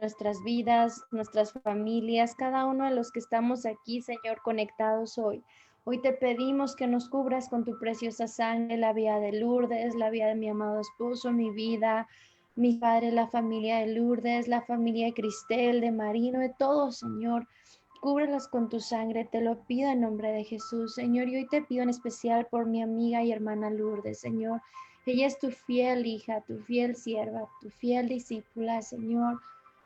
nuestras vidas, nuestras familias, cada uno de los que estamos aquí, Señor, conectados hoy. Hoy te pedimos que nos cubras con tu preciosa sangre la vida de Lourdes, la vida de mi amado esposo, mi vida, mi padre, la familia de Lourdes, la familia de Cristel, de Marino, de todos, Señor. Cúbrelos con tu sangre, te lo pido en nombre de Jesús, Señor. Y hoy te pido en especial por mi amiga y hermana Lourdes, Señor. Ella es tu fiel hija, tu fiel sierva, tu fiel discípula, Señor.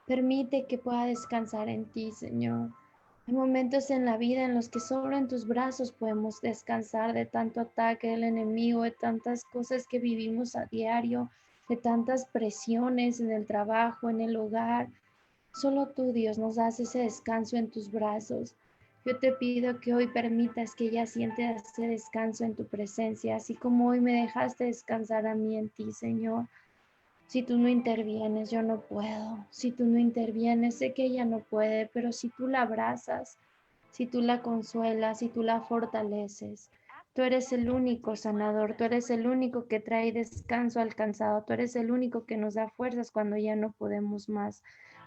Permite que pueda descansar en ti, Señor. Hay momentos en la vida en los que solo en tus brazos podemos descansar de tanto ataque del enemigo, de tantas cosas que vivimos a diario, de tantas presiones en el trabajo, en el hogar. Solo tú, Dios, nos das ese descanso en tus brazos. Yo te pido que hoy permitas que ella sienta ese descanso en tu presencia, así como hoy me dejaste descansar a mí en ti, Señor. Si tú no intervienes, yo no puedo. Si tú no intervienes, sé que ella no puede, pero si tú la abrazas, si tú la consuelas, si tú la fortaleces, tú eres el único sanador, tú eres el único que trae descanso al cansado, tú eres el único que nos da fuerzas cuando ya no podemos más.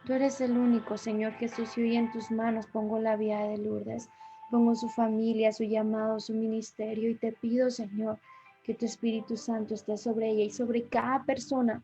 Tú eres el único, Señor Jesús, y hoy en tus manos pongo la vida de Lourdes, pongo su familia, su llamado, su ministerio, y te pido, Señor, que tu Espíritu Santo esté sobre ella y sobre cada persona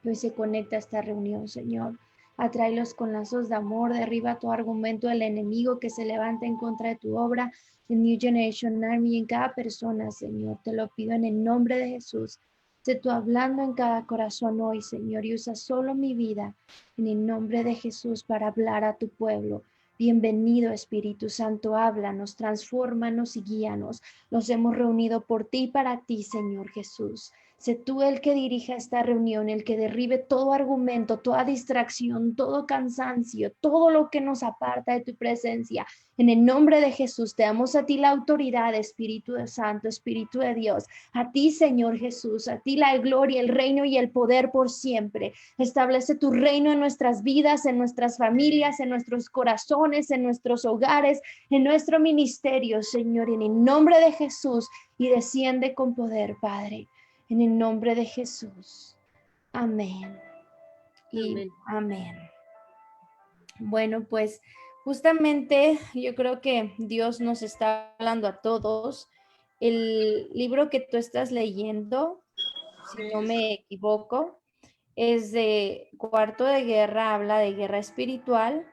que hoy se conecta a esta reunión, Señor. Atráelos con lazos de amor, derriba tu argumento del enemigo que se levanta en contra de tu obra, en New Generation Army, en cada persona, Señor. Te lo pido en el nombre de Jesús. Sé tú hablando en cada corazón hoy, Señor, y usa solo mi vida en el nombre de Jesús para hablar a tu pueblo. Bienvenido, Espíritu Santo, háblanos, transfórmanos y guíanos. Nos hemos reunido por ti y para ti, Señor Jesús. Sé tú el que dirija esta reunión, el que derribe todo argumento, toda distracción, todo cansancio, todo lo que nos aparta de tu presencia. En el nombre de Jesús, te damos a ti la autoridad, Espíritu de Santo, Espíritu de Dios. A ti, Señor Jesús, a ti la gloria, el reino y el poder por siempre. Establece tu reino en nuestras vidas, en nuestras familias, en nuestros corazones, en nuestros hogares, en nuestro ministerio, Señor, en el nombre de Jesús, y desciende con poder, Padre. En el nombre de Jesús. Amén. Y Amén. amén. Bueno, pues justamente yo creo que Dios nos está hablando a todos. El libro que tú estás leyendo, si no me equivoco, es de Cuarto de Guerra, habla de guerra espiritual.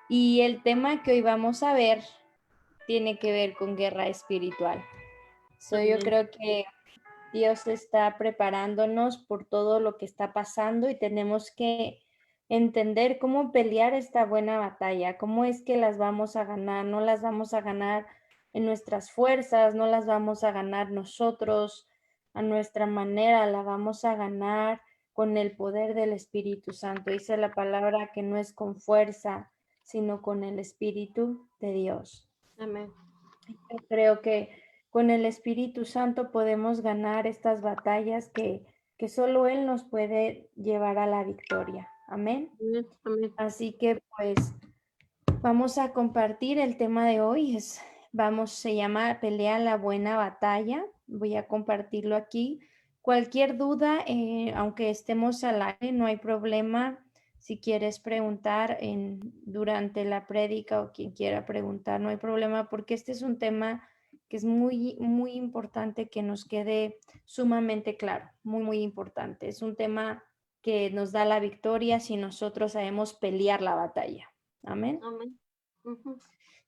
Y el tema que hoy vamos a ver tiene que ver con guerra espiritual. Yo creo que Dios está preparándonos por todo lo que está pasando y tenemos que entender cómo pelear esta buena batalla, cómo es que las vamos a ganar. No las vamos a ganar en nuestras fuerzas, no las vamos a ganar nosotros a nuestra manera, la vamos a ganar con el poder del Espíritu Santo. Dice la palabra que no es con fuerza, sino con el Espíritu de Dios. Amén. Yo creo que con el Espíritu Santo podemos ganar estas batallas que solo Él nos puede llevar a la victoria. Amén. Amén. Amén. Así que pues vamos a compartir el tema de hoy. Se llama Pelea la buena batalla. Voy a compartirlo aquí. Cualquier duda, aunque estemos al aire, no hay problema. Si quieres preguntar durante la prédica o quien quiera preguntar, no hay problema porque este es un tema que es muy, muy importante que nos quede sumamente claro, muy, muy importante. Es un tema que nos da la victoria si nosotros sabemos pelear la batalla. Amén. Amén. Uh-huh.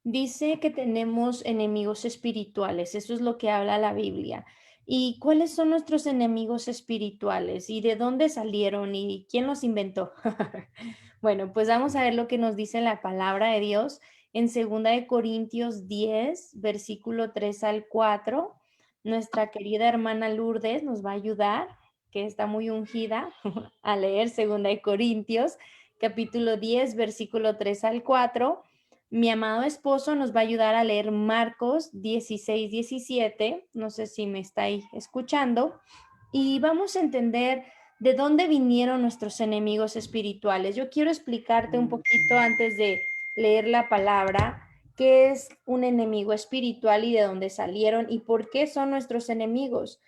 Dice que tenemos enemigos espirituales, eso es lo que habla la Biblia. ¿Y cuáles son nuestros enemigos espirituales? ¿Y de dónde salieron? ¿Y quién los inventó? Bueno, pues vamos a ver lo que nos dice la palabra de Dios en 2 Corintios 10, versículo 3 al 4. Nuestra querida hermana Lourdes nos va a ayudar, que está muy ungida, a leer 2 Corintios, capítulo 10, versículo 3 al 4. Mi amado esposo nos va a ayudar a leer Marcos 16, 17. No sé si me estáis escuchando. Y vamos a entender de dónde vinieron nuestros enemigos espirituales. Yo quiero explicarte un poquito antes de leer la palabra qué es un enemigo espiritual y de dónde salieron y por qué son nuestros enemigos.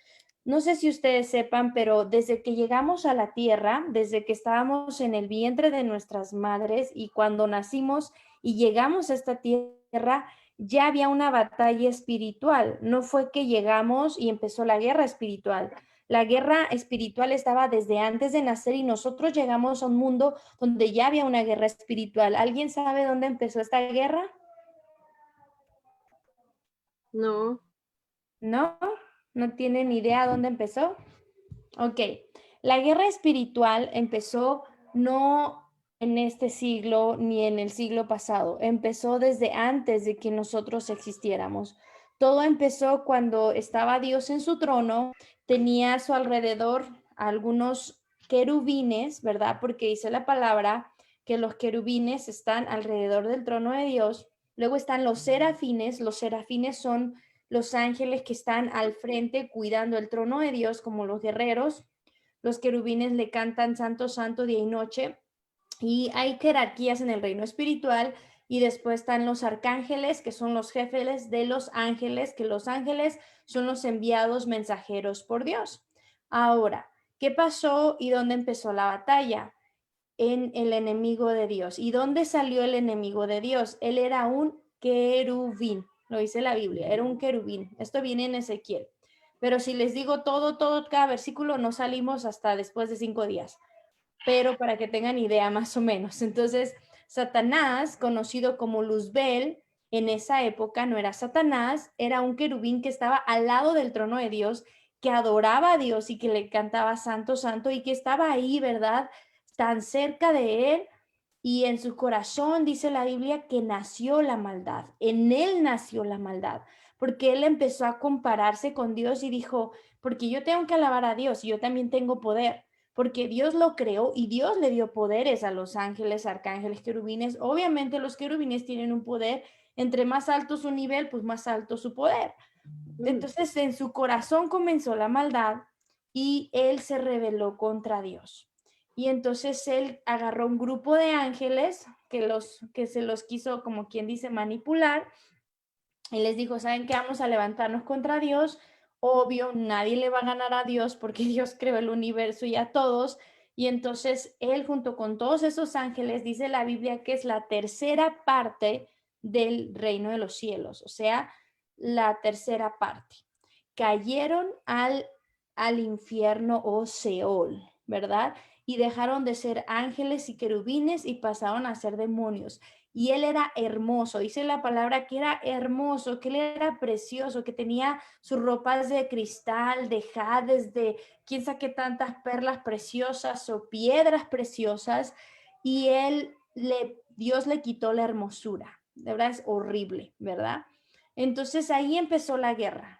No sé si ustedes sepan, pero desde que llegamos a la tierra, desde que estábamos en el vientre de nuestras madres y cuando nacimos y llegamos a esta tierra, ya había una batalla espiritual. No fue que llegamos y empezó la guerra espiritual. La guerra espiritual estaba desde antes de nacer y nosotros llegamos a un mundo donde ya había una guerra espiritual. ¿Alguien sabe dónde empezó esta guerra? No. ¿No? ¿No tienen idea dónde empezó? Ok, la guerra espiritual empezó no en este siglo ni en el siglo pasado, empezó desde antes de que nosotros existiéramos. Todo empezó cuando estaba Dios en su trono, tenía a su alrededor algunos querubines, ¿verdad? Porque dice la palabra que los querubines están alrededor del trono de Dios. Luego están los serafines son los ángeles que están al frente cuidando el trono de Dios como los guerreros. Los querubines le cantan santo, santo día y noche. Y hay jerarquías en el reino espiritual y después están los arcángeles, que son los jefes de los ángeles, que los ángeles son los enviados mensajeros por Dios. Ahora, ¿qué pasó y dónde empezó la batalla? En el enemigo de Dios. ¿Y dónde salió el enemigo de Dios? Él era un querubín, lo dice la Biblia, era un querubín. Esto viene en Ezequiel. Pero si les digo todo, cada versículo, no salimos hasta después de 5 días. Pero para que tengan idea más o menos. Entonces, Satanás, conocido como Luzbel, en esa época no era Satanás, era un querubín que estaba al lado del trono de Dios, que adoraba a Dios y que le cantaba santo, santo y que estaba ahí, ¿verdad? Tan cerca de él y en su corazón dice la Biblia que nació la maldad, en él nació la maldad, porque él empezó a compararse con Dios y dijo, porque yo tengo que alabar a Dios y yo también tengo poder, porque Dios lo creó y Dios le dio poderes a los ángeles, arcángeles, querubines. Obviamente los querubines tienen un poder, entre más alto su nivel, pues más alto su poder. Entonces en su corazón comenzó la maldad y él se rebeló contra Dios. Y entonces él agarró un grupo de ángeles que se los quiso, como quien dice, manipular y les dijo, ¿saben qué? Vamos a levantarnos contra Dios. Obvio, nadie le va a ganar a Dios porque Dios creó el universo y a todos. Y entonces él junto con todos esos ángeles, dice la Biblia que es la tercera parte del reino de los cielos, o sea, la tercera parte. Cayeron al infierno o Seol, ¿verdad? Y dejaron de ser ángeles y querubines y pasaron a ser demonios. Y él era hermoso, dice la palabra que era hermoso, que él era precioso, que tenía sus ropas de cristal, de jades, de quién sabe qué tantas perlas preciosas o piedras preciosas, y Dios le quitó la hermosura. De verdad es horrible, ¿verdad? Entonces ahí empezó la guerra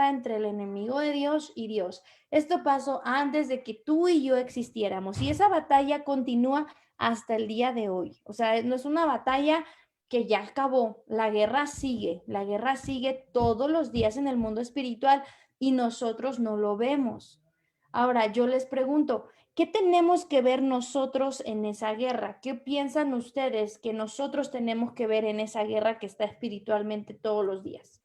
entre el enemigo de Dios y Dios. Esto pasó antes de que tú y yo existiéramos y esa batalla continúa hasta el día de hoy. O sea, no es una batalla que ya acabó, la guerra sigue todos los días en el mundo espiritual y nosotros no lo vemos. Ahora, yo les pregunto, ¿qué tenemos que ver nosotros en esa guerra? ¿Qué piensan ustedes que nosotros tenemos que ver en esa guerra que está espiritualmente todos los días?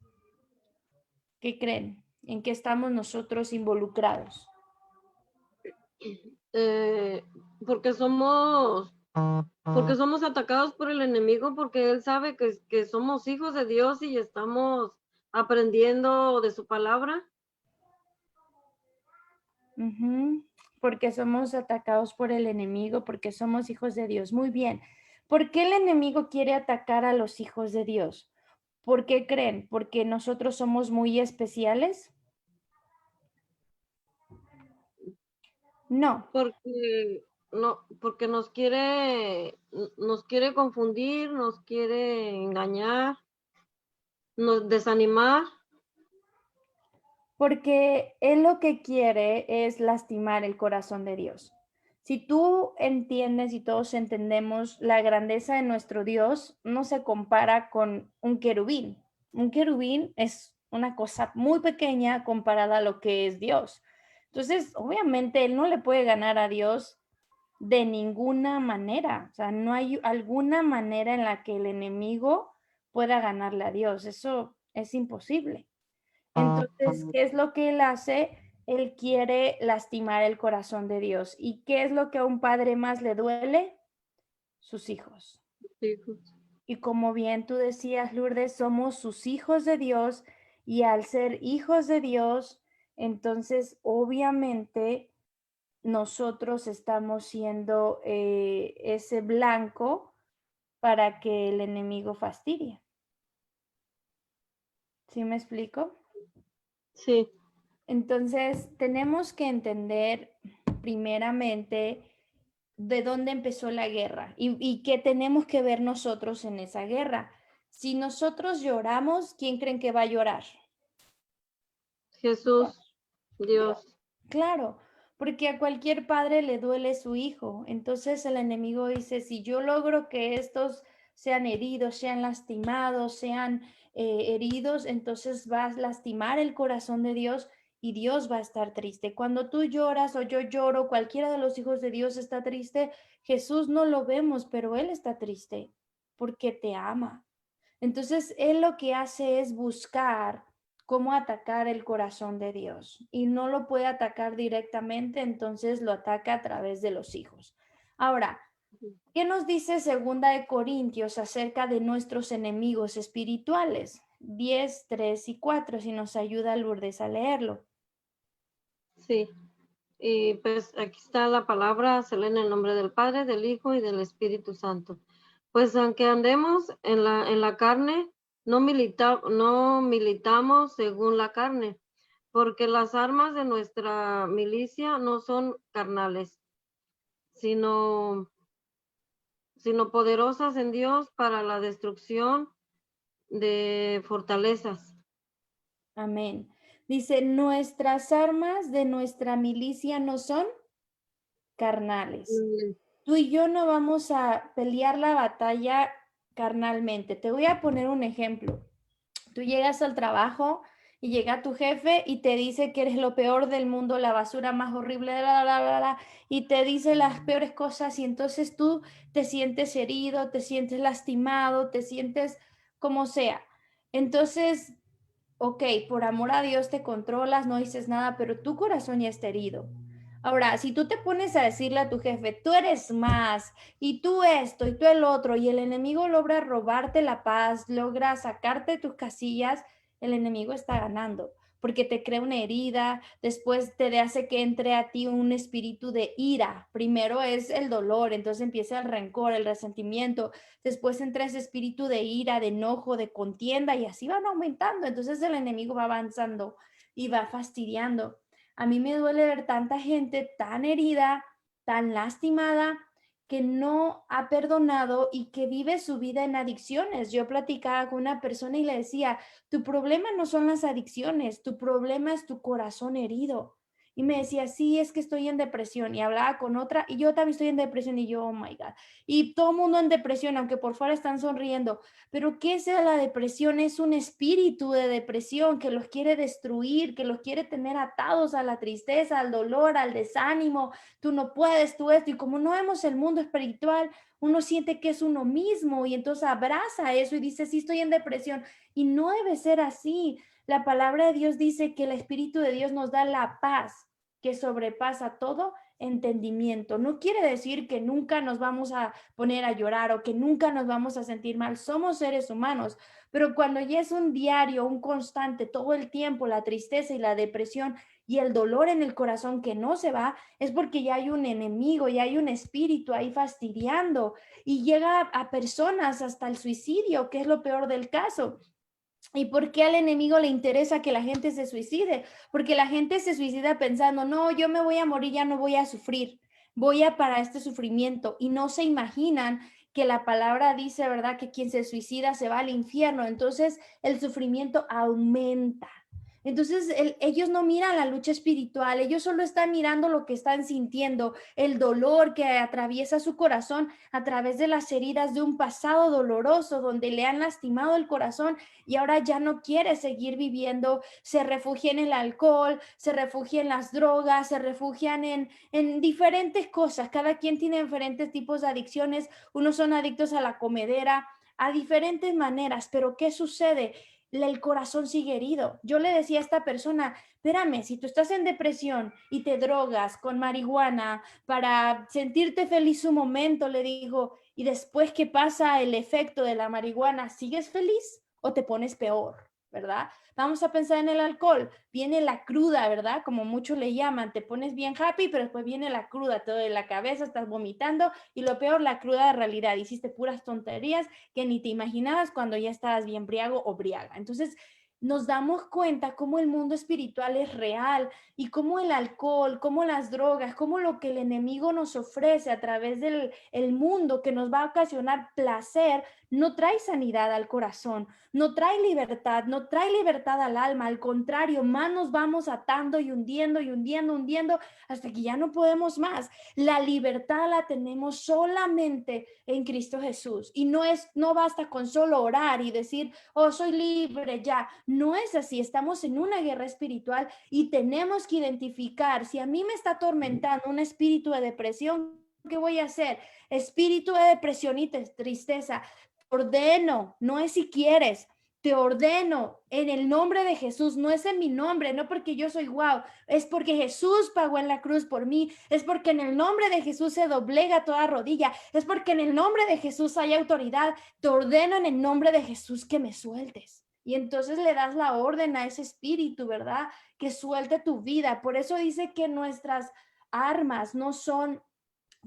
¿Qué creen? ¿En qué estamos nosotros involucrados? Eh, porque somos, porque somos atacados por el enemigo, porque él sabe que somos hijos de Dios y estamos aprendiendo de su palabra. Ujú. Porque somos atacados por el enemigo, porque somos hijos de Dios. Muy bien. ¿Por qué el enemigo quiere atacar a los hijos de Dios? ¿Por qué creen? ¿Porque nosotros somos muy especiales? No. Porque no, porque nos quiere confundir, nos quiere engañar, nos desanimar. Porque él lo que quiere es lastimar el corazón de Dios. Si tú entiendes y todos entendemos la grandeza de nuestro Dios, no se compara con un querubín. Un querubín es una cosa muy pequeña comparada a lo que es Dios. Entonces, obviamente, él no le puede ganar a Dios de ninguna manera. O sea, no hay alguna manera en la que el enemigo pueda ganarle a Dios. Eso es imposible. Entonces, ¿qué es lo que él hace? Él quiere lastimar el corazón de Dios. ¿Y qué es lo que a un padre más le duele? Sus hijos. Hijos. Y como bien tú decías, Lourdes, somos sus hijos de Dios y al ser hijos de Dios, entonces obviamente nosotros estamos siendo ese blanco para que el enemigo fastidie. ¿Sí me explico? Sí, Entonces tenemos que entender primeramente de dónde empezó la guerra y qué tenemos que ver nosotros en esa guerra. Si nosotros lloramos, ¿quién creen que va a llorar? Jesús, Dios. Dios. Claro, porque a cualquier padre le duele su hijo. Entonces el enemigo dice, si yo logro que estos sean heridos, sean lastimados, sean heridos, entonces vas a lastimar el corazón de Dios y Dios va a estar triste. Cuando tú lloras o yo lloro, cualquiera de los hijos de Dios está triste, Jesús no lo vemos, pero Él está triste porque te ama. Entonces, Él lo que hace es buscar cómo atacar el corazón de Dios y no lo puede atacar directamente, entonces lo ataca a través de los hijos. Ahora, ¿qué nos dice Segunda de Corintios acerca de nuestros enemigos espirituales? 10, 3 y 4, si nos ayuda Lourdes a leerlo. Sí. Y pues aquí está la palabra, se lee en el nombre del Padre, del Hijo y del Espíritu Santo. Pues aunque andemos en la carne, no militamos según la carne, porque las armas de nuestra milicia no son carnales, sino, sino poderosas en Dios para la destrucción de fortalezas. Amén. Dice, nuestras armas de nuestra milicia no son carnales. Tú y yo no vamos a pelear la batalla carnalmente. Te voy a poner un ejemplo. Tú llegas al trabajo y llega tu jefe y te dice que eres lo peor del mundo, la basura más horrible, y te dice las peores cosas y entonces tú te sientes herido, te sientes lastimado, te sientes como sea. Entonces, ok, por amor a Dios te controlas, no dices nada, pero tu corazón ya está herido. Ahora, si tú te pones a decirle a tu jefe, tú eres más, y tú esto, y tú el otro, y el enemigo logra robarte la paz, logra sacarte de tus casillas, el enemigo está ganando, porque te crea una herida, después te hace que entre a ti un espíritu de ira. Primero es el dolor, entonces empieza el rencor, el resentimiento, después entra ese espíritu de ira, de enojo, de contienda, y así van aumentando. Entonces el enemigo va avanzando y va fastidiando. A mí me duele ver tanta gente tan herida, tan lastimada, que no ha perdonado y que vive su vida en adicciones. Yo platicaba con una persona y le decía, tu problema no son las adicciones, tu problema es tu corazón herido. Y me decía, sí, es que estoy en depresión. Y hablaba con otra, y yo también estoy en depresión. Y yo, oh my God. Y todo el mundo en depresión, aunque por fuera están sonriendo. Pero ¿qué es la depresión? Es un espíritu de depresión que los quiere destruir, que los quiere tener atados a la tristeza, al dolor, al desánimo. Tú no puedes, tú esto. Y como no vemos el mundo espiritual, uno siente que es uno mismo y entonces abraza eso y dice, sí, estoy en depresión. Y no debe ser así. La palabra de Dios dice que el Espíritu de Dios nos da la paz que sobrepasa todo entendimiento. No quiere decir que nunca nos vamos a poner a llorar o que nunca nos vamos a sentir mal. Somos seres humanos, pero cuando ya es un diario, un constante, todo el tiempo, la tristeza y la depresión y el dolor en el corazón que no se va, es porque ya hay un enemigo, ya hay un espíritu ahí fastidiando y llega a personas hasta el suicidio, que es lo peor del caso. ¿Y por qué al enemigo le interesa que la gente se suicide? Porque la gente se suicida pensando, no, yo me voy a morir, ya no voy a sufrir, voy a parar este sufrimiento. Y no se imaginan que la palabra dice, ¿verdad? Que quien se suicida se va al infierno. Entonces el sufrimiento aumenta. Entonces ellos no miran la lucha espiritual, ellos solo están mirando lo que están sintiendo, el dolor que atraviesa su corazón a través de las heridas de un pasado doloroso donde le han lastimado el corazón y ahora ya no quiere seguir viviendo, se refugia en el alcohol, se refugia en las drogas, se refugian en diferentes cosas. Cada quien tiene diferentes tipos de adicciones, unos son adictos a la comedera, a diferentes maneras, pero ¿qué sucede? el corazón sigue herido. Yo le decía a esta persona, espérame, si tú estás en depresión y te drogas con marihuana para sentirte feliz un momento, le digo, y después que pasa el efecto de la marihuana, ¿sigues feliz o te pones peor? ¿Verdad? Vamos a pensar en el alcohol. Viene la cruda, ¿verdad? Como muchos le llaman, te pones bien happy, pero después viene la cruda, te duele la cabeza, estás vomitando y lo peor, la cruda de realidad. Hiciste puras tonterías que ni te imaginabas cuando ya estabas bien briago o briaga. Entonces, nos damos cuenta cómo el mundo espiritual es real y cómo el alcohol, cómo las drogas, cómo lo que el enemigo nos ofrece a través del el mundo que nos va a ocasionar placer, no trae sanidad al corazón, no trae libertad, no trae libertad al alma, al contrario, más nos vamos atando y hundiendo y hundiendo, hundiendo hasta que ya no podemos más. La libertad la tenemos solamente en Cristo Jesús y no basta con solo orar y decir, oh, soy libre ya. No es así, estamos en una guerra espiritual y tenemos que identificar, si a mí me está atormentando un espíritu de depresión, ¿qué voy a hacer? Espíritu de depresión y tristeza. Ordeno, no es si quieres, te ordeno en el nombre de Jesús, no es en mi nombre, no porque yo soy guau, es porque Jesús pagó en la cruz por mí, es porque en el nombre de Jesús se doblega toda rodilla, es porque en el nombre de Jesús hay autoridad, te ordeno en el nombre de Jesús que me sueltes. Y entonces le das la orden a ese espíritu, ¿verdad? Que suelte tu vida. Por eso dice que nuestras armas no son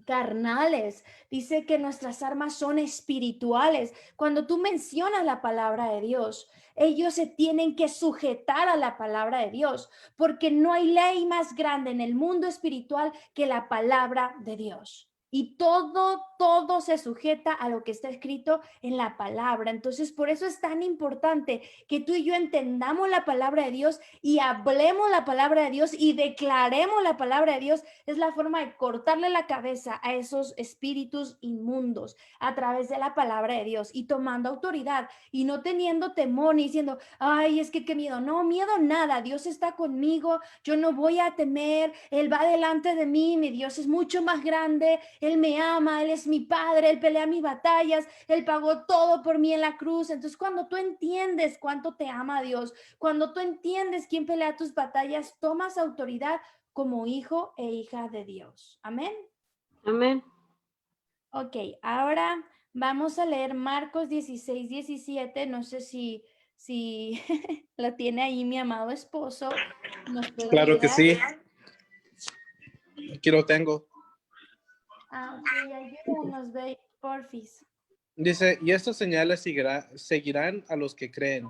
carnales, dice que nuestras armas son espirituales. Cuando tú mencionas la palabra de Dios, ellos se tienen que sujetar a la palabra de Dios, porque no hay ley más grande en el mundo espiritual que la palabra de Dios. Y todo se sujeta a lo que está escrito en la palabra. Entonces, por eso es tan importante que tú y yo entendamos la palabra de Dios y hablemos la palabra de Dios y declaremos la palabra de Dios. Es la forma de cortarle la cabeza a esos espíritus inmundos a través de la palabra de Dios y tomando autoridad y no teniendo temor ni diciendo, ay, es que qué miedo. No, miedo nada. Dios está conmigo. Yo no voy a temer. Él va delante de mí. Mi Dios es mucho más grande. Él me ama. Él es mi Padre. Él pelea mis batallas. Él pagó todo por mí en la cruz. Entonces, cuando tú entiendes cuánto te ama Dios, cuando tú entiendes quién pelea tus batallas, tomas autoridad como hijo e hija de Dios. Amén. Amén. Ok, ahora vamos a leer Marcos 16:17. No sé si lo tiene ahí mi amado esposo. ¿Nos puede Claro que ayudar? sí, aquí lo tengo. Ok, ayúdanos, porfis. Dice, y estas señales seguirán a los que creen.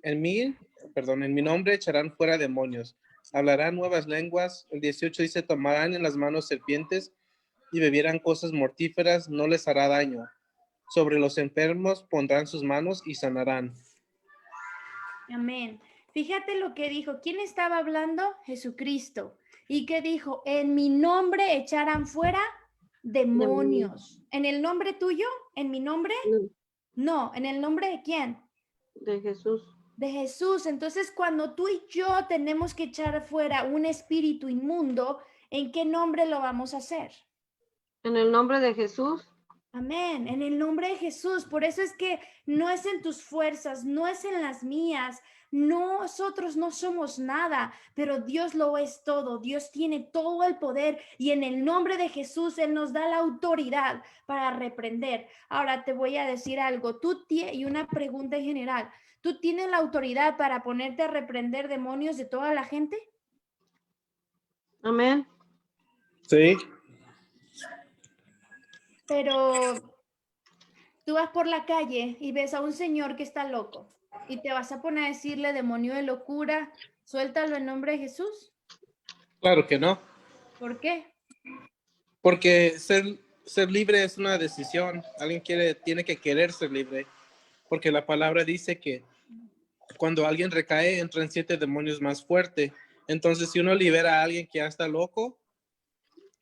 En mi nombre echarán fuera demonios, hablarán nuevas lenguas. El 18 dice, tomarán en las manos serpientes y bebieran cosas mortíferas, no les hará daño. Sobre los enfermos pondrán sus manos y sanarán. Amén. Fíjate lo que dijo. ¿Quién estaba hablando? Jesucristo. ¿Y qué dijo? En mi nombre echarán fuera demonios. ¿En el nombre tuyo? ¿En mi nombre? No. ¿En el nombre de quién? De Jesús. De Jesús. Entonces, cuando tú y yo tenemos que echar fuera un espíritu inmundo, ¿en qué nombre lo vamos a hacer? En el nombre de Jesús. Amén, en el nombre de Jesús. Por eso es que no es en tus fuerzas, no es en las mías. Nosotros no somos nada, pero Dios lo es todo. Dios tiene todo el poder y en el nombre de Jesús Él nos da la autoridad para reprender. Ahora te voy a decir algo, y una pregunta en general. ¿Tú tienes la autoridad para ponerte a reprender demonios de toda la gente? Amén. Sí. Pero tú vas por la calle y ves a un señor que está loco y te vas a poner a decirle, demonio de locura, suéltalo en nombre de Jesús. Claro que no. ¿Por qué? Porque ser libre es una decisión. Alguien tiene que querer ser libre. Porque la palabra dice que cuando alguien recae, entran 7 demonios más fuertes. Entonces, si uno libera a alguien que ya está loco,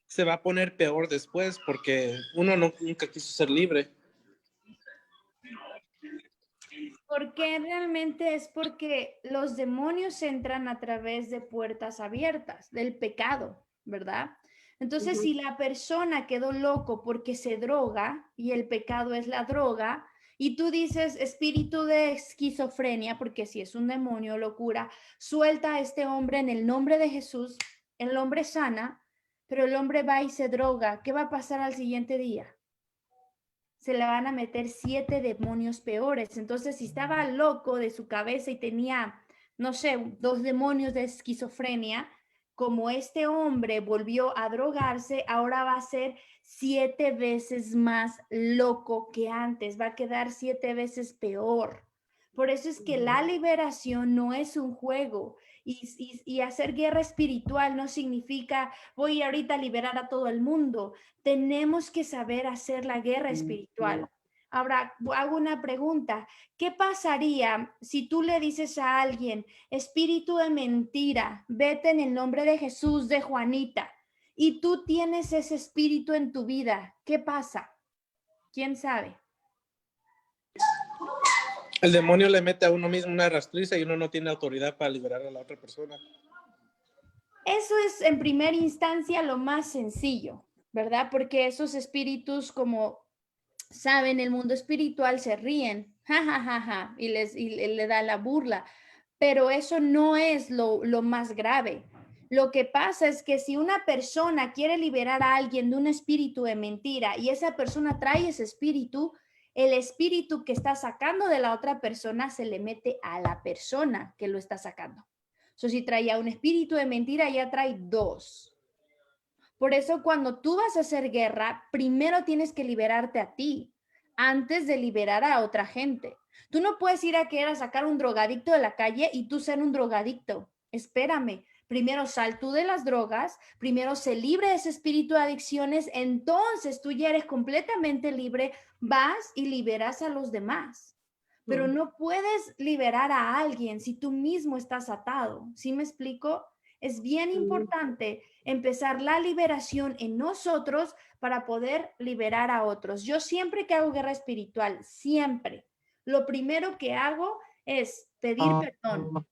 se va a poner peor después porque uno nunca quiso ser libre. Porque realmente es porque los demonios entran a través de puertas abiertas, del pecado, ¿verdad? Entonces, si la persona quedó loco porque se droga y el pecado es la droga, y tú dices espíritu de esquizofrenia, porque si es un demonio, locura, suelta a este hombre en el nombre de Jesús, el hombre sana, pero el hombre va y se droga, ¿qué va a pasar al siguiente día? Se le van a meter 7 demonios peores. Entonces, si estaba loco de su cabeza y tenía, no sé, 2 demonios de esquizofrenia, como este hombre volvió a drogarse, ahora va a ser 7 veces más loco que antes, va a quedar 7 veces peor. Por eso es que la liberación no es un juego y hacer guerra espiritual no significa voy ahorita a liberar a todo el mundo. Tenemos que saber hacer la guerra espiritual. Ahora, hago una pregunta. ¿Qué pasaría si tú le dices a alguien, espíritu de mentira, vete en el nombre de Jesús, de Juanita, y tú tienes ese espíritu en tu vida? ¿Qué pasa? ¿Quién sabe? El demonio le mete a uno mismo una rastriza y uno no tiene autoridad para liberar a la otra persona. Eso es en primera instancia lo más sencillo, ¿verdad? Porque esos espíritus, como saben, el mundo espiritual se ríen, ja, ja, ja, ja, y le da la burla, pero eso no es lo más grave. Lo que pasa es que si una persona quiere liberar a alguien de un espíritu de mentira y esa persona trae ese espíritu, el espíritu que está sacando de la otra persona se le mete a la persona que lo está sacando. So, si traía un espíritu de mentira, ya trae 2. Por eso cuando tú vas a hacer guerra, primero tienes que liberarte a ti antes de liberar a otra gente. Tú no puedes ir a querer a sacar un drogadicto de la calle y tú ser un drogadicto. Espérame. Primero sal tú de las drogas, primero se libre de ese espíritu de adicciones, entonces tú ya eres completamente libre, vas y liberas a los demás. Pero no puedes liberar a alguien si tú mismo estás atado. ¿Sí me explico? Es bien importante empezar la liberación en nosotros para poder liberar a otros. Yo siempre que hago guerra espiritual, siempre, lo primero que hago es pedir perdón.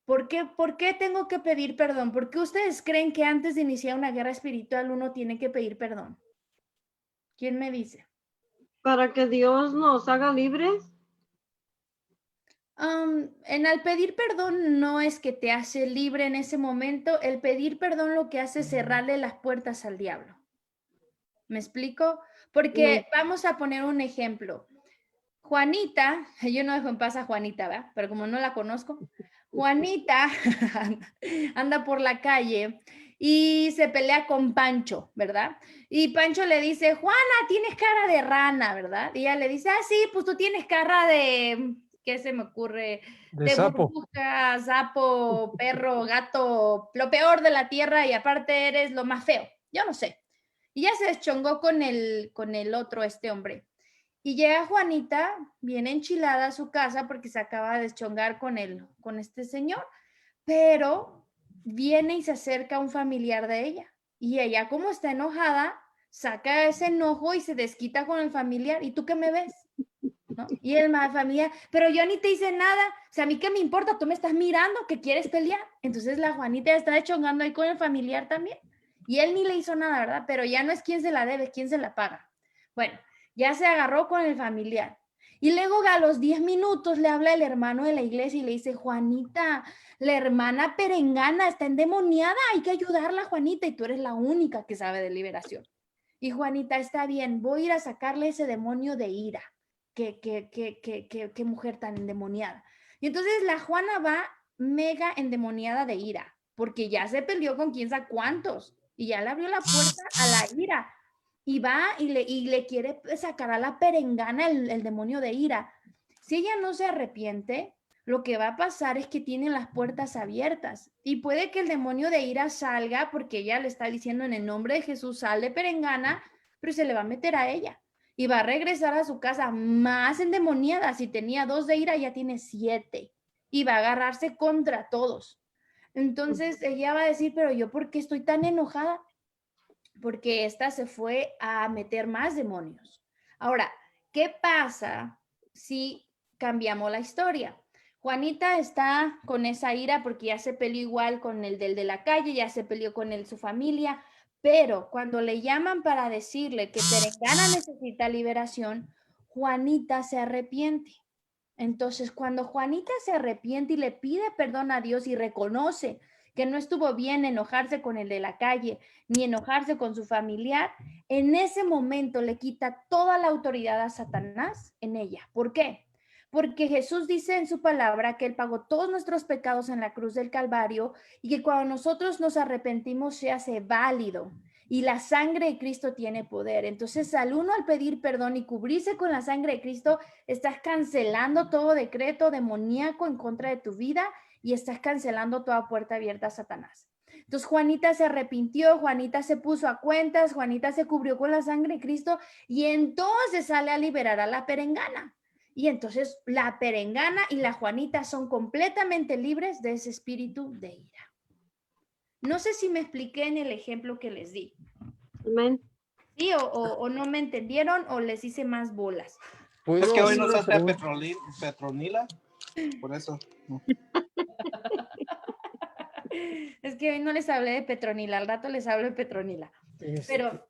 ¿Por qué tengo que pedir perdón? ¿Por qué ustedes creen que antes de iniciar una guerra espiritual uno tiene que pedir perdón? ¿Quién me dice? Para que Dios nos haga libres. En al pedir perdón no es que te hace libre en ese momento, el pedir perdón lo que hace es cerrarle las puertas al diablo. ¿Me explico? Porque vamos a poner un ejemplo. Juanita, yo no dejo en paz a Juanita, ¿verdad? Pero como no la conozco, Juanita anda por la calle y se pelea con Pancho, ¿verdad? Y Pancho le dice, Juana, tienes cara de rana, ¿verdad? Y ella le dice, ah, sí, pues tú tienes cara de, ¿qué se me ocurre? De De sapo. burbuja, sapo, perro, gato, lo peor de la tierra y aparte eres lo más feo. Yo no sé. Y ya se deschongó con el otro, este hombre. Y llega Juanita, bien enchilada a su casa porque se acaba de deschongar con este señor, pero viene y se acerca a un familiar de ella. Y ella, como está enojada, saca ese enojo y se desquita con el familiar. ¿Y tú qué me ves? ¿No? Y el familiar, pero yo ni te hice nada. O sea, a mí qué me importa, tú me estás mirando que quieres pelear. Entonces la Juanita está deschongando ahí con el familiar también. Y él ni le hizo nada, ¿verdad? Pero ya no es quién se la debe, quién se la paga. Bueno, ya se agarró con el familiar. Y luego a los 10 minutos le habla el hermano de la iglesia y le dice, Juanita, la hermana perengana está endemoniada, hay que ayudarla, Juanita, y tú eres la única que sabe de liberación. Y Juanita, está bien, voy a ir a sacarle ese demonio de ira. Qué mujer tan endemoniada. Y entonces la Juana va mega endemoniada de ira, porque ya se peleó con quién sabe cuántos, y ya le abrió la puerta a la ira y va y le quiere sacar a la perengana el demonio de ira. Si ella no se arrepiente, lo que va a pasar es que tiene las puertas abiertas y puede que el demonio de ira salga porque ella le está diciendo en el nombre de Jesús, sale perengana, pero se le va a meter a ella y va a regresar a su casa más endemoniada. Si tenía 2 de ira, ya tiene 7 y va a agarrarse contra todos. Entonces ella va a decir, pero yo, ¿por qué estoy tan enojada? Porque esta se fue a meter más demonios. Ahora, ¿qué pasa si cambiamos la historia? Juanita está con esa ira porque ya se peleó igual con el del de la calle, ya se peleó con su familia, pero cuando le llaman para decirle que Perengana necesita liberación, Juanita se arrepiente. Entonces, cuando Juanita se arrepiente y le pide perdón a Dios y reconoce que no estuvo bien enojarse con el de la calle, ni enojarse con su familiar, en ese momento le quita toda la autoridad a Satanás en ella. ¿Por qué? Porque Jesús dice en su palabra que Él pagó todos nuestros pecados en la cruz del Calvario y que cuando nosotros nos arrepentimos se hace válido. Y la sangre de Cristo tiene poder. Entonces, al pedir perdón y cubrirse con la sangre de Cristo, estás cancelando todo decreto demoníaco en contra de tu vida y estás cancelando toda puerta abierta a Satanás. Entonces, Juanita se arrepintió, Juanita se puso a cuentas, Juanita se cubrió con la sangre de Cristo y entonces sale a liberar a la perengana. Y entonces la perengana y la Juanita son completamente libres de ese espíritu de ira. No sé si me expliqué en el ejemplo que les di. Amén. Sí, o no me entendieron o les hice más bolas. Es que hoy nos hace Petronila, por eso. Es que hoy no les hablé de Petronila, al rato les hablo de Petronila. Pero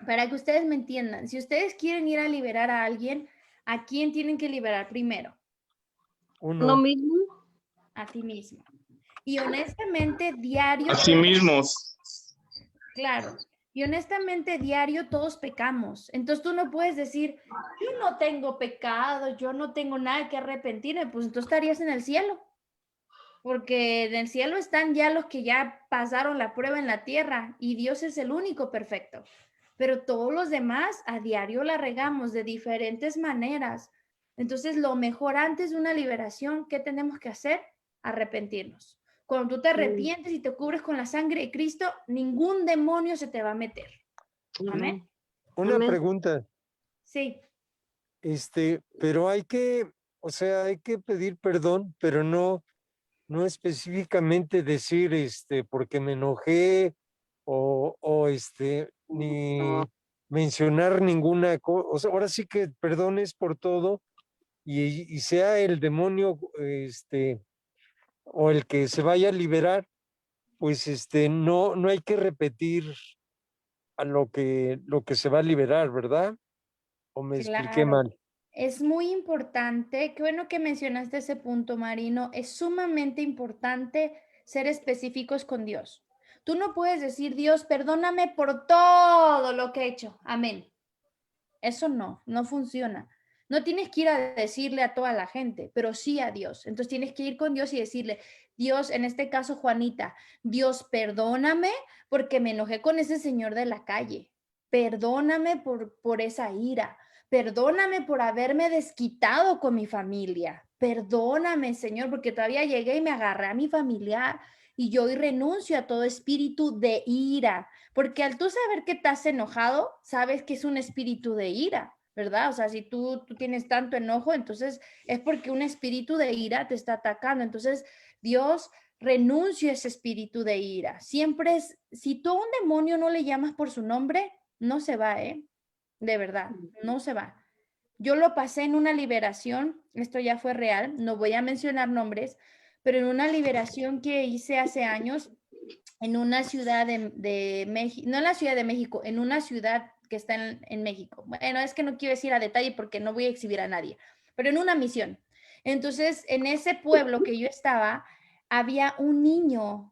para que ustedes me entiendan, si ustedes quieren ir a liberar a alguien, ¿a quién tienen que liberar primero? Uno mismo. A ti mismo. Y honestamente, diario... A sí mismos. Claro. Y honestamente, diario todos pecamos. Entonces tú no puedes decir, yo no tengo pecado, yo no tengo nada que arrepentirme. Pues entonces estarías en el cielo. Porque en el cielo están ya los que ya pasaron la prueba en la tierra y Dios es el único perfecto. Pero todos los demás a diario la regamos de diferentes maneras. Entonces, lo mejor antes de una liberación, ¿qué tenemos que hacer? Arrepentirnos. Cuando tú te arrepientes y te cubres con la sangre de Cristo, ningún demonio se te va a meter. Amén. Una pregunta. Sí. Pero hay que, o sea, hay que pedir perdón, pero no específicamente decir, porque me enojé ni mencionar ninguna cosa. O sea, ahora sí que perdones por todo y sea el demonio, o el que se vaya a liberar, pues no hay que repetir a lo que se va a liberar, ¿verdad? ¿O me expliqué mal? Es muy importante, qué bueno que mencionaste ese punto, Marino, es sumamente importante ser específicos con Dios. Tú no puedes decir, Dios, perdóname por todo lo que he hecho, amén. Eso no funciona. No tienes que ir a decirle a toda la gente, pero sí a Dios. Entonces tienes que ir con Dios y decirle, Dios, en este caso Juanita, Dios, perdóname porque me enojé con ese señor de la calle. Perdóname por esa ira. Perdóname por haberme desquitado con mi familia. Perdóname, Señor, porque todavía llegué y me agarré a mi familiar y yo hoy renuncio a todo espíritu de ira, porque al tú saber que estás enojado, sabes que es un espíritu de ira, ¿verdad? O sea, si tú tienes tanto enojo, entonces es porque un espíritu de ira te está atacando. Entonces, Dios, renuncio a ese espíritu de ira. Siempre es, si tú a un demonio no le llamas por su nombre, no se va, ¿eh? De verdad, no se va. Yo lo pasé en una liberación, esto ya fue real, no voy a mencionar nombres, pero en una liberación que hice hace años en una ciudad de México, no en la Ciudad de México, en una ciudad que está en México. Bueno, es que no quiero decir a detalle porque no voy a exhibir a nadie, pero en una misión. Entonces, en ese pueblo que yo estaba, había un niño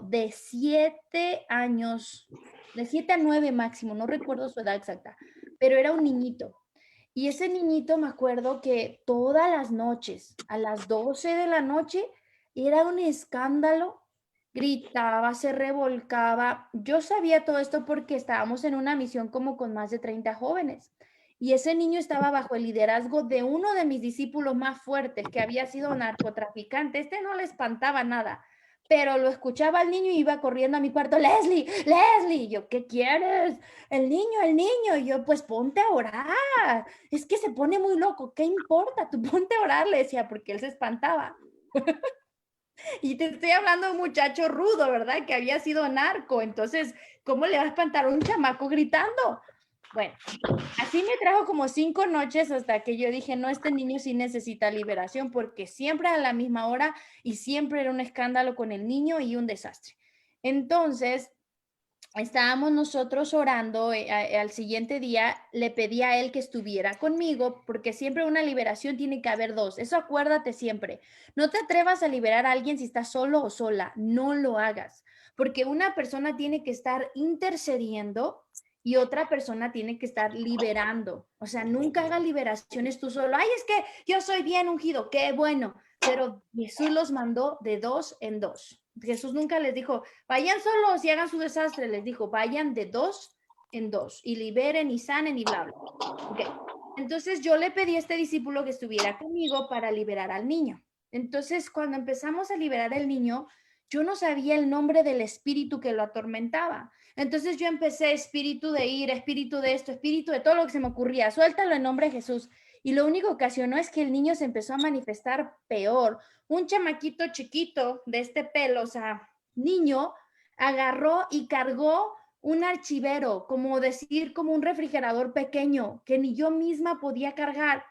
de 7 años, de 7 a 9 máximo, no recuerdo su edad exacta, pero era un niñito. Y ese niñito me acuerdo que todas las noches, a las 12 de la noche, era un escándalo, gritaba, se revolcaba. Yo sabía todo esto porque estábamos en una misión como con más de 30 jóvenes. Y ese niño estaba bajo el liderazgo de uno de mis discípulos más fuertes, que había sido narcotraficante. Este no le espantaba nada, pero lo escuchaba al niño y iba corriendo a mi cuarto, Leslie, Leslie. Y yo, ¿qué quieres? El niño. Y yo, pues ponte a orar. Es que se pone muy loco. ¿Qué importa? Tú ponte a orar, le decía, porque él se espantaba. Y te estoy hablando de un muchacho rudo, ¿verdad? Que había sido narco. Entonces, ¿cómo le va a espantar a un chamaco gritando? Bueno, así me trajo como 5 noches hasta que yo dije, no, este niño sí necesita liberación porque siempre a la misma hora y siempre era un escándalo con el niño y un desastre. Entonces, estábamos nosotros orando, al siguiente día le pedí a él que estuviera conmigo, porque siempre una liberación tiene que haber dos. Eso acuérdate siempre. No te atrevas a liberar a alguien si estás solo o sola. No lo hagas, porque una persona tiene que estar intercediendo y otra persona tiene que estar liberando. O sea, nunca hagas liberaciones tú solo. Ay, es que yo soy bien ungido. Qué bueno. Pero Jesús los mandó de dos en dos. Jesús nunca les dijo, vayan solos y hagan su desastre. Les dijo, vayan de dos en dos y liberen y sanen y bla, bla. Okay. Entonces yo le pedí a este discípulo que estuviera conmigo para liberar al niño. Entonces cuando empezamos a liberar al niño, yo no sabía el nombre del espíritu que lo atormentaba. Entonces yo empecé espíritu de ira, espíritu de esto, espíritu de todo lo que se me ocurría. Suéltalo en nombre de Jesús. Y lo único que ocasionó es que el niño se empezó a manifestar peor. Un chamaquito chiquito de este pelo, o sea, niño, agarró y cargó un archivero, como decir, como un refrigerador pequeño, que ni yo misma podía cargar.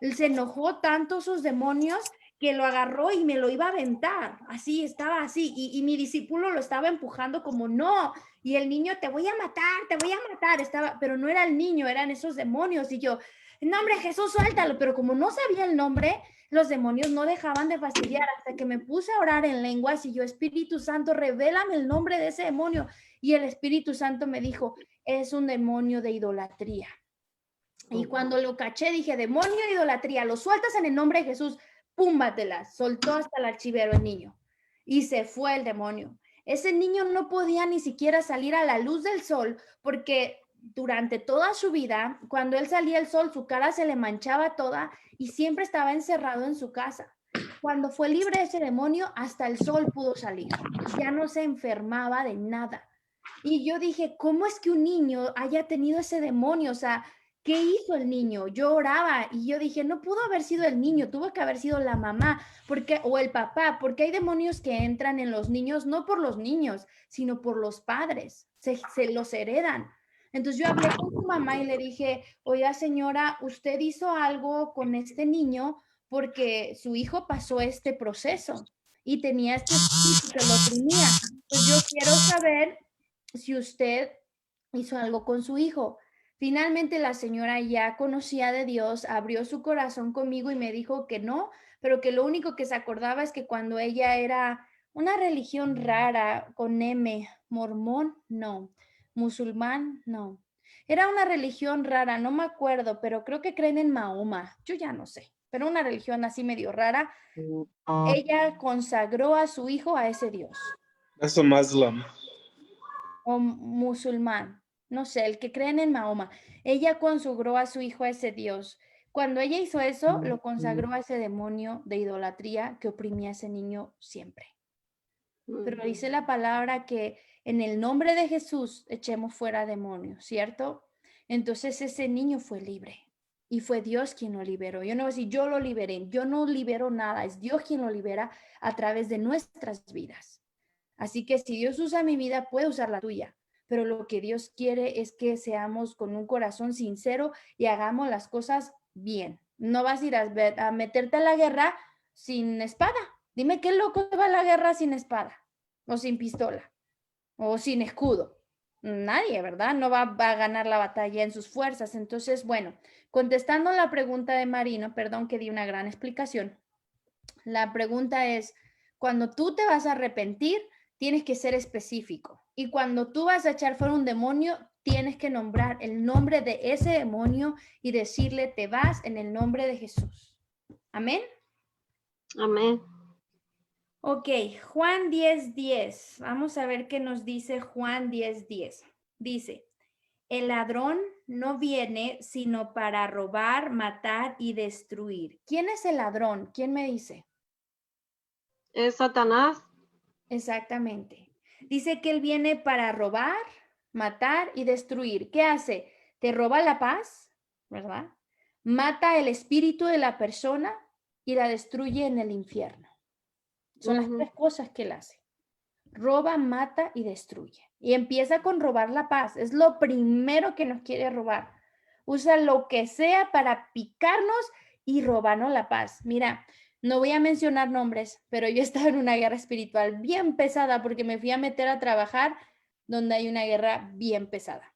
Él se enojó tanto sus demonios que lo agarró y me lo iba a aventar. Así, estaba así. Y mi discípulo lo estaba empujando como no. Y el niño, te voy a matar, te voy a matar. Estaba, pero no era el niño, eran esos demonios. Y yo, en nombre de Jesús, suéltalo. Pero como no sabía el nombre, los demonios no dejaban de fastidiar hasta que me puse a orar en lenguas y yo, Espíritu Santo, revélame el nombre de ese demonio. Y el Espíritu Santo me dijo, es un demonio de idolatría. Y cuando lo caché, dije, demonio de idolatría, lo sueltas en el nombre de Jesús, púmbatela. Soltó hasta el archivero el niño y se fue el demonio. Ese niño no podía ni siquiera salir a la luz del sol porque durante toda su vida, cuando él salía el sol, su cara se le manchaba toda y siempre estaba encerrado en su casa. Cuando fue libre ese demonio, hasta el sol pudo salir. Ya no se enfermaba de nada. Y yo dije, ¿cómo es que un niño haya tenido ese demonio? O sea, ¿qué hizo el niño? Yo oraba y yo dije, no pudo haber sido el niño, tuvo que haber sido la mamá porque, o el papá, porque hay demonios que entran en los niños, no por los niños, sino por los padres, se los heredan. Entonces yo hablé con su mamá y le dije, oiga señora, usted hizo algo con este niño porque su hijo pasó este proceso y tenía este espíritu que lo oprimía. Entonces yo quiero saber si usted hizo algo con su hijo. Finalmente la señora ya conocía de Dios, abrió su corazón conmigo y me dijo que no, pero que lo único que se acordaba es que cuando ella era una religión rara con M, mormón, no, musulmán, no. Era una religión rara, no me acuerdo, pero creo que creen en Mahoma, yo ya no sé, pero una religión así medio rara. Ella consagró a su hijo a ese Dios. That's a Muslim. O musulmán, no sé, el que creen en Mahoma. Ella consagró a su hijo a ese Dios. Cuando ella hizo eso, lo consagró a ese demonio de idolatría que oprimía a ese niño siempre. Pero dice la palabra que en el nombre de Jesús echemos fuera demonios, ¿cierto? Entonces ese niño fue libre y fue Dios quien lo liberó. Yo no voy a decir, yo lo liberé, yo no libero nada, es Dios quien lo libera a través de nuestras vidas. Así que si Dios usa mi vida, puede usar la tuya. Pero lo que Dios quiere es que seamos con un corazón sincero y hagamos las cosas bien. No vas a ir a meterte a la guerra sin espada. Dime qué loco va a la guerra sin espada o sin pistola o sin escudo. Nadie, ¿verdad? No va a ganar la batalla en sus fuerzas. Entonces, bueno, contestando la pregunta de Marino, perdón que di una gran explicación. La pregunta es, cuando tú te vas a arrepentir, tienes que ser específico. Y cuando tú vas a echar fuera un demonio, tienes que nombrar el nombre de ese demonio y decirle, te vas en el nombre de Jesús. Amén. Amén. Ok, Juan 10:10. Vamos a ver qué nos dice Juan 10:10. Dice, el ladrón no viene sino para robar, matar y destruir. ¿Quién es el ladrón? ¿Quién me dice? Es Satanás. Exactamente. Dice que él viene para robar, matar y destruir. ¿Qué hace? Te roba la paz, ¿verdad? Mata el espíritu de la persona y la destruye en el infierno. Son las tres cosas que él hace. Roba, mata y destruye. Y empieza con robar la paz. Es lo primero que nos quiere robar. Usa lo que sea para picarnos y robarnos la paz. Mira, no voy a mencionar nombres, pero yo estaba en una guerra espiritual bien pesada porque me fui a meter a trabajar donde hay una guerra bien pesada.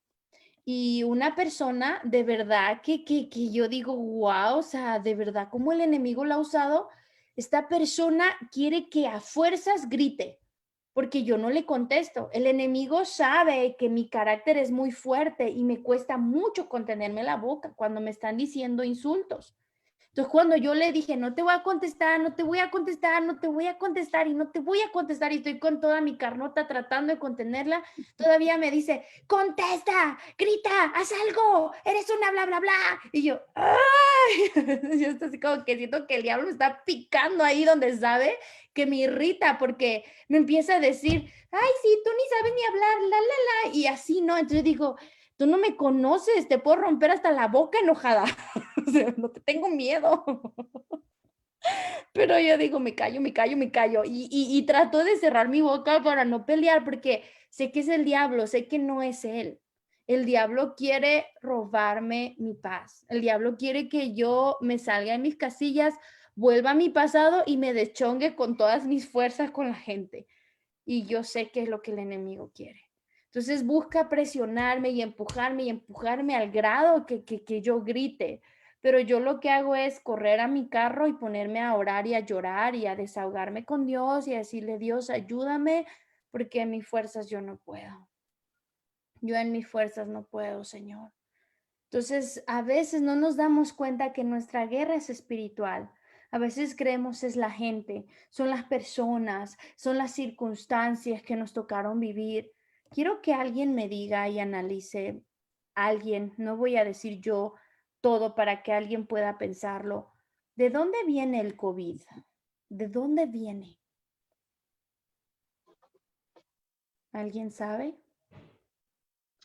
Y una persona de verdad que yo digo, wow, o sea, de verdad, cómo el enemigo la ha usado, esta persona quiere que a fuerzas grite, porque yo no le contesto. El enemigo sabe que mi carácter es muy fuerte y me cuesta mucho contenerme la boca cuando me están diciendo insultos. Entonces, cuando yo le dije, no te voy a contestar, no te voy a contestar, no te voy a contestar y no te voy a contestar, y estoy con toda mi carnota tratando de contenerla, todavía me dice, contesta, grita, haz algo, eres una bla, bla, bla. Y yo, ¡ay! Yo estoy así como que siento que el diablo está picando ahí donde sabe que me irrita porque me empieza a decir, ay, sí, tú ni sabes ni hablar, la, la, la, y así, ¿no? Entonces digo, tú no me conoces, te puedo romper hasta la boca enojada. O sea, no te tengo miedo. Pero yo digo, me callo, me callo, me callo. Y trato de cerrar mi boca para no pelear, porque sé que es el diablo, sé que no es él. El diablo quiere robarme mi paz. El diablo quiere que yo me salga de mis casillas, vuelva a mi pasado y me deschongue con todas mis fuerzas con la gente. Y yo sé que es lo que el enemigo quiere. Entonces busca presionarme y empujarme al grado que yo grite. Pero yo lo que hago es correr a mi carro y ponerme a orar y a llorar y a desahogarme con Dios y a decirle, Dios, ayúdame, porque en mis fuerzas yo no puedo. Yo en mis fuerzas no puedo, Señor. Entonces, a veces no nos damos cuenta que nuestra guerra es espiritual. A veces creemos es la gente, son las personas, son las circunstancias que nos tocaron vivir. Quiero que alguien me diga y analice, alguien, no voy a decir yo todo para que alguien pueda pensarlo. ¿De dónde viene el COVID? ¿De dónde viene? ¿Alguien sabe?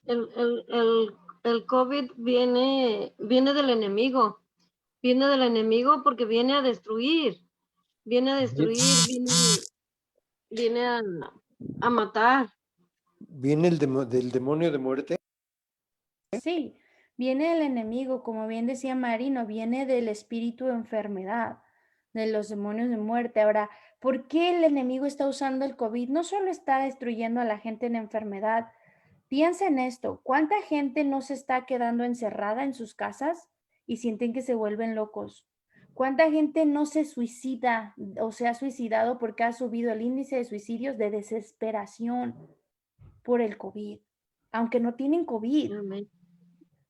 El, el, el, el COVID viene del enemigo. Viene del enemigo porque viene a destruir. Viene a destruir, viene a matar. ¿Viene del demonio de muerte? Sí, viene el enemigo, como bien decía Marino, viene del espíritu de enfermedad, de los demonios de muerte. Ahora, ¿por qué el enemigo está usando el COVID? No solo está destruyendo a la gente en enfermedad. Piensa en esto, ¿cuánta gente no se está quedando encerrada en sus casas y sienten que se vuelven locos? ¿Cuánta gente no se suicida o se ha suicidado porque ha subido el índice de suicidios de desesperación por el COVID, aunque no tienen COVID? Amén.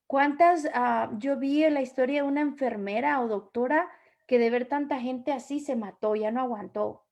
¿Cuántas? Yo vi la historia de una enfermera o doctora que de ver tanta gente así se mató, ya no aguantó.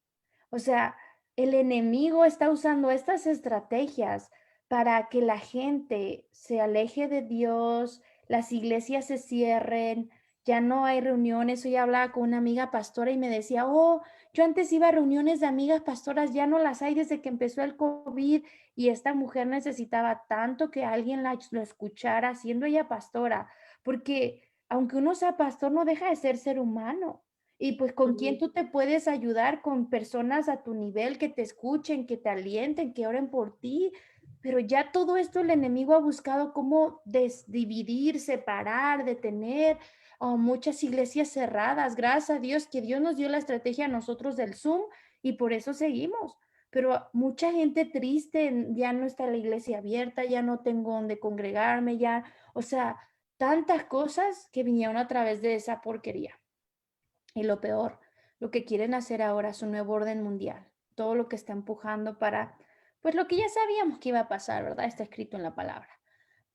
O sea, el enemigo está usando estas estrategias para que la gente se aleje de Dios, las iglesias se cierren, ya no hay reuniones. Hoy hablaba con una amiga pastora y me decía, oh, yo antes iba a reuniones de amigas pastoras, ya no las hay desde que empezó el COVID, y esta mujer necesitaba tanto que alguien la escuchara siendo ella pastora, porque aunque uno sea pastor, no deja de ser ser humano. Y pues con quién tú te puedes ayudar, con personas a tu nivel que te escuchen, que te alienten, que oren por ti. Pero ya todo esto el enemigo ha buscado cómo dividir, separar, detener. Muchas iglesias cerradas. Gracias a Dios que Dios nos dio la estrategia a nosotros del Zoom y por eso seguimos. Pero mucha gente triste, ya no está la iglesia abierta, ya no tengo donde congregarme, ya, o sea, tantas cosas que vinieron a través de esa porquería. Y lo peor, lo que quieren hacer ahora es un nuevo orden mundial. Todo lo que está empujando para, pues lo que ya sabíamos que iba a pasar, ¿verdad? Está escrito en la palabra.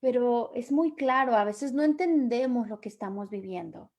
Pero es muy claro, a veces no entendemos lo que estamos viviendo.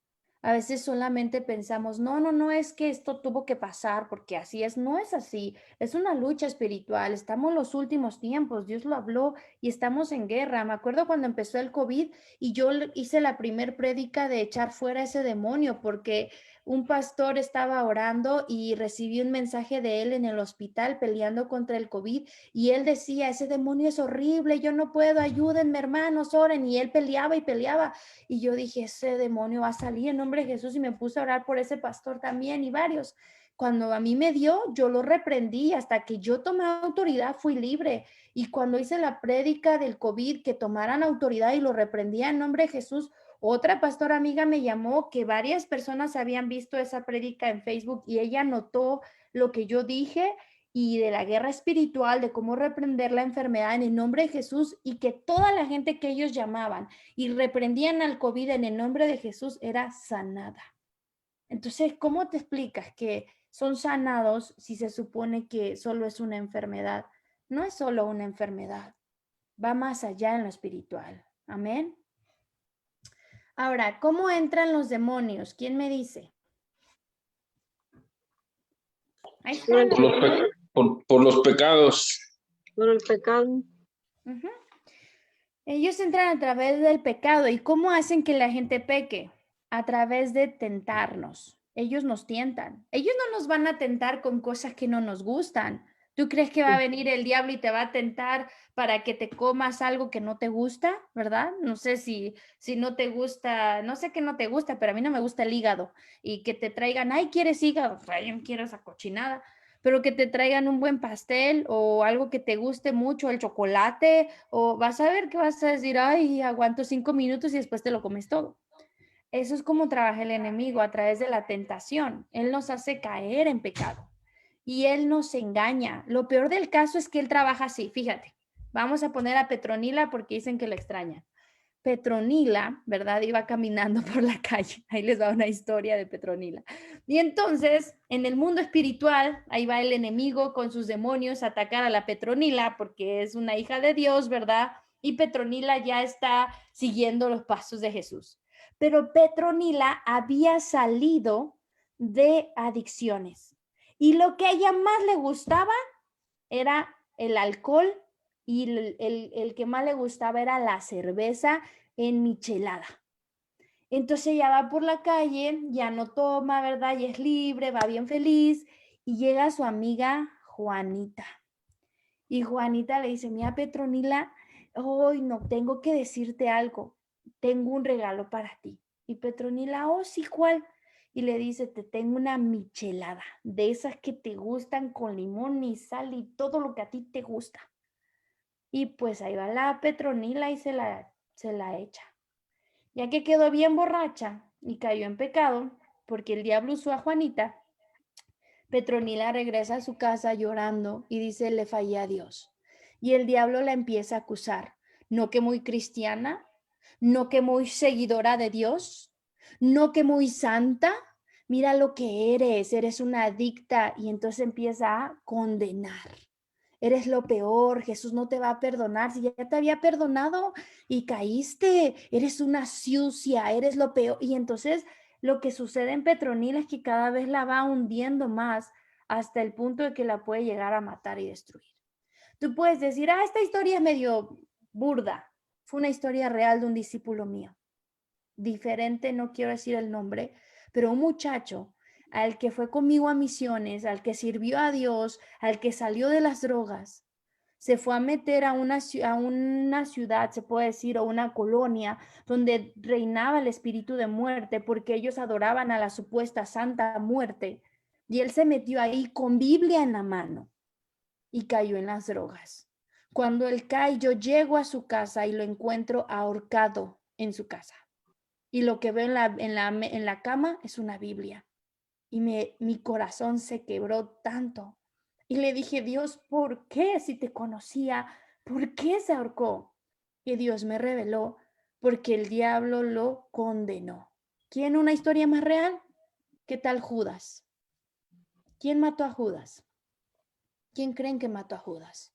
A veces solamente pensamos, no, no, no es que esto tuvo que pasar porque así es, no es así, es una lucha espiritual, estamos en los últimos tiempos, Dios lo habló y estamos en guerra. Me acuerdo cuando empezó el COVID y yo hice la primer prédica de echar fuera ese demonio porque un pastor estaba orando y recibí un mensaje de él en el hospital peleando contra el COVID y él decía, ese demonio es horrible, yo no puedo, ayúdenme hermanos, oren, y él peleaba y peleaba. Y yo dije, ese demonio va a salir en nombre de Jesús y me puse a orar por ese pastor también y varios. Cuando a mí me dio, yo lo reprendí, hasta que yo tomé autoridad fui libre. Y cuando hice la prédica del COVID, que tomaran autoridad y lo reprendía en nombre de Jesús, otra pastora amiga me llamó que varias personas habían visto esa prédica en Facebook y ella notó lo que yo dije y de la guerra espiritual, de cómo reprender la enfermedad en el nombre de Jesús, y que toda la gente que ellos llamaban y reprendían al COVID en el nombre de Jesús era sanada. Entonces, ¿cómo te explicas que son sanados si se supone que solo es una enfermedad? No es solo una enfermedad, va más allá en lo espiritual. Amén. Ahora, ¿cómo entran los demonios? ¿Quién me dice? Ahí están. Por los pecados. Por el pecado. Ujú. Ellos entran a través del pecado. ¿Y cómo hacen que la gente peque? A través de tentarnos. Ellos nos tientan. Ellos no nos van a tentar con cosas que no nos gustan. ¿Tú crees que va a venir el diablo y te va a tentar para que te comas algo que no te gusta, verdad? No sé si no te gusta, no sé qué no te gusta, pero a mí no me gusta el hígado. Y que te traigan, ay, ¿quieres hígado? Ay, yo no quiero esa cochinada. Pero que te traigan un buen pastel o algo que te guste mucho, el chocolate, o vas a ver que vas a decir, ay, aguanto 5 minutos y después te lo comes todo. Eso es como trabaja el enemigo a través de la tentación. Él nos hace caer en pecado y él nos engaña. Lo peor del caso es que él trabaja así. Fíjate, vamos a poner a Petronila porque dicen que la extrañan. Petronila, ¿verdad? Iba caminando por la calle. Ahí les va una historia de Petronila. Y entonces, en el mundo espiritual, ahí va el enemigo con sus demonios a atacar a la Petronila porque es una hija de Dios, ¿verdad? Y Petronila ya está siguiendo los pasos de Jesús. Pero Petronila había salido de adicciones. Y lo que a ella más le gustaba era el alcohol y el que más le gustaba era la cerveza en michelada. Entonces ella va por la calle, ya no toma, ¿verdad? Y es libre, va bien feliz y llega su amiga Juanita. Y Juanita le dice, mira Petronila, hoy no tengo que decirte algo, tengo un regalo para ti. Y Petronila, oh sí, ¿cuál? Y le dice, te tengo una michelada, de esas que te gustan con limón y sal y todo lo que a ti te gusta. Y pues ahí va la Petronila y se la echa. Ya que quedó bien borracha y cayó en pecado, porque el diablo usó a Juanita, Petronila regresa a su casa llorando y dice, le fallé a Dios. Y el diablo la empieza a acusar, no que muy cristiana, no que muy seguidora de Dios, no que muy santa, mira lo que eres una adicta, y entonces empieza a condenar. Eres lo peor, Jesús no te va a perdonar, si ya te había perdonado y caíste, eres una sucia, eres lo peor. Y entonces lo que sucede en Petronila es que cada vez la va hundiendo más hasta el punto de que la puede llegar a matar y destruir. Tú puedes decir, esta historia es medio burda. Fue una historia real de un discípulo mío. Diferente, no quiero decir el nombre, pero un muchacho al que fue conmigo a misiones, al que sirvió a Dios, al que salió de las drogas, se fue a meter a una ciudad, se puede decir, o una colonia donde reinaba el espíritu de muerte porque ellos adoraban a la supuesta santa muerte. Y él se metió ahí con Biblia en la mano y cayó en las drogas. Cuando él cae, yo llego a su casa y lo encuentro ahorcado en su casa. Y lo que veo en la cama es una Biblia. Y mi corazón se quebró tanto. Y le dije, Dios, ¿por qué si te conocía? ¿Por qué se ahorcó? Y Dios me reveló, porque el diablo lo condenó. ¿Quién una historia más real? ¿Qué tal Judas? ¿Quién mató a Judas? ¿Quién creen que mató a Judas?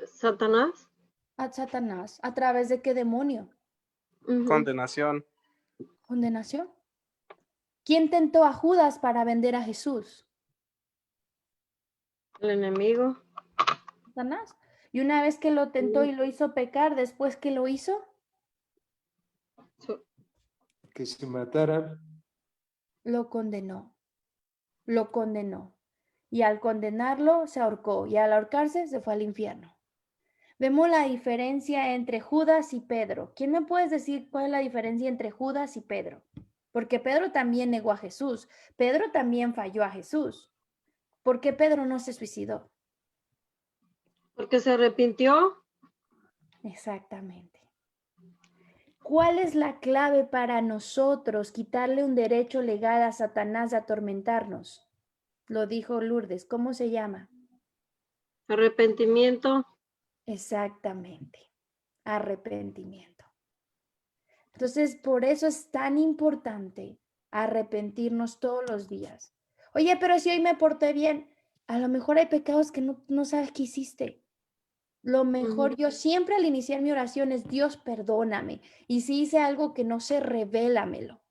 Satanás. A Satanás. ¿A través de qué demonio? Condenación. Condenación. ¿Quién tentó a Judas para vender a Jesús? El enemigo. Satanás. Y una vez que lo tentó y lo hizo pecar, después que lo hizo, Que se matara. lo condenó. Lo condenó. Y al condenarlo, se ahorcó. Y al ahorcarse, se fue al infierno. Vemos la diferencia entre Judas y Pedro. ¿Quién me puedes decir cuál es la diferencia entre Judas y Pedro? Porque Pedro también negó a Jesús. Pedro también falló a Jesús. ¿Por qué Pedro no se suicidó? Porque se arrepintió. Exactamente. ¿Cuál es la clave para nosotros quitarle un derecho legal a Satanás de atormentarnos? Lo dijo Lourdes. ¿Cómo se llama? Arrepentimiento. Exactamente. Arrepentimiento. Entonces, por eso es tan importante arrepentirnos todos los días. Oye, pero si hoy me porté bien, a lo mejor hay pecados que no sabes que hiciste. Lo mejor, yo siempre al iniciar mi oración es, Dios, perdóname. Y si hice algo que no sé, revélamelo.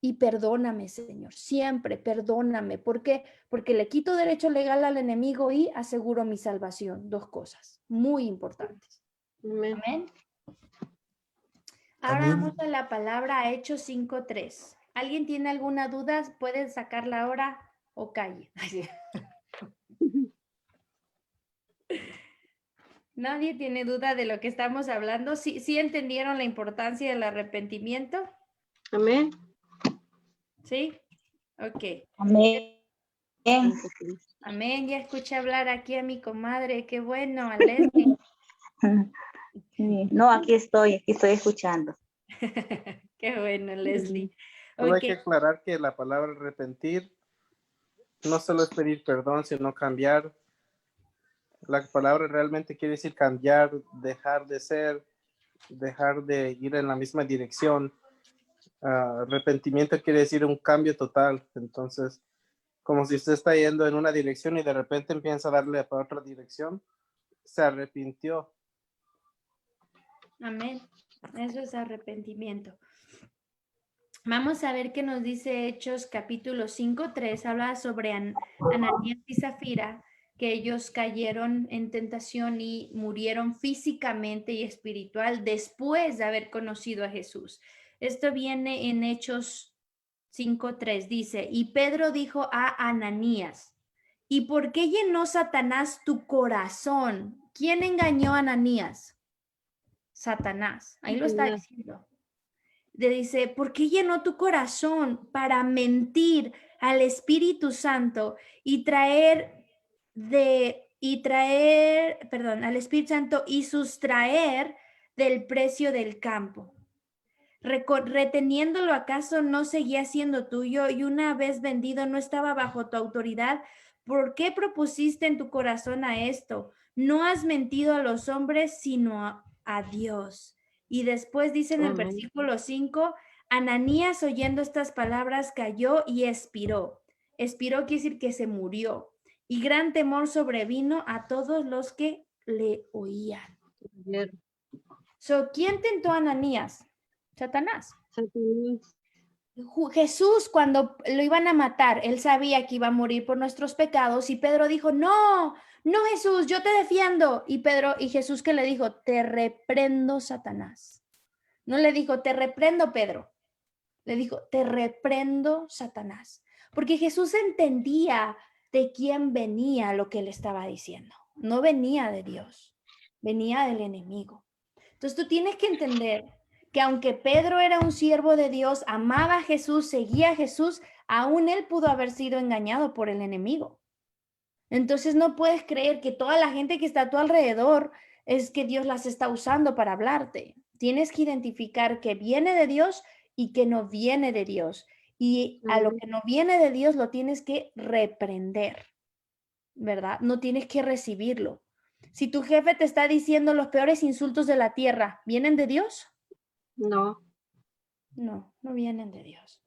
Y perdóname, Señor, siempre perdóname. ¿Por qué? Porque le quito derecho legal al enemigo y aseguro mi salvación. Dos cosas muy importantes. Amén. Amén. Ahora Amén. vamos a la palabra Hechos 5:3. ¿Alguien tiene alguna duda? ¿Pueden sacarla ahora o calle? ¿Nadie tiene duda de lo que estamos hablando? ¿Sí entendieron la importancia del arrepentimiento? Amén. ¿Sí? Ok. Amén. Amén. Ya escuché hablar aquí a mi comadre. Qué bueno, a Leslie. Sí. No, aquí estoy escuchando. Qué bueno, Leslie. Solo hay que Ok. aclarar que la palabra arrepentir no solo es pedir perdón, sino cambiar. La palabra realmente quiere decir cambiar, dejar de ser, dejar de ir en la misma dirección. Arrepentimiento quiere decir un cambio total. Entonces, como si usted está yendo en una dirección y de repente empieza a darle para otra dirección, se arrepintió. Amén. Eso es arrepentimiento. Vamos a ver qué nos dice Hechos capítulo 5:3. Habla sobre Ananías y Zafira, que ellos cayeron en tentación y murieron físicamente y espiritual después de haber conocido a Jesús. Esto viene en Hechos 5:3. Dice, y Pedro dijo a Ananías, ¿y por qué llenó Satanás tu corazón? ¿Quién engañó a Ananías? Satanás. Ahí lo está diciendo. Dice, ¿por qué llenó tu corazón para mentir al Espíritu Santo y al Espíritu Santo y sustraer del precio del campo? ¿Reteniéndolo acaso no seguía siendo tuyo y una vez vendido no estaba bajo tu autoridad? ¿Por qué propusiste en tu corazón a esto? No has mentido a los hombres, sino a Dios. Y después dice en el Amén. versículo 5, Ananías oyendo estas palabras cayó y expiró. Expiró quiere decir que se murió. Y gran temor sobrevino a todos los que le oían. ¿Quién tentó a Ananías? Satanás. Satanás. Jesús, cuando lo iban a matar, él sabía que iba a morir por nuestros pecados y Pedro dijo, no, no Jesús, yo te defiendo. Y Jesús que le dijo, te reprendo, Satanás. No le dijo, te reprendo, Pedro. Le dijo, te reprendo, Satanás. Porque Jesús entendía de quién venía lo que él estaba diciendo. No venía de Dios, venía del enemigo. Entonces tú tienes que entender que aunque Pedro era un siervo de Dios, amaba a Jesús, seguía a Jesús, aún él pudo haber sido engañado por el enemigo. Entonces no puedes creer que toda la gente que está a tu alrededor es que Dios las está usando para hablarte. Tienes que identificar que viene de Dios y que no viene de Dios. Y a lo que no viene de Dios lo tienes que reprender, ¿verdad? No tienes que recibirlo. Si tu jefe te está diciendo los peores insultos de la tierra, ¿vienen de Dios? No. No, no vienen de Dios.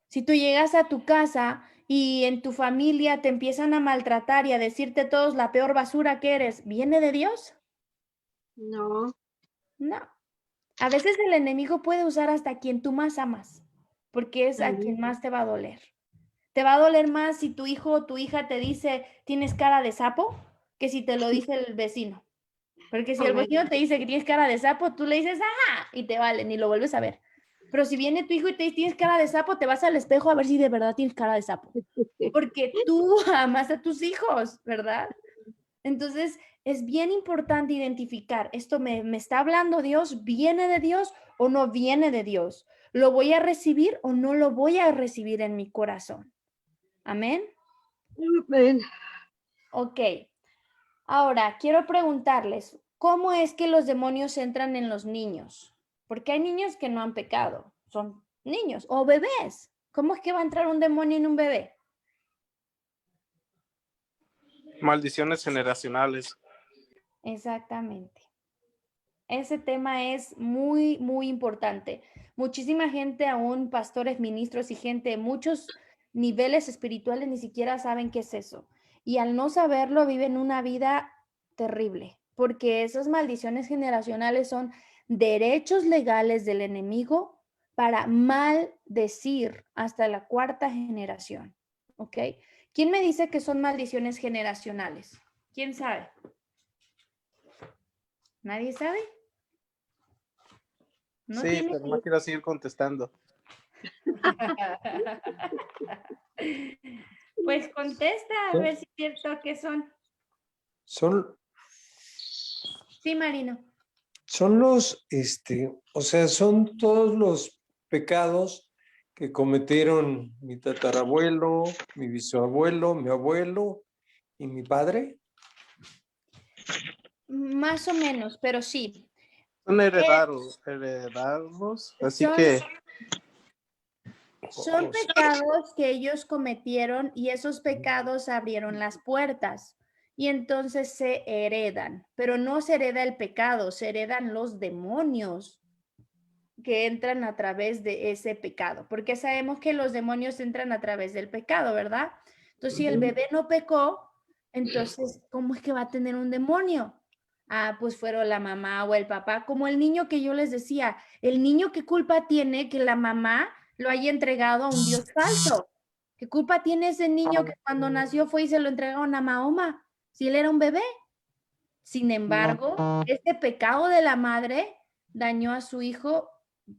Si tú llegas a tu casa y en tu familia te empiezan a maltratar y a decirte todos la peor basura que eres, ¿viene de Dios? No. No. A veces el enemigo puede usar hasta a quien tú más amas, porque es a quien más te va a doler. Te va a doler más si tu hijo o tu hija te dice tienes cara de sapo que si te lo dice el vecino. Porque si el Amén. vecino te dice que tienes cara de sapo, tú le dices ajá y te vale, ni lo vuelves a ver. Pero si viene tu hijo y te dice tienes cara de sapo, te vas al espejo a ver si de verdad tienes cara de sapo. Porque tú amas a tus hijos, ¿verdad? Entonces, es bien importante identificar, ¿esto me está hablando Dios? ¿Viene de Dios o no viene de Dios? ¿Lo voy a recibir o no lo voy a recibir en mi corazón? Amén. Amén. Ok. Ahora, quiero preguntarles, ¿cómo es que los demonios entran en los niños? Porque hay niños que no han pecado, son niños o bebés. ¿Cómo es que va a entrar un demonio en un bebé? Maldiciones generacionales. Exactamente. Ese tema es muy, muy importante. Muchísima gente, aún pastores, ministros y gente de muchos niveles espirituales ni siquiera saben qué es eso. Y al no saberlo, viven una vida terrible, porque esas maldiciones generacionales son derechos legales del enemigo para maldecir hasta la cuarta generación. ¿Ok? ¿Quién me dice que son maldiciones generacionales? ¿Quién sabe? ¿Nadie sabe? No Sí, tiene pero no quiero seguir contestando. Pues contesta a ver si es cierto que son. Son, Sí, Marino. son los, o sea, son todos los pecados que cometieron mi tatarabuelo, mi bisabuelo, mi abuelo y mi padre. Más o menos, pero sí. Son heredados, así Son, que son pecados que ellos cometieron y esos pecados abrieron las puertas y entonces se heredan, pero no se hereda el pecado, se heredan los demonios que entran a través de ese pecado, porque sabemos que los demonios entran a través del pecado, ¿verdad? Entonces, si el bebé no pecó, entonces, ¿cómo es que va a tener un demonio? Ah, pues fueron la mamá o el papá, como el niño que yo les decía, el niño, ¿qué culpa tiene que la mamá lo haya entregado a un Dios falso? ¿Qué culpa tiene ese niño que cuando nació fue y se lo entregaron a Mahoma, si él era un bebé? Sin embargo, este pecado de la madre dañó a su hijo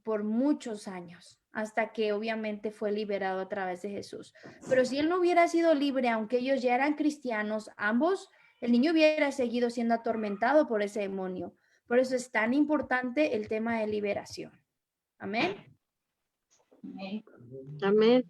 por muchos años, hasta que obviamente fue liberado a través de Jesús. Pero si él no hubiera sido libre, aunque ellos ya eran cristianos, ambos, el niño hubiera seguido siendo atormentado por ese demonio. Por eso es tan importante el tema de liberación. Amén. Amén.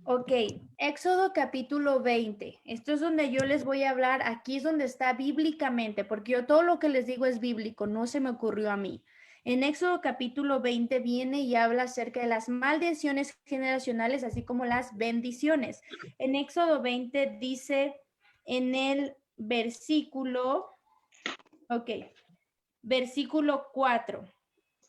Ok, Éxodo capítulo 20. Esto es donde yo les voy a hablar, aquí es donde está bíblicamente, porque yo todo lo que les digo es bíblico, no se me ocurrió a mí. En Éxodo capítulo 20 viene y habla acerca de las maldiciones generacionales, así como las bendiciones. En Éxodo 20 dice en el versículo, ok, versículo 4.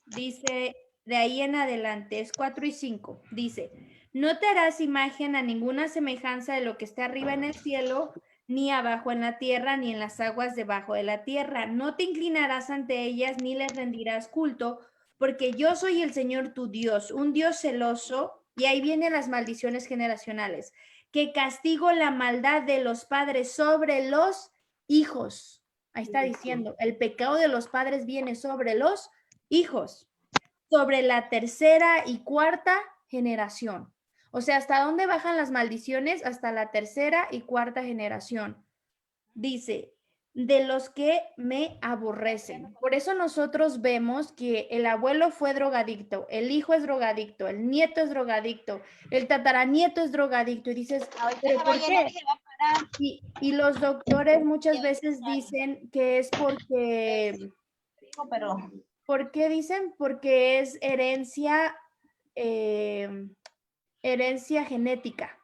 Dice, de ahí en adelante, es 4 y 5. Dice, no te harás imagen a ninguna semejanza de lo que está arriba en el cielo, ni abajo en la tierra, ni en las aguas debajo de la tierra. No te inclinarás ante ellas, ni les rendirás culto, porque yo soy el Señor tu Dios, un Dios celoso, y ahí vienen las maldiciones generacionales, que castigo la maldad de los padres sobre los hijos. Ahí está diciendo, el pecado de los padres viene sobre los hijos, sobre la tercera y cuarta generación. O sea, ¿hasta dónde bajan las maldiciones? Hasta la tercera y cuarta generación. Dice, de los que me aborrecen. Por eso nosotros vemos que el abuelo fue drogadicto, el hijo es drogadicto, el nieto es drogadicto, el tataranieto es drogadicto. Y dices, ¿pero por qué? Y los doctores muchas veces dicen que es porque... Pero ¿Por qué dicen? Porque es herencia genética,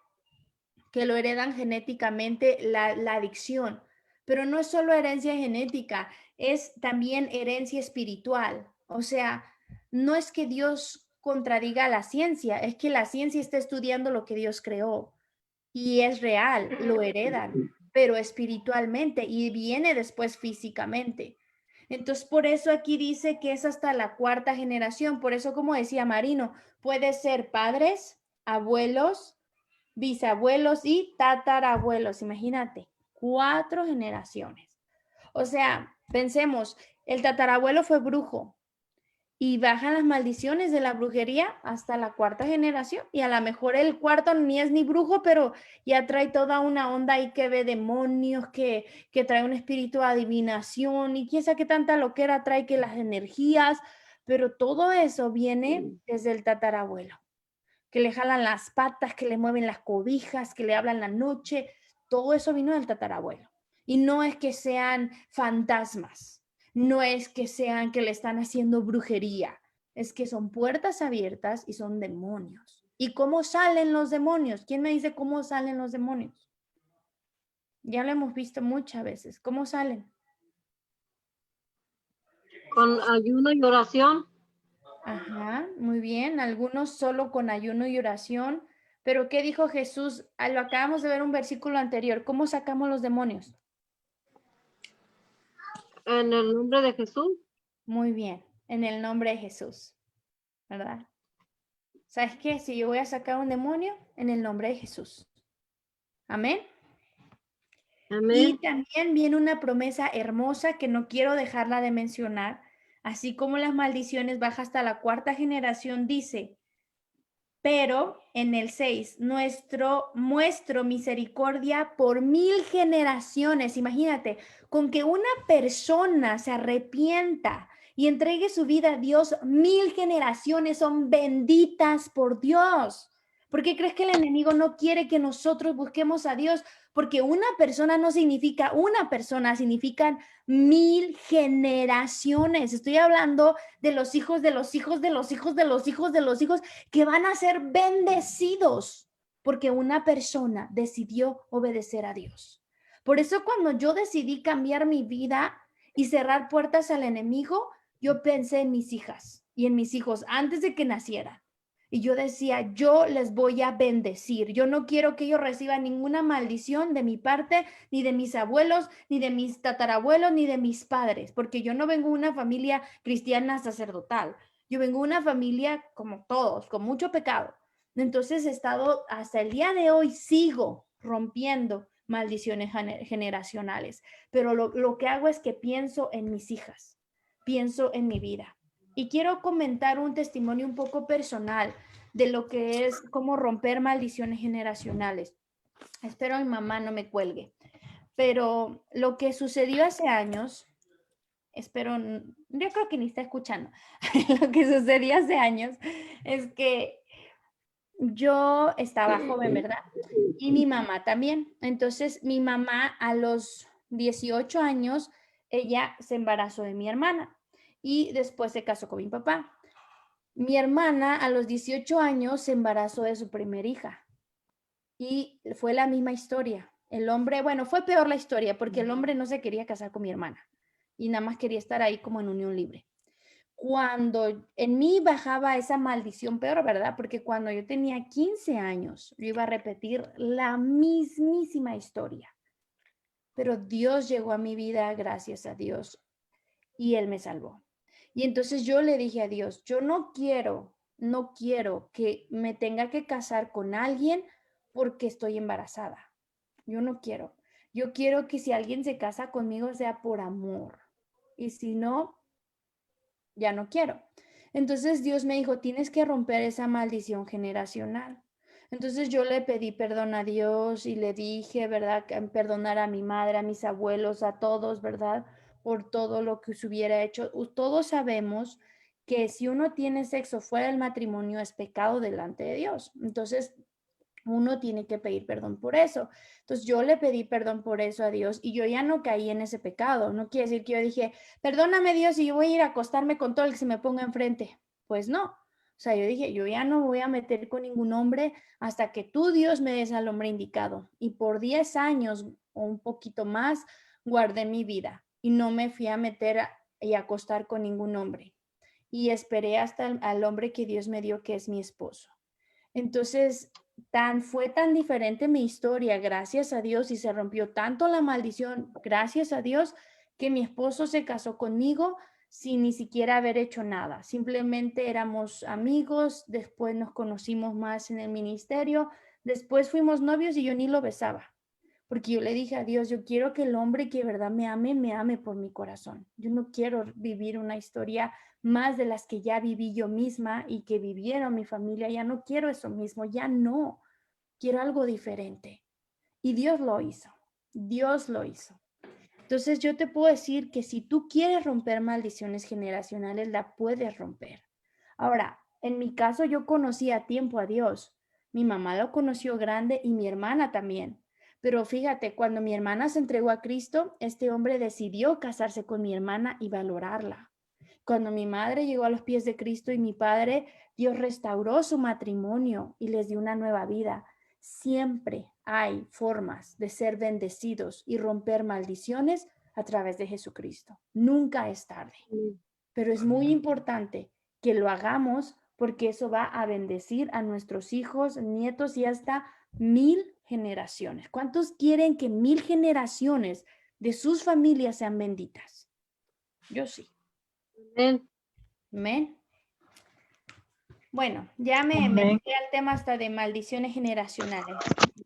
que lo heredan genéticamente la adicción. Pero no es solo herencia genética, es también herencia espiritual. O sea, no es que Dios contradiga la ciencia, es que la ciencia está estudiando lo que Dios creó y es real, lo heredan, pero espiritualmente y viene después físicamente. Entonces, por eso aquí dice que es hasta la cuarta generación. Por eso, como decía Marino, puede ser padres, abuelos, bisabuelos y tatarabuelos. Imagínate, 4 generaciones. O sea, pensemos, el tatarabuelo fue brujo, y bajan las maldiciones de la brujería hasta la cuarta generación. Y a lo mejor el cuarto ni es ni brujo, pero ya trae toda una onda ahí que ve demonios, que trae un espíritu de adivinación y quién sabe qué tanta loquera trae, que las energías, pero todo eso viene desde el tatarabuelo, que le jalan las patas, que le mueven las cobijas, que le hablan la noche, todo eso vino del tatarabuelo. Y no es que sean fantasmas, no es que sean que le están haciendo brujería, es que son puertas abiertas y son demonios. ¿Y cómo salen los demonios? ¿Quién me dice cómo salen los demonios? Ya lo hemos visto muchas veces. ¿Cómo salen? Con ayuno y oración. Ajá, muy bien. Algunos solo con ayuno y oración. Pero ¿qué dijo Jesús? Ah, lo acabamos de ver un versículo anterior. ¿Cómo sacamos los demonios? En el nombre de Jesús. Muy bien, en el nombre de Jesús, ¿verdad? ¿Sabes qué? Si yo voy a sacar un demonio, en el nombre de Jesús. Amén. Y Amén. también viene una promesa hermosa que no quiero dejarla de mencionar. Así como las maldiciones baja hasta la cuarta generación, dice, pero en el 6, muestro misericordia por 1000 generaciones. Imagínate, con que una persona se arrepienta y entregue su vida a Dios, 1000 generaciones son benditas por Dios. ¿Por qué crees que el enemigo no quiere que nosotros busquemos a Dios? Porque una persona no significa una persona, significan 1000 generaciones. Estoy hablando de los hijos, de los hijos, de los hijos, de los hijos, de los hijos, que van a ser bendecidos porque una persona decidió obedecer a Dios. Por eso cuando yo decidí cambiar mi vida y cerrar puertas al enemigo, yo pensé en mis hijas y en mis hijos antes de que nacieran. Y yo decía, yo les voy a bendecir. Yo no quiero que ellos reciban ninguna maldición de mi parte, ni de mis abuelos, ni de mis tatarabuelos, ni de mis padres, porque yo no vengo de una familia cristiana sacerdotal. Yo vengo de una familia como todos, con mucho pecado. Entonces he estado hasta el día de hoy, sigo rompiendo maldiciones generacionales, pero lo que hago es que pienso en mis hijas, pienso en mi vida. Y quiero comentar un testimonio un poco personal de lo que es cómo romper maldiciones generacionales. Espero mi mamá no me cuelgue, pero lo que sucedió hace años, espero, yo creo que ni está escuchando, lo que sucedió hace años es que yo estaba joven, ¿verdad? Y mi mamá también. Entonces, mi mamá a los 18 años, ella se embarazó de mi hermana y después se casó con mi papá. Mi hermana a los 18 años se embarazó de su primer hija y fue la misma historia. El hombre, bueno, fue peor la historia porque el hombre no se quería casar con mi hermana y nada más quería estar ahí como en unión libre. Cuando en mí bajaba esa maldición peor, ¿verdad? Porque cuando yo tenía 15 años, yo iba a repetir la mismísima historia. Pero Dios llegó a mi vida, gracias a Dios, y Él me salvó. Y entonces yo le dije a Dios, yo no quiero que me tenga que casar con alguien porque estoy embarazada. Yo no quiero. Yo quiero que si alguien se casa conmigo sea por amor. Y si no, ya no quiero. Entonces Dios me dijo, tienes que romper esa maldición generacional. Entonces yo le pedí perdón a Dios y le dije, ¿verdad? Perdonar a mi madre, a mis abuelos, a todos, ¿verdad? Por todo lo que se hubiera hecho. Todos sabemos que si uno tiene sexo fuera del matrimonio es pecado delante de Dios. Entonces uno tiene que pedir perdón por eso. Entonces yo le pedí perdón por eso a Dios y yo ya no caí en ese pecado. No quiere decir que yo dije, perdóname Dios y yo voy a ir a acostarme con todo el que se me ponga enfrente. Pues no. O sea, yo dije, yo ya no me voy a meter con ningún hombre hasta que tú, Dios, me des al hombre indicado. Y por 10 años o un poquito más guardé mi vida y no me fui a meter y acostar con ningún hombre. Y esperé hasta al hombre que Dios me dio, que es mi esposo. Entonces, fue tan diferente mi historia, gracias a Dios, y se rompió tanto la maldición, gracias a Dios, que mi esposo se casó conmigo sin ni siquiera haber hecho nada. Simplemente éramos amigos, después nos conocimos más en el ministerio, después fuimos novios y yo ni lo besaba. Porque yo le dije a Dios, yo quiero que el hombre que de verdad me ame por mi corazón. Yo no quiero vivir una historia más de las que ya viví yo misma y que vivieron mi familia. Ya no quiero eso mismo, ya no. Quiero algo diferente. Y Dios lo hizo. Dios lo hizo. Entonces yo te puedo decir que si tú quieres romper maldiciones generacionales, la puedes romper. Ahora, en mi caso yo conocí a tiempo a Dios. Mi mamá lo conoció grande y mi hermana también. Pero fíjate, cuando mi hermana se entregó a Cristo, este hombre decidió casarse con mi hermana y valorarla. Cuando mi madre llegó a los pies de Cristo y mi padre, Dios restauró su matrimonio y les dio una nueva vida. siempre hay formas de ser bendecidos y romper maldiciones a través de Jesucristo. Nunca es tarde. Pero es muy importante que lo hagamos porque eso va a bendecir a nuestros hijos, nietos y hasta 1000 generaciones. ¿Cuántos quieren que 1000 generaciones de sus familias sean benditas? Yo sí. Amén. Amén. Bueno, ya me Amén. metí al tema hasta de maldiciones generacionales.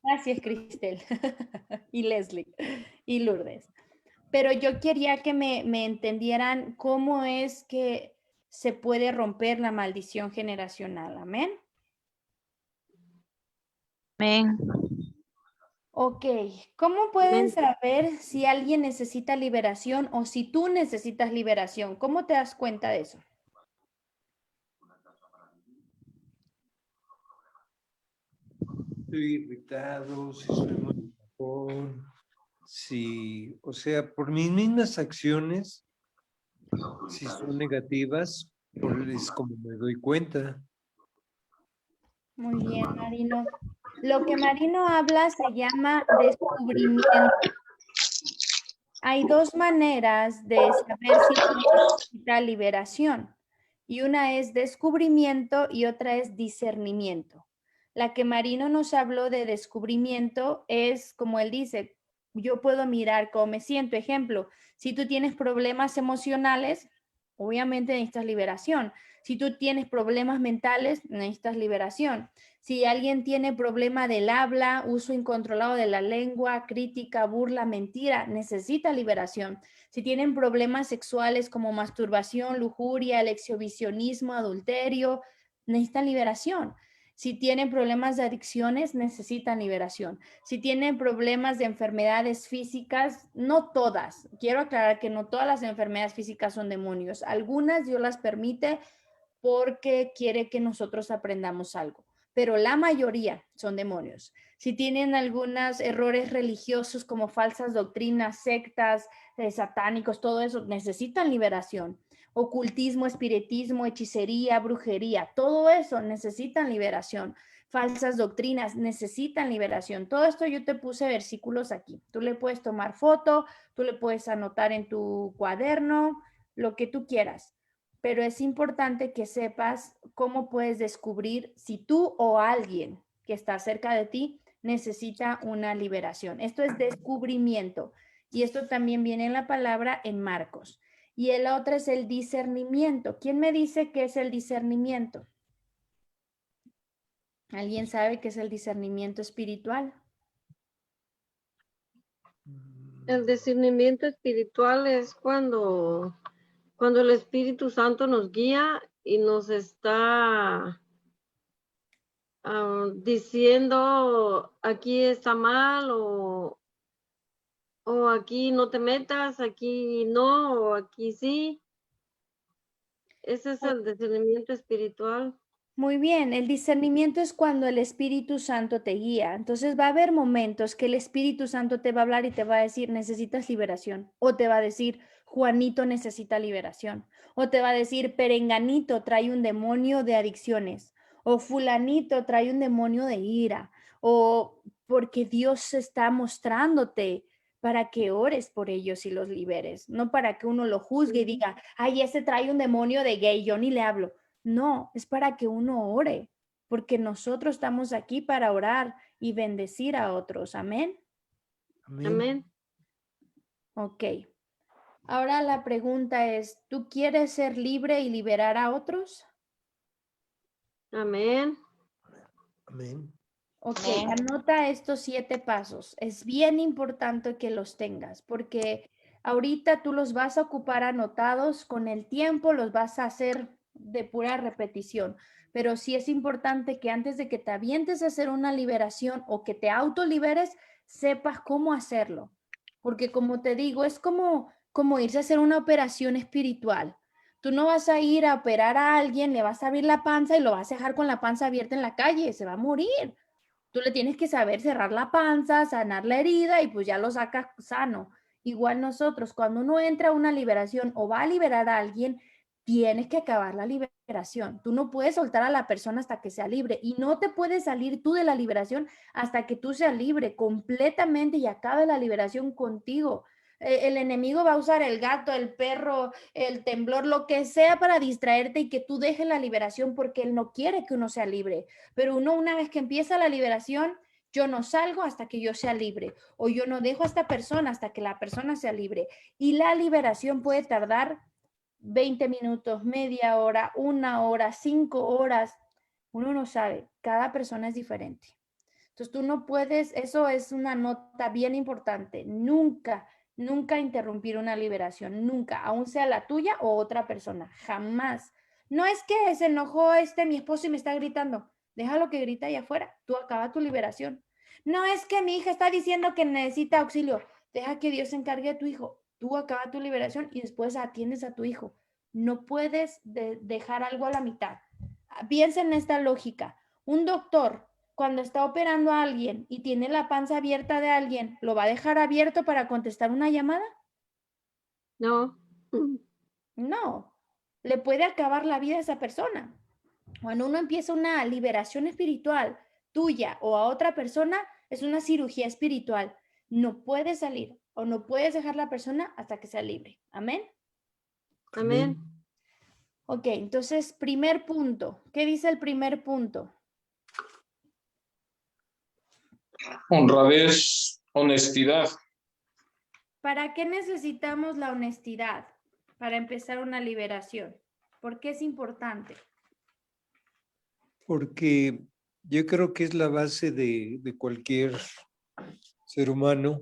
Gracias, Cristel y Leslie y Lourdes. Pero yo quería que me entendieran cómo es que se puede romper la maldición generacional. Amén. Amén. Ok, ¿cómo pueden Amén. saber si alguien necesita liberación o si tú necesitas liberación? ¿Cómo te das cuenta de eso? Estoy irritado, si soy muy enojón, si, o sea, por mis mismas acciones, si son negativas, es como me doy cuenta. Muy bien, Marino. Lo que Marino habla se llama descubrimiento. Hay dos maneras de saber si uno necesita liberación. Y una es descubrimiento y otra es discernimiento. La que Marino nos habló de descubrimiento es, como él dice, yo puedo mirar cómo me siento. Ejemplo, si tú tienes problemas emocionales, obviamente necesitas liberación. Si tú tienes problemas mentales, necesitas liberación. Si alguien tiene problema del habla, uso incontrolado de la lengua, crítica, burla, mentira, necesita liberación. Si tienen problemas sexuales como masturbación, lujuria, el exhibicionismo, adulterio, necesitan liberación. Si tienen problemas de adicciones, necesitan liberación. Si tienen problemas de enfermedades físicas, no todas. Quiero aclarar que no todas las enfermedades físicas son demonios. Algunas Dios las permite porque quiere que nosotros aprendamos algo, pero la mayoría son demonios. Si tienen algunos errores religiosos como falsas doctrinas, sectas, satánicos, todo eso, necesitan liberación. Ocultismo, espiritismo, hechicería, brujería, todo eso necesitan liberación. Falsas doctrinas necesitan liberación. Todo esto yo te puse versículos aquí. Tú le puedes tomar foto, tú le puedes anotar en tu cuaderno, lo que tú quieras. Pero es importante que sepas cómo puedes descubrir si tú o alguien que está cerca de ti necesita una liberación. Esto es descubrimiento y esto también viene en la palabra en Marcos. Y el otro es el discernimiento. ¿Quién me dice qué es el discernimiento? ¿Alguien sabe qué es el discernimiento espiritual? El discernimiento espiritual es cuando el Espíritu Santo nos guía y nos está diciendo aquí está mal o aquí no te metas, aquí no, o aquí sí. Ese es el discernimiento espiritual. Muy bien, el discernimiento es cuando el Espíritu Santo te guía. Entonces va a haber momentos que el Espíritu Santo te va a hablar y te va a decir, necesitas liberación. O te va a decir, Juanito necesita liberación. O te va a decir, Perenganito trae un demonio de adicciones. O fulanito trae un demonio de ira. O porque Dios está mostrándote para que ores por ellos y los liberes. No para que uno lo juzgue y diga, ay, ese trae un demonio de gay, yo ni le hablo. No, es para que uno ore, porque nosotros estamos aquí para orar y bendecir a otros. Amén. Amén. Amén. Ok. Ahora la pregunta es, ¿tú quieres ser libre y liberar a otros? Amén. Amén. Ok, Amén. anota estos 7 pasos. Es bien importante que los tengas porque ahorita tú los vas a ocupar anotados, con el tiempo los vas a hacer de pura repetición, pero sí es importante que antes de que te avientes a hacer una liberación o que te autoliberes, sepas cómo hacerlo. Porque como te digo, es como irse a hacer una operación espiritual. Tú no vas a ir a operar a alguien, le vas a abrir la panza y lo vas a dejar con la panza abierta en la calle, se va a morir. Tú le tienes que saber cerrar la panza, sanar la herida y pues ya lo sacas sano. Igual nosotros, cuando uno entra a una liberación o va a liberar a alguien, tienes que acabar la liberación. Tú no puedes soltar a la persona hasta que sea libre y no te puedes salir tú de la liberación hasta que tú seas libre completamente y acabe la liberación contigo. El enemigo va a usar el gato, el perro, el temblor, lo que sea para distraerte y que tú dejes la liberación porque él no quiere que uno sea libre. Pero uno, una vez que empieza la liberación, yo no salgo hasta que yo sea libre o yo no dejo a esta persona hasta que la persona sea libre. Y la liberación puede tardar 20 minutos, media hora, 1 hora, 5 horas. Uno no sabe, cada persona es diferente. Entonces tú no puedes, eso es una nota bien importante, nunca, nunca interrumpir una liberación, nunca, aun sea la tuya o otra persona, jamás. No es que se enojó mi esposo y me está gritando, déjalo que grita allá afuera, tú acaba tu liberación. No es que mi hija está diciendo que necesita auxilio, deja que Dios se encargue de tu hijo, tú acaba tu liberación y después atiendes a tu hijo. No puedes dejar algo a la mitad. Piensa en esta lógica. Un doctor, cuando está operando a alguien y tiene la panza abierta de alguien, ¿lo va a dejar abierto para contestar una llamada? No. No, le puede acabar la vida a esa persona. Cuando uno empieza una liberación espiritual tuya o a otra persona, es una cirugía espiritual. No puedes salir o no puedes dejar la persona hasta que sea libre. Amén. Amén. Ok, entonces, primer punto. ¿Qué dice el primer punto? Honradez, honestidad. ¿Para qué necesitamos la honestidad? Para empezar una liberación. ¿Por qué es importante? Porque yo creo que es la base de cualquier ser humano,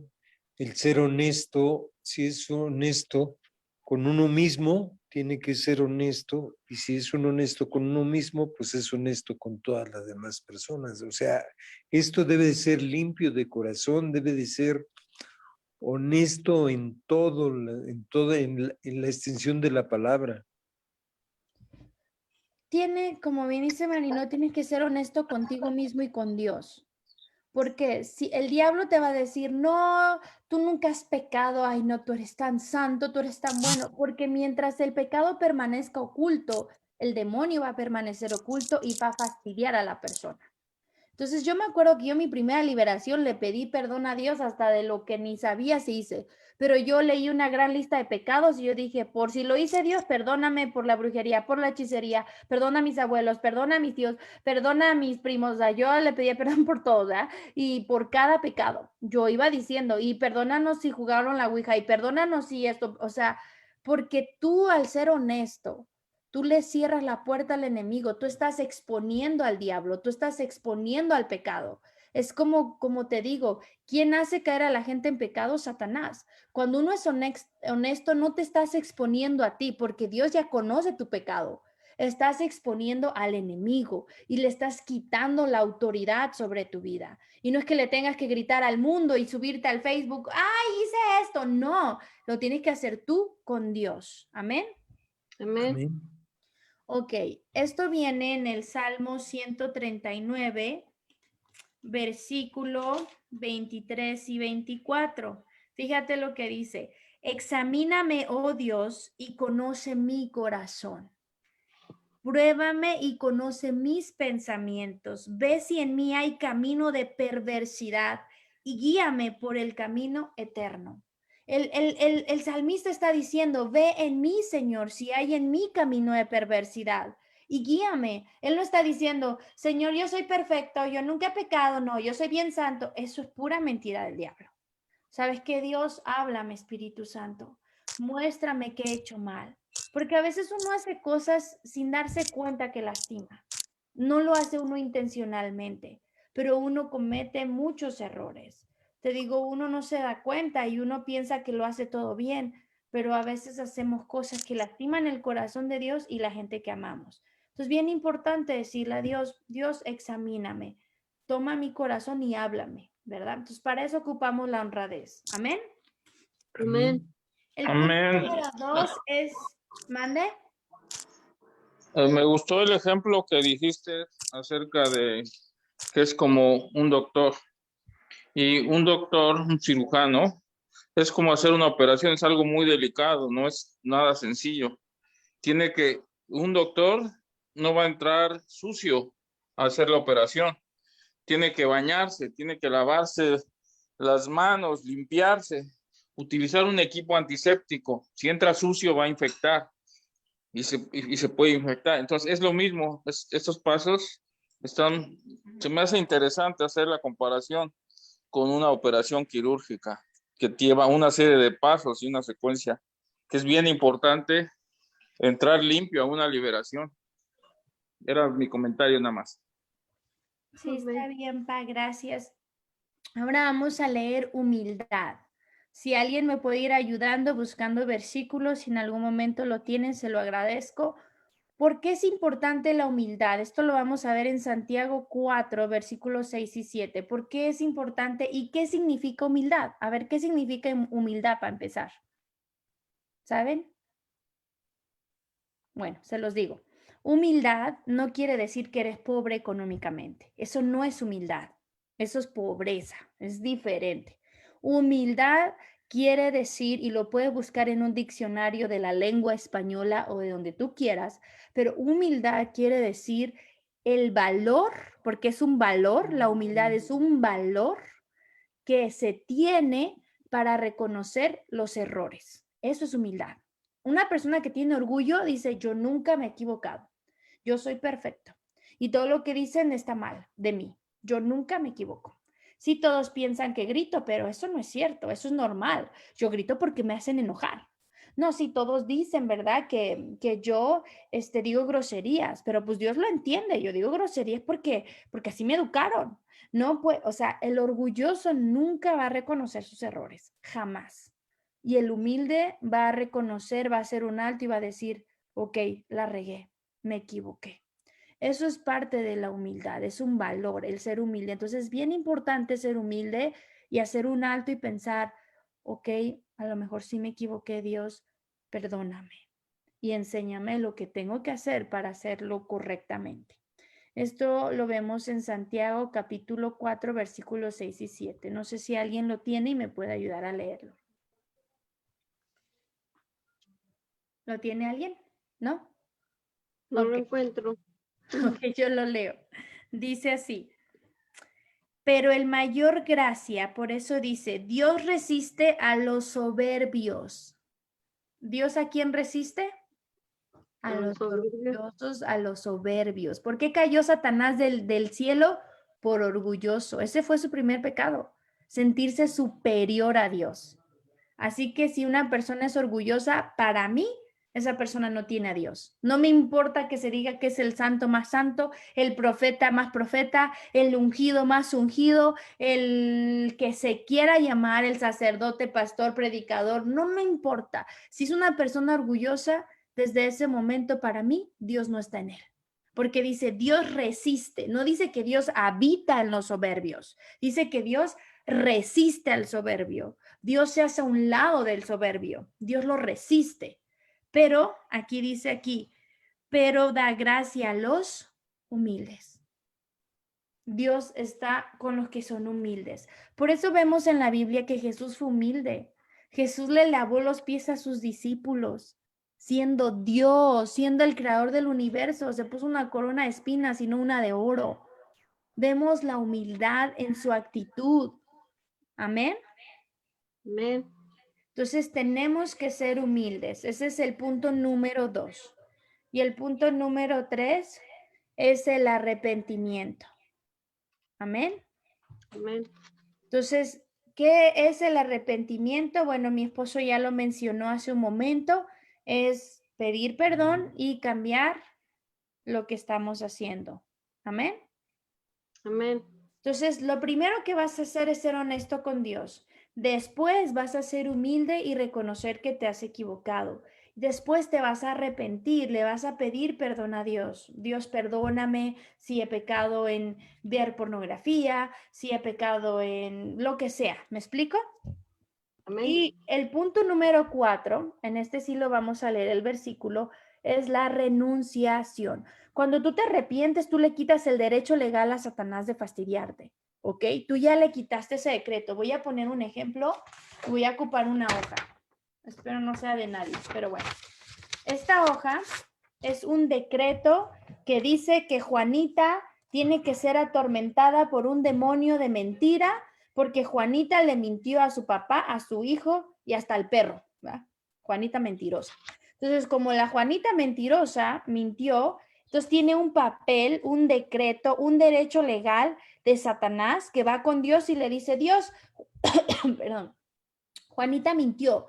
el ser honesto. Si es honesto con uno mismo, tiene que ser honesto, y si es un honesto con uno mismo, pues es honesto con todas las demás personas. O sea, esto debe de ser limpio de corazón, debe de ser honesto en todo, en la extensión de la palabra. Como bien dice Marino, tienes que ser honesto contigo mismo y con Dios. Porque si el diablo te va a decir, no, tú nunca has pecado, ay, no, tú eres tan santo, tú eres tan bueno, porque mientras el pecado permanezca oculto, el demonio va a permanecer oculto y va a fastidiar a la persona. Entonces yo me acuerdo que yo mi primera liberación le pedí perdón a Dios hasta de lo que ni sabía si hice, pero yo leí una gran lista de pecados y yo dije, por si lo hice Dios, perdóname por la brujería, por la hechicería, perdona a mis abuelos, perdona a mis tíos, perdona a mis primos, yo le pedía perdón por todo, ¿verdad? Y por cada pecado, yo iba diciendo, y perdónanos si jugaron la ouija, y perdónanos si esto, o sea, porque tú al ser honesto, tú le cierras la puerta al enemigo, tú estás exponiendo al diablo, tú estás exponiendo al pecado. Es como te digo, ¿quién hace caer a la gente en pecado? Satanás. Cuando uno es honesto, no te estás exponiendo a ti, porque Dios ya conoce tu pecado. Estás exponiendo al enemigo y le estás quitando la autoridad sobre tu vida. Y no es que le tengas que gritar al mundo y subirte al Facebook, ¡ay, hice esto! No, lo tienes que hacer tú con Dios. Amén. Amén. Amén. Ok, esto viene en el Salmo 139, versículo 23 y 24. Fíjate lo que dice. Examíname, oh Dios, y conoce mi corazón. Pruébame y conoce mis pensamientos. Ve si en mí hay camino de perversidad y guíame por el camino eterno. El salmista está diciendo, ve en mí, Señor, si hay en mí camino de perversidad y guíame. Él no está diciendo, Señor, yo soy perfecto, yo nunca he pecado, no, yo soy bien santo. Eso es pura mentira del diablo. ¿Sabes qué? Dios, háblame, Espíritu Santo. Muéstrame qué he hecho mal. Porque a veces uno hace cosas sin darse cuenta que lastima. No lo hace uno intencionalmente, pero uno comete muchos errores. Te digo, uno no se da cuenta y uno piensa que lo hace todo bien, pero a veces hacemos cosas que lastiman el corazón de Dios y la gente que amamos. Entonces, bien importante decirle a Dios, Dios, examíname, toma mi corazón y háblame, ¿verdad? Entonces, para eso ocupamos la honradez. Amén. Amén. El punto Amén. número 2 es, ¿mande? Me gustó el ejemplo que dijiste acerca de que es como un doctor. Y un doctor, un cirujano, es como hacer una operación, es algo muy delicado, no es nada sencillo. Un doctor no va a entrar sucio a hacer la operación. Tiene que bañarse, tiene que lavarse las manos, limpiarse, utilizar un equipo antiséptico. Si entra sucio va a infectar y se puede infectar. Entonces es lo mismo, estos pasos se me hace interesante hacer la comparación con una operación quirúrgica que lleva una serie de pasos y una secuencia que es bien importante entrar limpio a una liberación. Era mi comentario nada más. Sí, está bien, Pa, gracias. Ahora vamos a leer humildad. Si alguien me puede ir ayudando buscando versículos, si en algún momento lo tienen, se lo agradezco. ¿Por qué es importante la humildad? Esto lo vamos a ver en Santiago 4, versículos 6 y 7. ¿Por qué es importante y qué significa humildad? A ver, ¿qué significa humildad para empezar? ¿Saben? Bueno, se los digo. Humildad no quiere decir que eres pobre económicamente. Eso no es humildad. Eso es pobreza. Es diferente. Humildad quiere decir, y lo puedes buscar en un diccionario de la lengua española o de donde tú quieras, pero humildad quiere decir el valor, porque es un valor, la humildad es un valor que se tiene para reconocer los errores. Eso es humildad. Una persona que tiene orgullo dice, yo nunca me he equivocado, yo soy perfecto y todo lo que dicen está mal de mí, yo nunca me equivoco. Sí, todos piensan que grito, pero eso no es cierto, eso es normal. Yo grito porque me hacen enojar. No, sí, todos dicen, ¿verdad? Que yo digo groserías, pero pues Dios lo entiende. Yo digo groserías porque así me educaron. No, pues, o sea, el orgulloso nunca va a reconocer sus errores, jamás. Y el humilde va a reconocer, va a hacer un alto y va a decir, ok, la regué, me equivoqué. Eso es parte de la humildad, es un valor el ser humilde. Entonces es bien importante ser humilde y hacer un alto y pensar, ok, a lo mejor sí me equivoqué, Dios, perdóname y enséñame lo que tengo que hacer para hacerlo correctamente. Esto lo vemos en Santiago capítulo 4, versículos 6 y 7. No sé si alguien lo tiene y me puede ayudar a leerlo. ¿Lo tiene alguien? ¿No? No lo encuentro. Ok, yo lo leo. Dice así. Pero el mayor gracia, por eso dice, Dios resiste a los soberbios. ¿Dios a quién resiste? A los orgullosos, a los soberbios. ¿Por qué cayó Satanás del cielo? Por orgulloso. Ese fue su primer pecado, sentirse superior a Dios. Así que si una persona es orgullosa, para mí, esa persona no tiene a Dios. No me importa que se diga que es el santo más santo, el profeta más profeta, el ungido más ungido, el que se quiera llamar el sacerdote, pastor, predicador, no me importa. Si es una persona orgullosa, desde ese momento para mí, Dios no está en él. Porque dice, Dios resiste, no dice que Dios habita en los soberbios, dice que Dios resiste al soberbio. Dios se hace a un lado del soberbio, Dios lo resiste. Pero aquí dice pero da gracia a los humildes. Dios está con los que son humildes. Por eso vemos en la Biblia que Jesús fue humilde. Jesús le lavó los pies a sus discípulos, siendo Dios, siendo el creador del universo. Se puso una corona de espinas y no una de oro. Vemos la humildad en su actitud. Amén. Amén. Entonces tenemos que ser humildes. Ese es el punto número 2. Y el punto número 3 es el arrepentimiento. Amén. Amén. Entonces, ¿qué es el arrepentimiento? Bueno, mi esposo ya lo mencionó hace un momento. Es pedir perdón y cambiar lo que estamos haciendo. Amén. Amén. Entonces, lo primero que vas a hacer es ser honesto con Dios. Después vas a ser humilde y reconocer que te has equivocado. Después te vas a arrepentir, le vas a pedir perdón a Dios. Dios, perdóname si he pecado en ver pornografía, si he pecado en lo que sea. ¿Me explico? Amén. Y el punto número 4, en este sí lo vamos a leer el versículo, es la renunciación. Cuando tú te arrepientes, tú le quitas el derecho legal a Satanás de fastidiarte, ¿ok? Tú ya le quitaste ese decreto. Voy a poner un ejemplo. Voy a ocupar una hoja. Espero no sea de nadie, pero bueno. esta hoja es un decreto que dice que Juanita tiene que ser atormentada por un demonio de mentira, porque Juanita le mintió a su papá, a su hijo y hasta al perro, ¿verdad? Juanita mentirosa. Entonces, como la Juanita mentirosa mintió, entonces tiene un papel, un decreto, un derecho legal de Satanás que va con Dios y le dice, Dios, perdón, Juanita mintió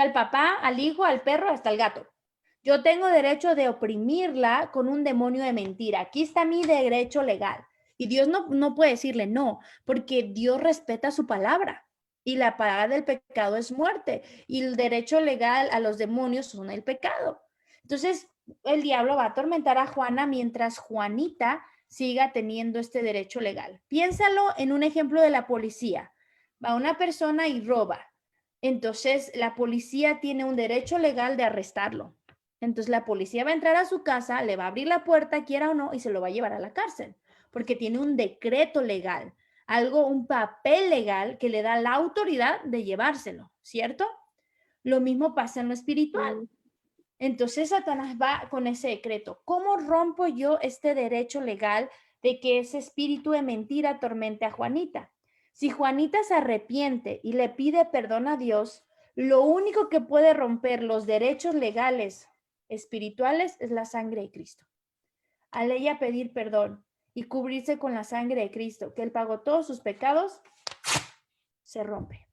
al papá, al hijo, al perro, hasta al gato. Yo tengo derecho de oprimirla con un demonio de mentira. Aquí está mi derecho legal. Y Dios no puede decirle no, porque Dios respeta su palabra. Y la paga del pecado es muerte. Y el derecho legal a los demonios son el pecado. Entonces, el diablo va a atormentar a Juana mientras Juanita siga teniendo este derecho legal. Piénsalo en un ejemplo de la policía. Va una persona y roba. Entonces, la policía tiene un derecho legal de arrestarlo. Entonces, la policía va a entrar a su casa, le va a abrir la puerta, quiera o no, y se lo va a llevar a la cárcel, porque tiene un decreto legal, un papel legal que le da la autoridad de llevárselo, ¿cierto? Lo mismo pasa en lo espiritual. Entonces, Satanás va con ese decreto. ¿Cómo rompo yo este derecho legal de que ese espíritu de mentira atormente a Juanita? Si Juanita se arrepiente y le pide perdón a Dios, lo único que puede romper los derechos legales espirituales es la sangre de Cristo. Al ella pedir perdón y cubrirse con la sangre de Cristo, que Él pagó todos sus pecados, se rompe.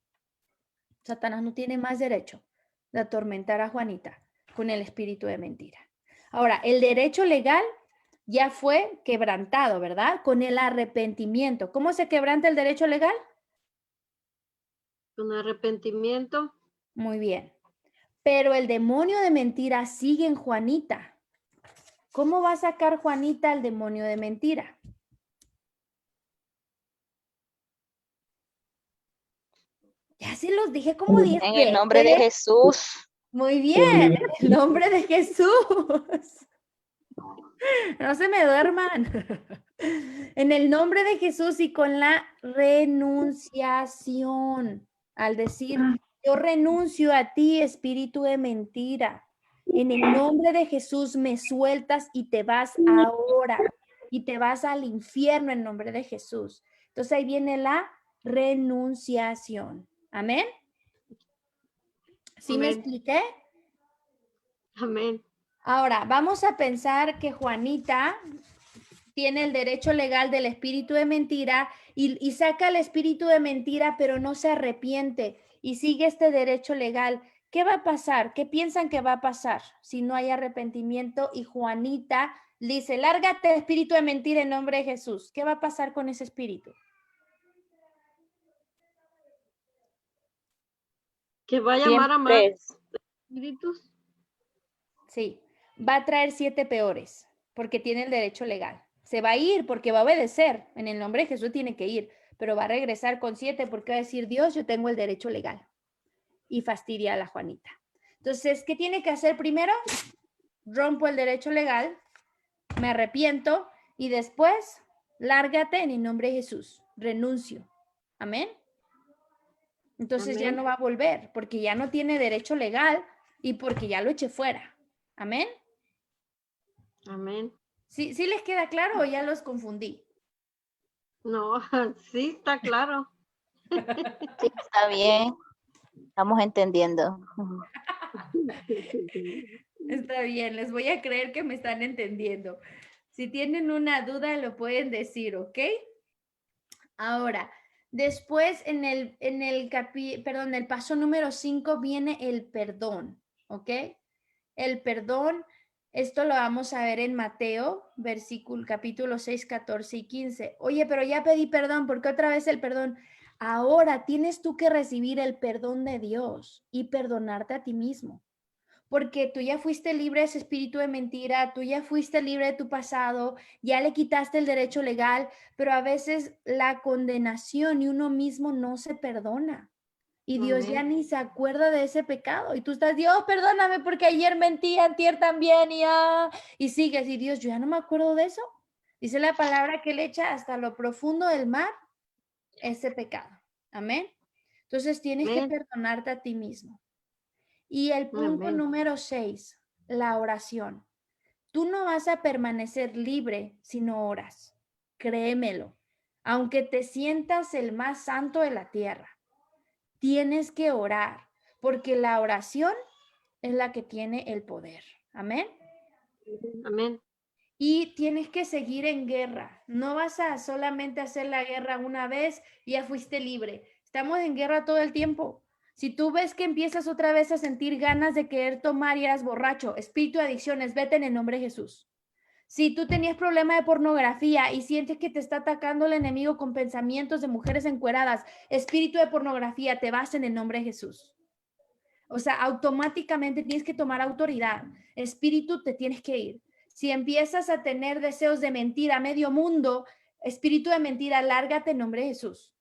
Satanás no tiene más derecho de atormentar a Juanita con el espíritu de mentira. Ahora, el derecho legal ya fue quebrantado, ¿verdad? Con el arrepentimiento. ¿Cómo se quebranta el derecho legal? Con arrepentimiento. Muy bien. Pero el demonio de mentira sigue en Juanita. ¿Cómo va a sacar Juanita al demonio de mentira? Ya se los dije como 10 En veces. el nombre de Jesús. Muy bien, en el nombre de Jesús. No se me duerman. En el nombre de Jesús y con la renunciación. Al decir, yo renuncio a ti, espíritu de mentira. En el nombre de Jesús me sueltas y te vas ahora. Y te vas al infierno en nombre de Jesús. Entonces ahí viene la renunciación. Amén. ¿Sí me Amén. expliqué? Amén. Ahora, vamos a pensar que Juanita tiene el derecho legal del espíritu de mentira y saca el espíritu de mentira, pero no se arrepiente y sigue este derecho legal. ¿Qué va a pasar? ¿Qué piensan que va a pasar si no hay arrepentimiento y Juanita dice, lárgate espíritu de mentira en nombre de Jesús? ¿Qué va a pasar con ese espíritu? Que va a llamar a más Siempre espíritus. Sí, va a traer 7 peores porque tiene el derecho legal. Se va a ir porque va a obedecer. En el nombre de Jesús tiene que ir, pero va a regresar con 7 porque va a decir, Dios, yo tengo el derecho legal. Y fastidia a la Juanita. Entonces, ¿qué tiene que hacer primero? Rompo el derecho legal, me arrepiento y después, lárgate en el nombre de Jesús. Renuncio. Amén. Entonces Amén. ya no va a volver porque ya no tiene derecho legal y porque ya lo eché fuera. Amén. Amén. ¿Sí les queda claro o ya los confundí? No, sí, está claro. sí, está bien. Estamos entendiendo. Está bien, les voy a creer que me están entendiendo. Si tienen una duda, lo pueden decir, ¿ok? Ahora, después en el paso número 5 viene el perdón, ¿ok? El perdón, esto lo vamos a ver en Mateo, capítulo 6, 14 y 15. Oye, pero ya pedí perdón, ¿por qué otra vez el perdón? Ahora tienes tú que recibir el perdón de Dios y perdonarte a ti mismo. Porque tú ya fuiste libre de ese espíritu de mentira, tú ya fuiste libre de tu pasado, ya le quitaste el derecho legal, pero a veces la condenación y uno mismo no se perdona. Y Dios ya ni se acuerda de ese pecado. Y tú estás, Dios, perdóname porque ayer mentí, antier también, y sigues. Y Dios, yo ya no me acuerdo de eso. Dice la palabra que Él echa hasta lo profundo del mar ese pecado. Amén. Entonces tienes que perdonarte a ti mismo. Y el punto Amén. número 6, la oración. Tú no vas a permanecer libre si no oras. Créemelo. Aunque te sientas el más santo de la tierra, tienes que orar, porque la oración es la que tiene el poder. Amén. Amén. Y tienes que seguir en guerra. No vas a solamente hacer la guerra una vez y ya fuiste libre. Estamos en guerra todo el tiempo. Si tú ves que empiezas otra vez a sentir ganas de querer tomar y eras borracho, espíritu de adicciones, vete en el nombre de Jesús. Si tú tenías problema de pornografía y sientes que te está atacando el enemigo con pensamientos de mujeres encueradas, espíritu de pornografía, te vas en el nombre de Jesús. O sea, automáticamente tienes que tomar autoridad. Espíritu, te tienes que ir. Si empiezas a tener deseos de mentir a medio mundo, espíritu de mentira, lárgate en nombre de Jesús.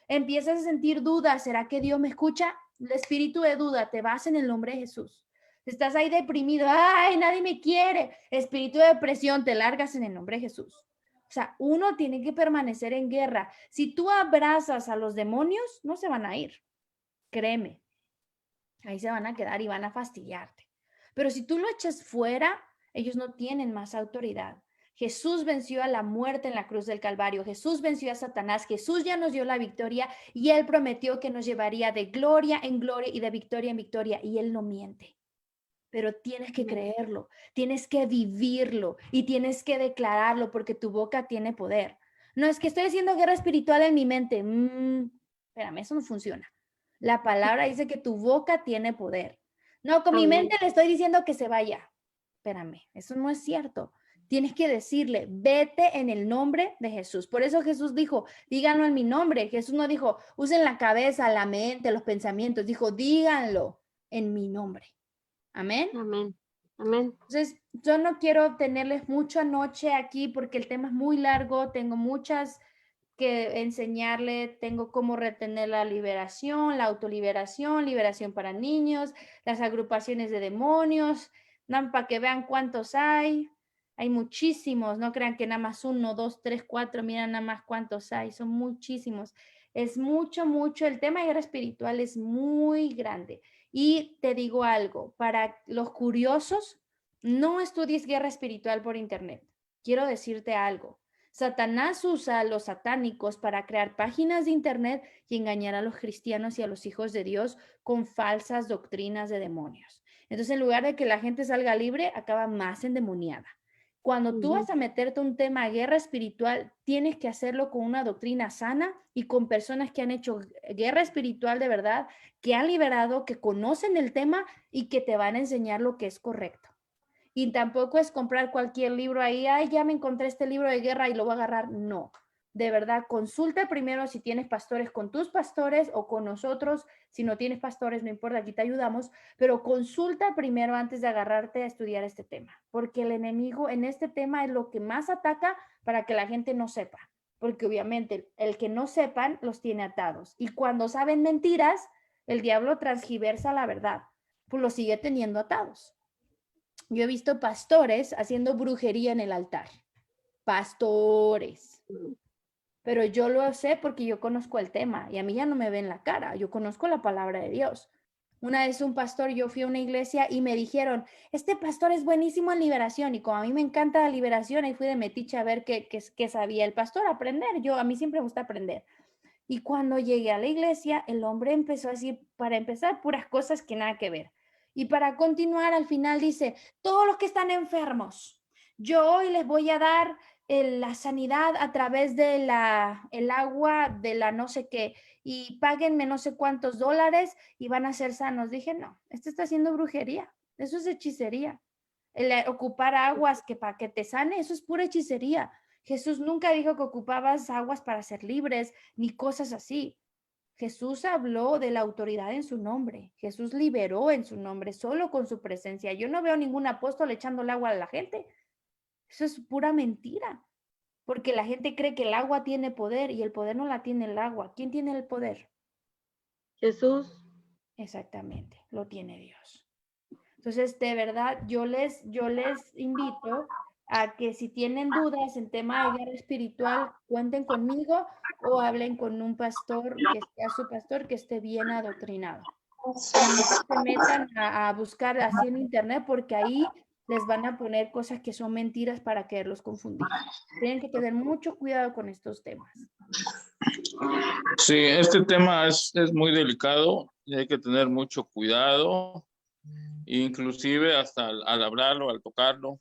Empiezas a sentir dudas, ¿será que Dios me escucha? El espíritu de duda, te vas en el nombre de Jesús. Estás ahí deprimido, ay, nadie me quiere. Espíritu de depresión, te largas en el nombre de Jesús. O sea, uno tiene que permanecer en guerra. Si tú abrazas a los demonios, no se van a ir. Créeme. Ahí se van a quedar y van a fastidiarte. Pero si tú lo echas fuera, ellos no tienen más autoridad. Jesús venció a la muerte en la cruz del Calvario. Jesús venció a Satanás. Jesús ya nos dio la victoria y Él prometió que nos llevaría de gloria en gloria y de victoria en victoria. Y Él no miente. Pero tienes que creerlo, tienes que vivirlo y tienes que declararlo porque tu boca tiene poder. No es que estoy haciendo guerra espiritual en mi mente. Espérame, eso no funciona. La palabra dice que tu boca tiene poder. No, con mi mente le estoy diciendo que se vaya. Espérame, eso no es cierto. Tienes que decirle, vete en el nombre de Jesús. Por eso Jesús dijo, díganlo en mi nombre. Jesús no dijo, usen la cabeza, la mente, los pensamientos. Dijo, díganlo en mi nombre. Amén. Amén. Amén. Entonces, yo no quiero tenerles mucha noche aquí porque el tema es muy largo. Tengo muchas que enseñarle. Tengo cómo retener la liberación, la autoliberación, liberación para niños, las agrupaciones de demonios. Para que vean cuántos hay. Hay muchísimos. No crean que nada más 1, 2, 3, 4. Miren nada más cuántos hay. Son muchísimos. Es mucho, mucho. El tema de guerra espiritual es muy grande. Y te digo algo, para los curiosos, no estudies guerra espiritual por internet. Quiero decirte algo. Satanás usa a los satánicos para crear páginas de internet y engañar a los cristianos y a los hijos de Dios con falsas doctrinas de demonios. Entonces, en lugar de que la gente salga libre, acaba más endemoniada. Cuando tú vas a meterte un tema de guerra espiritual, tienes que hacerlo con una doctrina sana y con personas que han hecho guerra espiritual de verdad, que han liberado, que conocen el tema y que te van a enseñar lo que es correcto. Y tampoco es comprar cualquier libro ahí, ay, ya me encontré este libro de guerra y lo voy a agarrar. No, de verdad, consulta primero si tienes pastores con tus pastores o con nosotros. Si no tienes pastores, no importa, aquí te ayudamos, pero consulta primero antes de agarrarte a estudiar este tema, porque el enemigo en este tema es lo que más ataca para que la gente no sepa, porque obviamente el que no sepan los tiene atados. Y cuando saben mentiras, el diablo transgiversa la verdad, pues los sigue teniendo atados. Yo he visto pastores haciendo brujería en el altar. Pastores. Pero yo lo sé porque yo conozco el tema y a mí ya no me ven la cara. Yo conozco la palabra de Dios. Una vez un pastor, yo fui a una iglesia y me dijeron, este pastor es buenísimo en liberación. Y como a mí me encanta la liberación, ahí fui de metiche a ver qué sabía el pastor, aprender. A mí siempre me gusta aprender. Y cuando llegué a la iglesia, el hombre empezó a decir, para empezar, puras cosas que nada que ver. Y para continuar, al final dice, todos los que están enfermos, yo hoy les voy a dar la sanidad a través de el agua de la no sé qué, y páguenme no sé cuántos dólares y van a ser sanos. Dije, no, esto está haciendo brujería, eso es hechicería. El ocupar aguas que para que te sane, eso es pura hechicería. Jesús nunca dijo que ocupabas aguas para ser libres, ni cosas así. Jesús habló de la autoridad en su nombre. Jesús liberó en su nombre, solo con su presencia. Yo no veo ningún apóstol echándole agua a la gente. Eso es pura mentira. Porque la gente cree que el agua tiene poder y el poder no la tiene el agua. ¿Quién tiene el poder? Jesús. Exactamente, lo tiene Dios. Entonces, de verdad, yo les invito a que si tienen dudas en tema de guerra espiritual, cuenten conmigo o hablen con un pastor que sea su pastor, que esté bien adoctrinado. que se metan a buscar así en internet, porque ahí les van a poner cosas que son mentiras para quererlos confundir. Tienen que tener mucho cuidado con estos temas. Sí, este tema es muy delicado y hay que tener mucho cuidado, inclusive hasta al hablarlo, al tocarlo,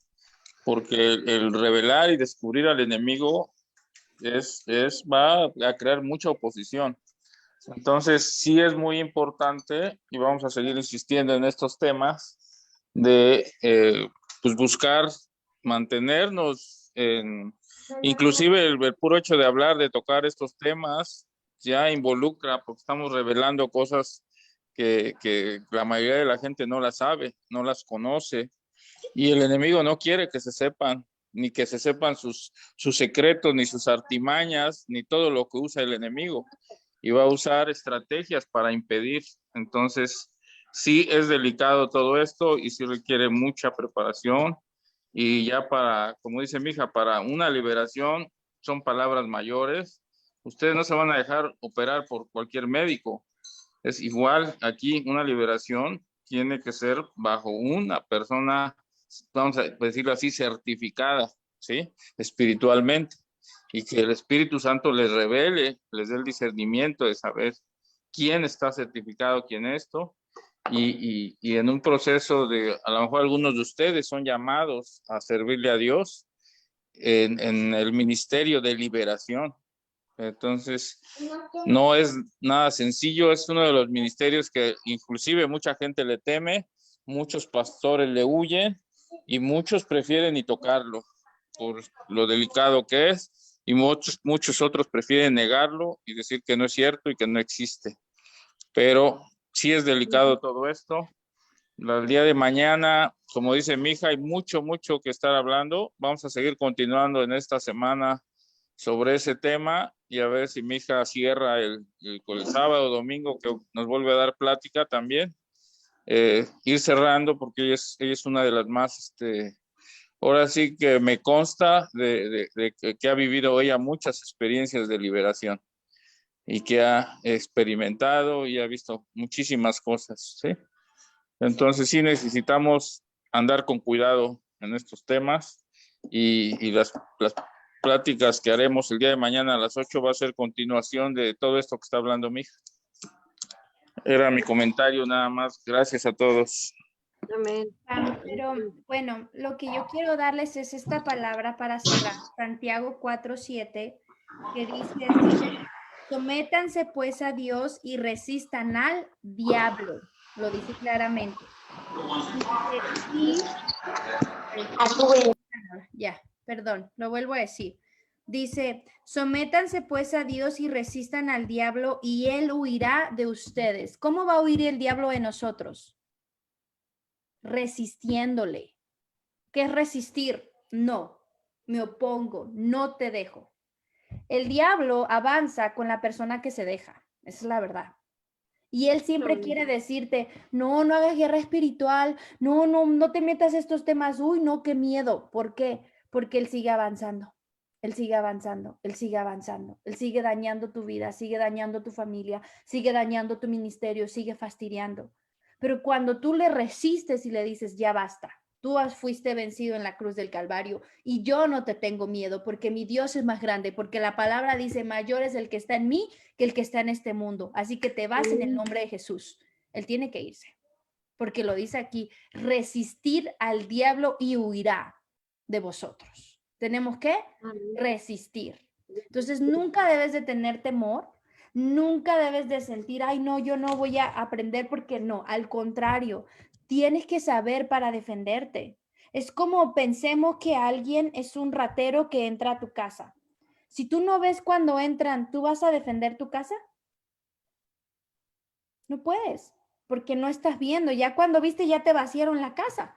porque el revelar y descubrir al enemigo va a crear mucha oposición. Entonces, sí es muy importante y vamos a seguir insistiendo en estos temas de pues buscar mantenernos inclusive el puro hecho de hablar, de tocar estos temas, ya involucra, porque estamos revelando cosas que la mayoría de la gente no las sabe, no las conoce, y el enemigo no quiere que se sepan, ni que se sepan sus secretos, ni sus artimañas, ni todo lo que usa el enemigo, y va a usar estrategias para impedir. Entonces, sí es delicado todo esto y sí requiere mucha preparación, y ya para, como dice mi hija, para una liberación son palabras mayores. Ustedes no se van a dejar operar por cualquier médico. Es igual aquí, una liberación tiene que ser bajo una persona, vamos a decirlo así, certificada, ¿sí? Espiritualmente. Y que el Espíritu Santo les revele, les dé el discernimiento de saber quién está certificado, quién esto. Y en un proceso de, a lo mejor algunos de ustedes son llamados a servirle a Dios en el ministerio de liberación. Entonces, no es nada sencillo, es uno de los ministerios que inclusive mucha gente le teme, muchos pastores le huyen y muchos prefieren ni tocarlo por lo delicado que es, y muchos otros prefieren negarlo y decir que no es cierto y que no existe. Pero sí es delicado todo esto. El día de mañana, como dice mi hija, hay mucho que estar hablando. Vamos a seguir continuando en esta semana sobre ese tema y a ver si mi hija cierra el sábado o domingo, que nos vuelve a dar plática también. Ir cerrando porque ella es una de las más, ahora sí que me consta de que ha vivido ella muchas experiencias de liberación y que ha experimentado y ha visto muchísimas cosas, ¿sí? Entonces sí necesitamos andar con cuidado en estos temas y las pláticas que haremos el día de mañana a las 8 va a ser continuación de todo esto que está hablando mi hija. Era mi comentario nada más. Gracias a todos. Amén. Pero bueno, lo que yo quiero darles es esta palabra para cerrar. Santiago 4:7, que dice así: sométanse pues a Dios y resistan al diablo. Lo dice claramente. Perdón, lo vuelvo a decir. Dice, sométanse pues a Dios y resistan al diablo y él huirá de ustedes. ¿Cómo va a huir el diablo de nosotros? Resistiéndole. ¿Qué es resistir? No, me opongo, no te dejo. El diablo avanza con la persona que se deja. Esa es la verdad. Y él siempre quiere decirte, no hagas guerra espiritual, no te metas estos temas, uy, no, qué miedo. ¿Por qué? Porque él sigue avanzando, él sigue avanzando, él sigue avanzando, él sigue dañando tu vida, sigue dañando tu familia, sigue dañando tu ministerio, sigue fastidiando. Pero cuando tú le resistes y le dices, ya basta, tú fuiste vencido en la cruz del Calvario y yo no te tengo miedo porque mi Dios es más grande, porque la palabra dice, mayor es el que está en mí que el que está en este mundo. Así que te vas en el nombre de Jesús. Él tiene que irse, porque lo dice aquí, resistir al diablo y huirá de vosotros. Tenemos que resistir. Entonces, nunca debes de tener temor, nunca debes de sentir, ay, no, yo no voy a aprender porque no, al contrario, tienes que saber para defenderte. Es como pensemos que alguien es un ratero que entra a tu casa. Si tú no ves cuando entran, ¿tú vas a defender tu casa? No puedes, porque no estás viendo. Ya cuando viste, ya te vaciaron la casa.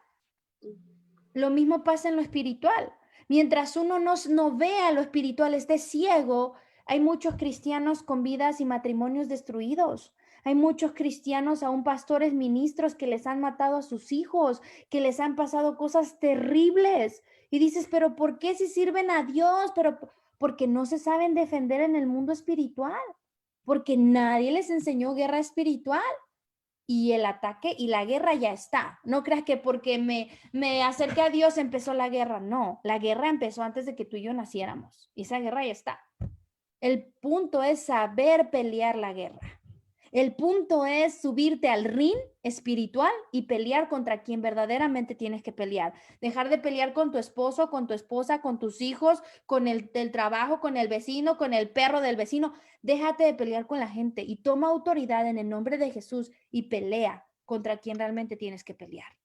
Lo mismo pasa en lo espiritual. Mientras uno no vea lo espiritual, esté ciego, hay muchos cristianos con vidas y matrimonios destruidos. Hay muchos cristianos, aún pastores, ministros, que les han matado a sus hijos, que les han pasado cosas terribles. Y dices, pero ¿por qué si sirven a Dios? Pero porque no se saben defender en el mundo espiritual, porque nadie les enseñó guerra espiritual. y el ataque y la guerra ya está. No creas que porque me acerqué a Dios empezó la guerra. No, la guerra empezó antes de que tú y yo naciéramos. Y esa guerra ya está. El punto es saber pelear la guerra. El punto es subirte al ring espiritual y pelear contra quien verdaderamente tienes que pelear. Dejar de pelear con tu esposo, con tu esposa, con tus hijos, con el trabajo, con el vecino, con el perro del vecino. Déjate de pelear con la gente y toma autoridad en el nombre de Jesús y pelea contra quien realmente tienes que pelear.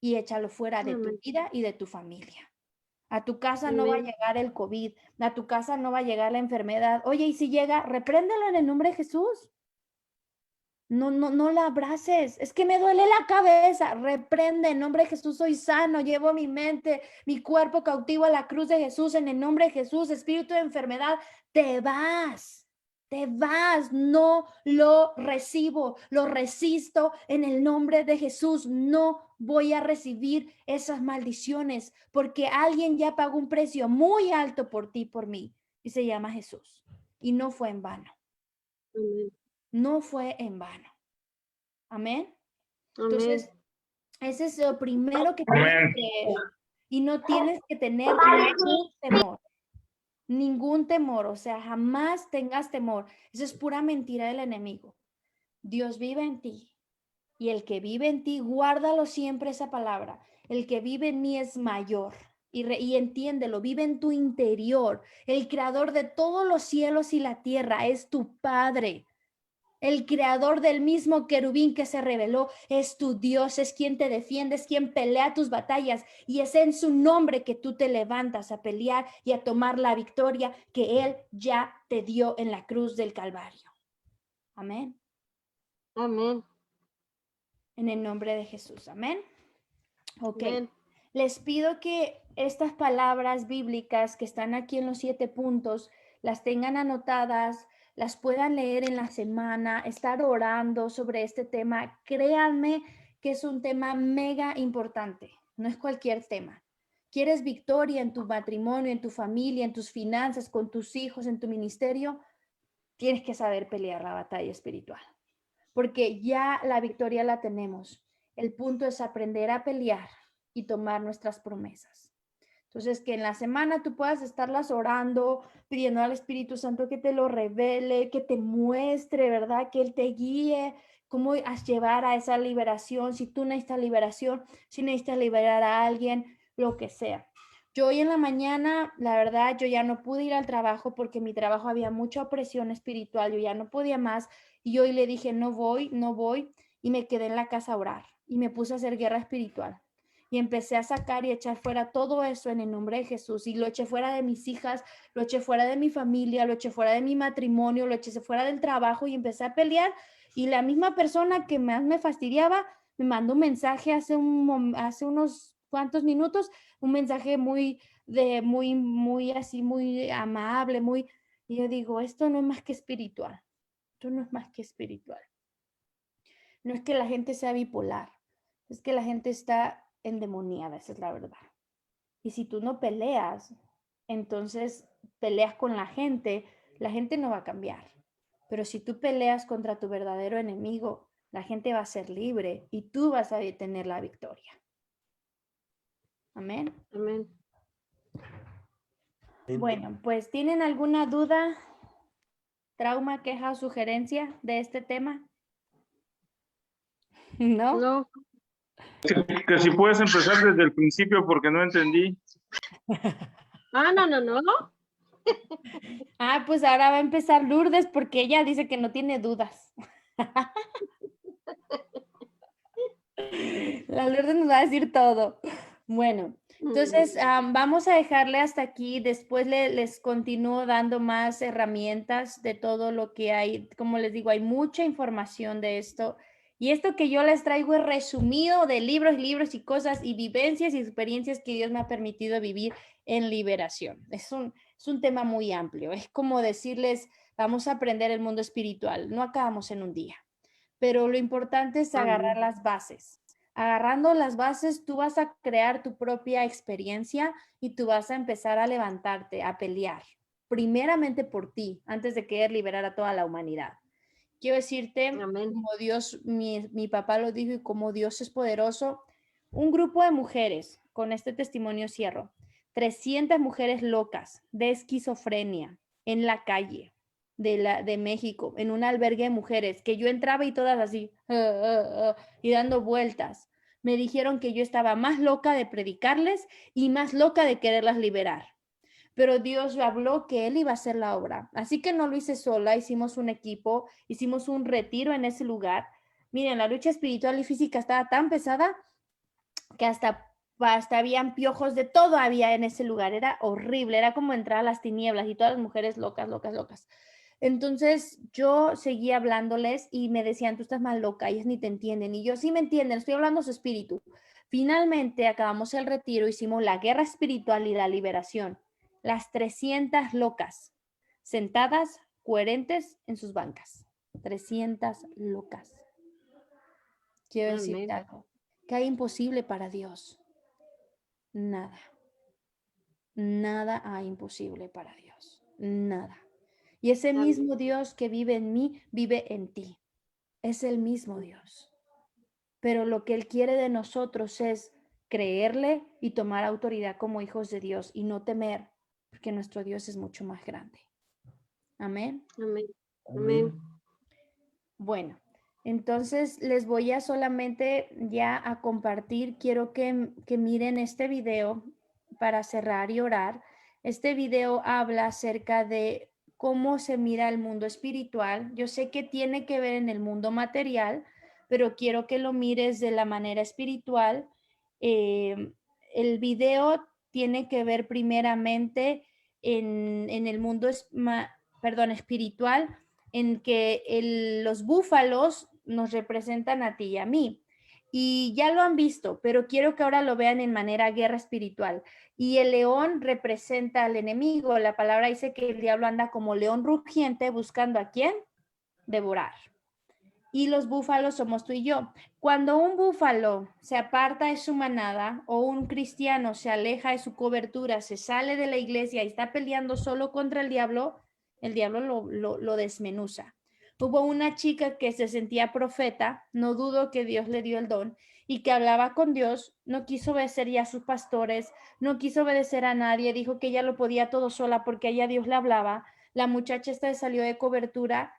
Y échalo fuera de tu Amén. vida y de tu familia. A tu casa no va a Amén. llegar el COVID, a tu casa no va a llegar la enfermedad. Oye, y si llega, repréndelo en el nombre de Jesús. No la abraces. Es que me duele la cabeza. Reprende en nombre de Jesús. Soy sano. Llevo mi mente, mi cuerpo cautivo a la cruz de Jesús. En el nombre de Jesús, espíritu de enfermedad, te vas. Te vas. No lo recibo. Lo resisto en el nombre de Jesús. No voy a recibir esas maldiciones porque alguien ya pagó un precio muy alto por ti, por mí. Y se llama Jesús. Y no fue en vano. Amén. No fue en vano. Amén. Amén. Entonces, ese es lo primero que tienes que Amén. creer. Y no tienes que tener ningún temor. Ningún temor. O sea, jamás tengas temor. Eso es pura mentira del enemigo. Dios vive en ti. Y el que vive en ti, guárdalo siempre esa palabra. El que vive en mí es mayor. Y entiéndelo, vive en tu interior. El creador de todos los cielos y la tierra es tu Padre. El creador del mismo querubín que se reveló es tu Dios, es quien te defiende, es quien pelea tus batallas y es en su nombre que tú te levantas a pelear y a tomar la victoria que Él ya te dio en la cruz del Calvario. Amén. Amén. En el nombre de Jesús. Amén. Ok. Amén. Les pido que estas palabras bíblicas que están aquí en los 7 puntos las tengan anotadas, las puedan leer en la semana, estar orando sobre este tema. Créanme que es un tema mega importante, no es cualquier tema. ¿Quieres victoria en tu matrimonio, en tu familia, en tus finanzas, con tus hijos, en tu ministerio? Tienes que saber pelear la batalla espiritual, porque ya la victoria la tenemos. El punto es aprender a pelear y tomar nuestras promesas. Entonces, que en la semana tú puedas estarlas orando, pidiendo al Espíritu Santo que te lo revele, que te muestre, ¿verdad? Que Él te guíe, cómo llevar a esa liberación, si tú necesitas liberación, si necesitas liberar a alguien, lo que sea. Yo hoy en la mañana, la verdad, yo ya no pude ir al trabajo porque en mi trabajo había mucha opresión espiritual, yo ya no podía más y hoy le dije, no voy, y me quedé en la casa a orar y me puse a hacer guerra espiritual. Y empecé a sacar y echar fuera todo eso en el nombre de Jesús. Y lo eché fuera de mis hijas, lo eché fuera de mi familia, lo eché fuera de mi matrimonio, lo eché fuera del trabajo y empecé a pelear. Y la misma persona que más me fastidiaba me mandó un mensaje hace unos cuantos minutos, un mensaje muy así, muy amable, muy... Y yo digo, esto no es más que espiritual. Esto no es más que espiritual. No es que la gente sea bipolar, es que la gente está endemoniada, esa es la verdad. Y si tú no peleas, entonces peleas con la gente no va a cambiar. Pero si tú peleas contra tu verdadero enemigo, la gente va a ser libre y tú vas a tener la victoria. Amén. Amén. Bueno, pues ¿tienen alguna duda, trauma, queja o sugerencia de este tema? ¿No? No. Que si puedes empezar desde el principio porque no entendí. No. Ah, pues ahora va a empezar Lourdes porque ella dice que no tiene dudas. La Lourdes nos va a decir todo. Bueno, entonces vamos a dejarle hasta aquí. Después les continúo dando más herramientas de todo lo que hay. Como les digo, hay mucha información de esto. Y esto que yo les traigo es resumido de libros y cosas y vivencias y experiencias que Dios me ha permitido vivir en liberación. Es un tema muy amplio. Es como decirles, vamos a aprender el mundo espiritual. No acabamos en un día. Pero lo importante es agarrar las bases. Agarrando las bases, tú vas a crear tu propia experiencia y tú vas a empezar a levantarte, a pelear, primeramente por ti, antes de querer liberar a toda la humanidad. Quiero decirte, Amén. como Dios, mi papá lo dijo y como Dios es poderoso, un grupo de mujeres, con este testimonio cierro, 300 mujeres locas de esquizofrenia en la calle de México, en un albergue de mujeres, que yo entraba y todas así, y dando vueltas. Me dijeron que yo estaba más loca de predicarles y más loca de quererlas liberar. Pero Dios habló que Él iba a hacer la obra. Así que no lo hice sola, hicimos un equipo, hicimos un retiro en ese lugar. Miren, la lucha espiritual y física estaba tan pesada que hasta habían piojos, de todo había en ese lugar. Era horrible, era como entrar a las tinieblas y todas las mujeres locas, locas, locas. Entonces yo seguía hablándoles y me decían, tú estás más loca, ellos ni te entienden. Y yo, sí me entienden, estoy hablando su espíritu. Finalmente acabamos el retiro, hicimos la guerra espiritual y la liberación. Las 300 locas, sentadas, coherentes en sus bancas. 300 locas. Quiero decirte algo. ¿Qué hay imposible para Dios? Nada. Nada hay imposible para Dios. Nada. Y ese mismo Dios que vive en mí, vive en ti. Es el mismo Dios. Pero lo que Él quiere de nosotros es creerle y tomar autoridad como hijos de Dios y no temer, porque nuestro Dios es mucho más grande. Amén. Amén. Amén. Bueno, entonces les voy a solamente ya a compartir. Quiero que miren este video para cerrar y orar. Este video habla acerca de cómo se mira el mundo espiritual. Yo sé que tiene que ver en el mundo material, pero quiero que lo mires de la manera espiritual. El video tiene que ver primeramente en el mundo espiritual, en que los búfalos nos representan a ti y a mí. Y ya lo han visto, pero quiero que ahora lo vean en manera guerra espiritual. Y el león representa al enemigo. La palabra dice que el diablo anda como león rugiente buscando a quién devorar. Y los búfalos somos tú y yo. Cuando un búfalo se aparta de su manada o un cristiano se aleja de su cobertura, se sale de la iglesia y está peleando solo contra el diablo lo desmenuza. Hubo una chica que se sentía profeta, no dudo que Dios le dio el don, y que hablaba con Dios, no quiso obedecer ya a sus pastores, no quiso obedecer a nadie, dijo que ella lo podía todo sola porque ella Dios le hablaba. La muchacha esta salió de cobertura,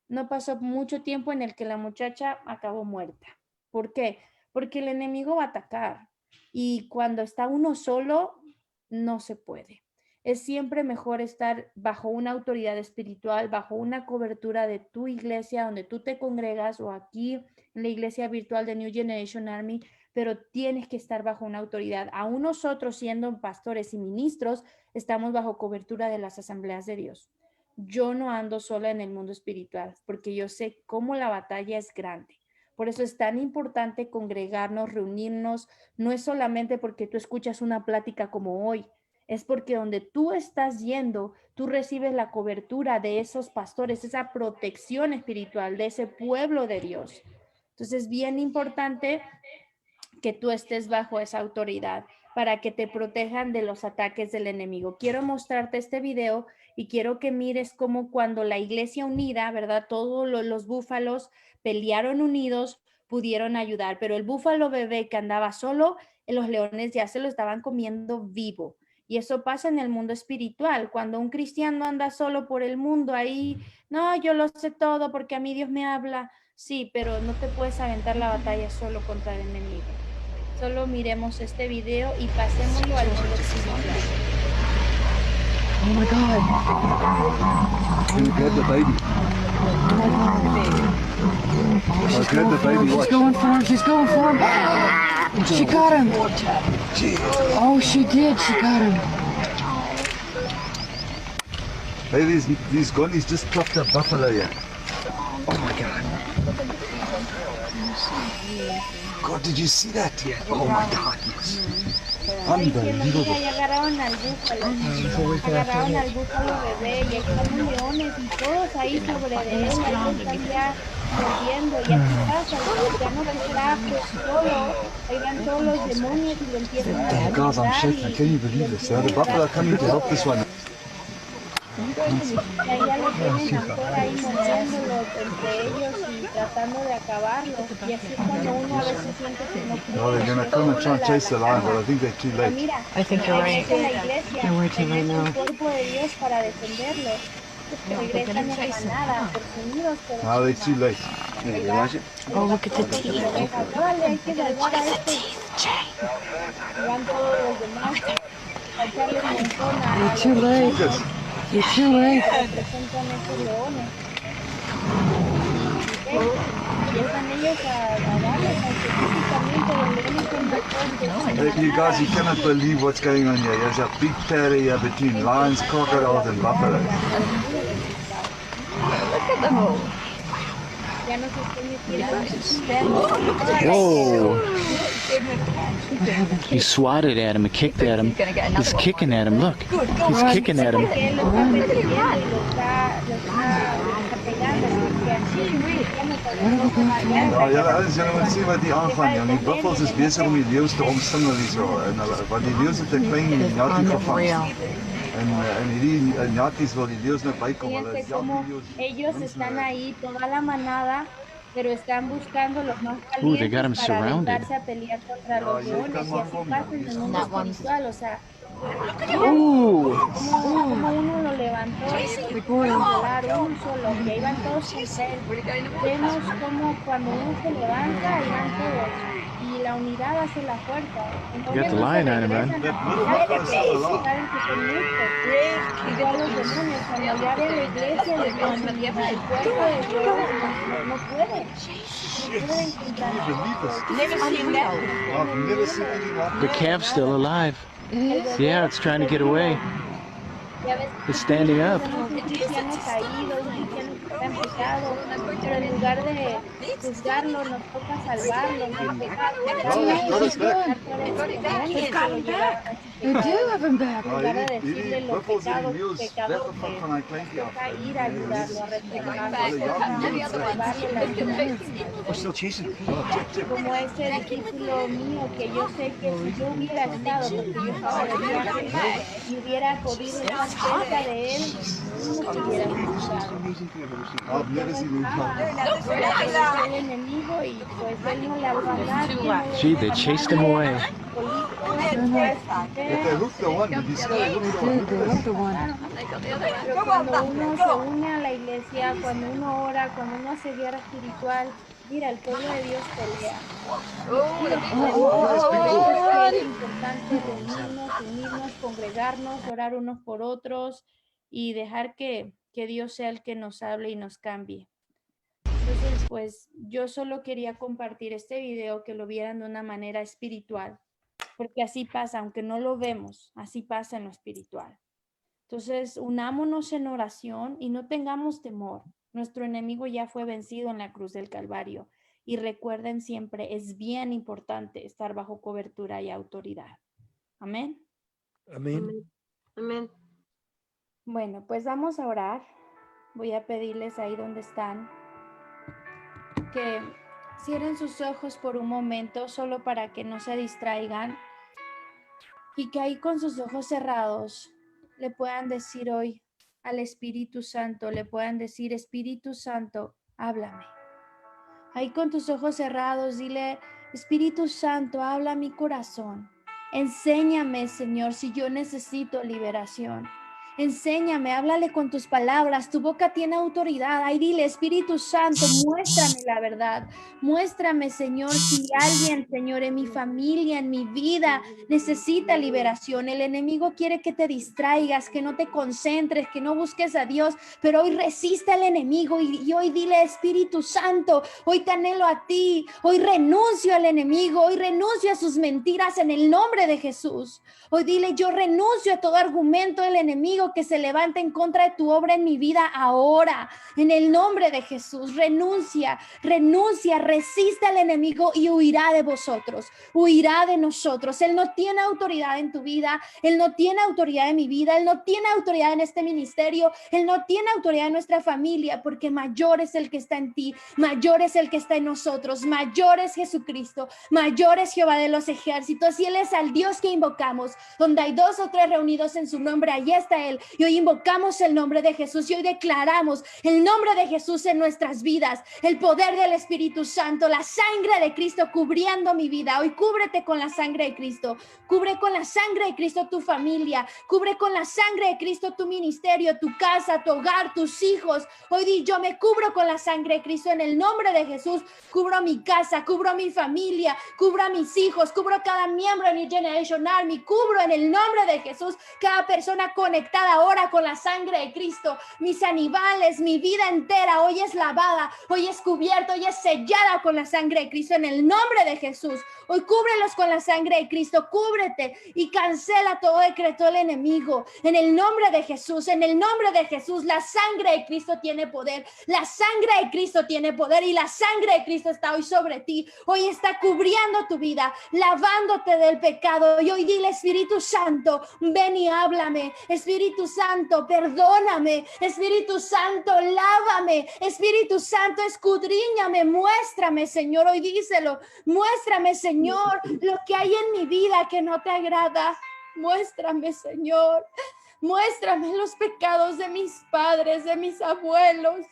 no pasó mucho tiempo en el que la muchacha acabó muerta. ¿Por qué? Porque el enemigo va a atacar y cuando está uno solo, no se puede. Es siempre mejor estar bajo una autoridad espiritual, bajo una cobertura de tu iglesia donde tú te congregas o aquí en la iglesia virtual de New Generation Army, pero tienes que estar bajo una autoridad. Aún nosotros siendo pastores y ministros, estamos bajo cobertura de las asambleas de Dios. Yo no ando sola en el mundo espiritual porque yo sé cómo la batalla es grande. Por eso es tan importante congregarnos, reunirnos. No es solamente porque tú escuchas una plática como hoy, es porque donde tú estás yendo, tú recibes la cobertura de esos pastores, esa protección espiritual de ese pueblo de Dios. Entonces es bien importante que tú estés bajo esa autoridad para que te protejan de los ataques del enemigo. Quiero mostrarte este video y quiero que mires cómo cuando la iglesia unida, ¿verdad? Todos los búfalos pelearon unidos, pudieron ayudar, pero el búfalo bebé que andaba solo, los leones ya se lo estaban comiendo vivo. Y eso pasa en el mundo espiritual. Cuando un cristiano anda solo por el mundo ahí, no, yo lo sé todo porque a mí Dios me habla. Sí, pero no te puedes aventar la batalla solo contra el enemigo. Solo miremos este video y pasémoslo al mundo espiritual. Oh my God. You get the baby. She's get the baby. Watch. going for him. She's going for him. She got him. Oh, she did. She got him. Hey, these gunnies just dropped that buffalo, yeah. Oh my God. God, did you see that? Yeah. Oh my God, yes. Unbelievable. Y agarraron al búfalo bebé y están los leones y todos ahí sobre de él, están ya corriendo y así pasa, el cristiano que está solo, ahí van todos los demonios y lo empiezan a God, I'm shaking. Can you believe this? Yeah, the buffalo coming to help this one. Y ahí ya lo tienen afuera ahí moviéndolo entre ellos y tratando de acabarlo. Y así es cuando uno a veces siente que no puede. No, they're going to come and try and chase the lion, but I think they're too Pero late. mira, I think you're right. regresa la iglesia, They're way too late regresa el now. cuerpo de Dios para defenderlo. Regresan hermanadas, por unidos, pero No, they're too late. Oh, look at the teeth. vale, hay que salvar a este. Van todos los demás a echarle un montón a You're too late. You're too late. representan estos leones. Empiezan ellos a darles específicamente los leones son bastante. You guys, you cannot believe what's going on here. There's a big parity here between lions, crocodiles, and buffaloes. Ya no se estoy metiendo. Whoa. He swatted at him and kicked at him. He's kicking at him. Look, he's kicking at him. Porque él lo está persiguiendo y lo está pegando, porque así ya no podemos Ja, julle ouens, julle moet sien wat hier aangaan. Ja, die buffels is besig om die leeu's te omsingel hierso. En hulle, want die leeu's het 'n klein jattie gevang. En hierdie jatties wil die leeu's nou bykom. Hulle Fíjense jag cómo die leeu's. ellos están ahí, toda la manada, pero están buscando los más Ooh, they got him valientes para surrounded. aventarse a pelear contra los leones y así pasa en el mundo espiritual, o sea, Ooh. como uno lo levantó y volar uno solo, y ahí van todos con él. Vemos como cuando uno se levanta, ahí van todos, y la unidad hace la fuerza. You got the lion on him, man. Saben que son muchos. Igual los demonios, cuando ya ve la iglesia, el cuerpo de Dios, no pueden. No pueden contra I've never seen anything like The calf's still alive. Yeah, it's trying to get away. It's standing up. Un cristiano caído, un cristiano que está en pecado, pero en lugar de juzgarlo, nos toca salvarlo. You do have him back. En lugar de decirle los buffels en pecados, die leeu's pecados weggevat van hy kleintjie af. toca ir a ayudarlo, a respetarlo, a salvarle la vida. We're still chasing. Como ese discípulo mío que yo sé que si yo hubiera estado, porque yo estaba de viaje y hubiera podido estar cerca de él, no se hubiera buscado. I've never seen anything like this. Era el enemigo y pues él no le habló a nadie. Gee, they chased him away. If they hook the one, did you see they hooked the one? Dude, they look the one. Pero cuando uno se une a la iglesia, cuando uno ora, cuando uno hace guerra espiritual, mira, el pueblo de Dios pelea. Es importante unirnos, congregarnos, orar unos por otros y dejar que Dios sea el que nos hable y nos cambie. Entonces, pues yo solo quería compartir este video, que lo vieran de una manera espiritual, porque así pasa, aunque no lo vemos, así pasa en lo espiritual. Entonces, unámonos en oración y no tengamos temor. Nuestro enemigo ya fue vencido en la cruz del Calvario. Y recuerden siempre, es bien importante estar bajo cobertura y autoridad. Amén. Amén. Amén. Bueno, pues vamos a orar. Voy a pedirles ahí donde están que cierren sus ojos por un momento, solo para que no se distraigan, y que ahí con sus ojos cerrados le puedan decir hoy al Espíritu Santo, le puedan decir: Espíritu Santo, háblame. Ahí con tus ojos cerrados, dile: Espíritu Santo, habla a mi corazón. Enséñame, Señor, si yo necesito liberación. Enséñame, háblale con tus palabras, tu boca tiene autoridad. Ahí dile: Espíritu Santo, muéstrame la verdad. Muéstrame, Señor, si alguien, Señor, en mi familia, en mi vida, necesita liberación. El enemigo quiere que te distraigas, que no te concentres, que no busques a Dios, pero hoy resiste al enemigo y hoy dile: Espíritu Santo, hoy te anhelo a ti, hoy renuncio al enemigo, hoy renuncio a sus mentiras en el nombre de Jesús. Hoy dile: yo renuncio a todo argumento del enemigo que se levanta en contra de tu obra en mi vida ahora, en el nombre de Jesús. Renuncia, resiste al enemigo y huirá de vosotros, huirá de nosotros. Él no tiene autoridad en tu vida, Él no tiene autoridad en mi vida, Él no tiene autoridad en este ministerio, Él no tiene autoridad en nuestra familia, porque mayor es el que está en ti, mayor es el que está en nosotros, mayor es Jesucristo, mayor es Jehová de los ejércitos, y Él es al Dios que invocamos. Donde hay 2 o 3 reunidos en su nombre, allí está Él. Él. Y hoy invocamos el nombre de Jesús y hoy declaramos el nombre de Jesús en nuestras vidas, el poder del Espíritu Santo, la sangre de Cristo cubriendo mi vida. Hoy cúbrete con la sangre de Cristo, cubre con la sangre de Cristo tu familia, cubre con la sangre de Cristo tu ministerio, tu casa, tu hogar, tus hijos. Hoy di, yo me cubro con la sangre de Cristo en el nombre de Jesús. Cubro mi casa, cubro mi familia, cubro a mis hijos, cubro cada miembro de mi Generation Army, cubro en el nombre de Jesús cada persona conectada ahora con la sangre de Cristo. Mis animales, mi vida entera hoy es lavada, hoy es cubierta, hoy es sellada con la sangre de Cristo en el nombre de Jesús. Hoy cúbrelos con la sangre de Cristo, cúbrete y cancela todo decreto del enemigo en el nombre de Jesús. En el nombre de Jesús, la sangre de Cristo tiene poder, la sangre de Cristo tiene poder y la sangre de Cristo está hoy sobre ti. Hoy está cubriendo tu vida, lavándote del pecado. Y hoy dile, Espíritu Santo, ven y háblame. Espíritu Santo, perdóname. Espíritu Santo, lávame. Espíritu Santo, escudriñame, muéstrame, Señor. Hoy díselo, muéstrame, Señor, lo que hay en mi vida que no te agrada. Muéstrame, Señor. Muéstrame los pecados de mis padres, de mis abuelos,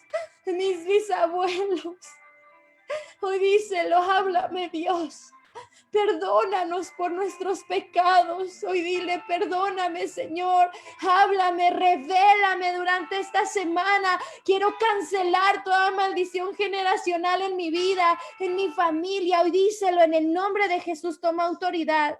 de mis bisabuelos. Hoy díselo, háblame, Dios. Perdónanos por nuestros pecados. Hoy dile, perdóname, Señor. Háblame, revélame durante esta semana. Quiero cancelar toda maldición generacional en mi vida, en mi familia. Hoy díselo, en el nombre de Jesús, toma autoridad.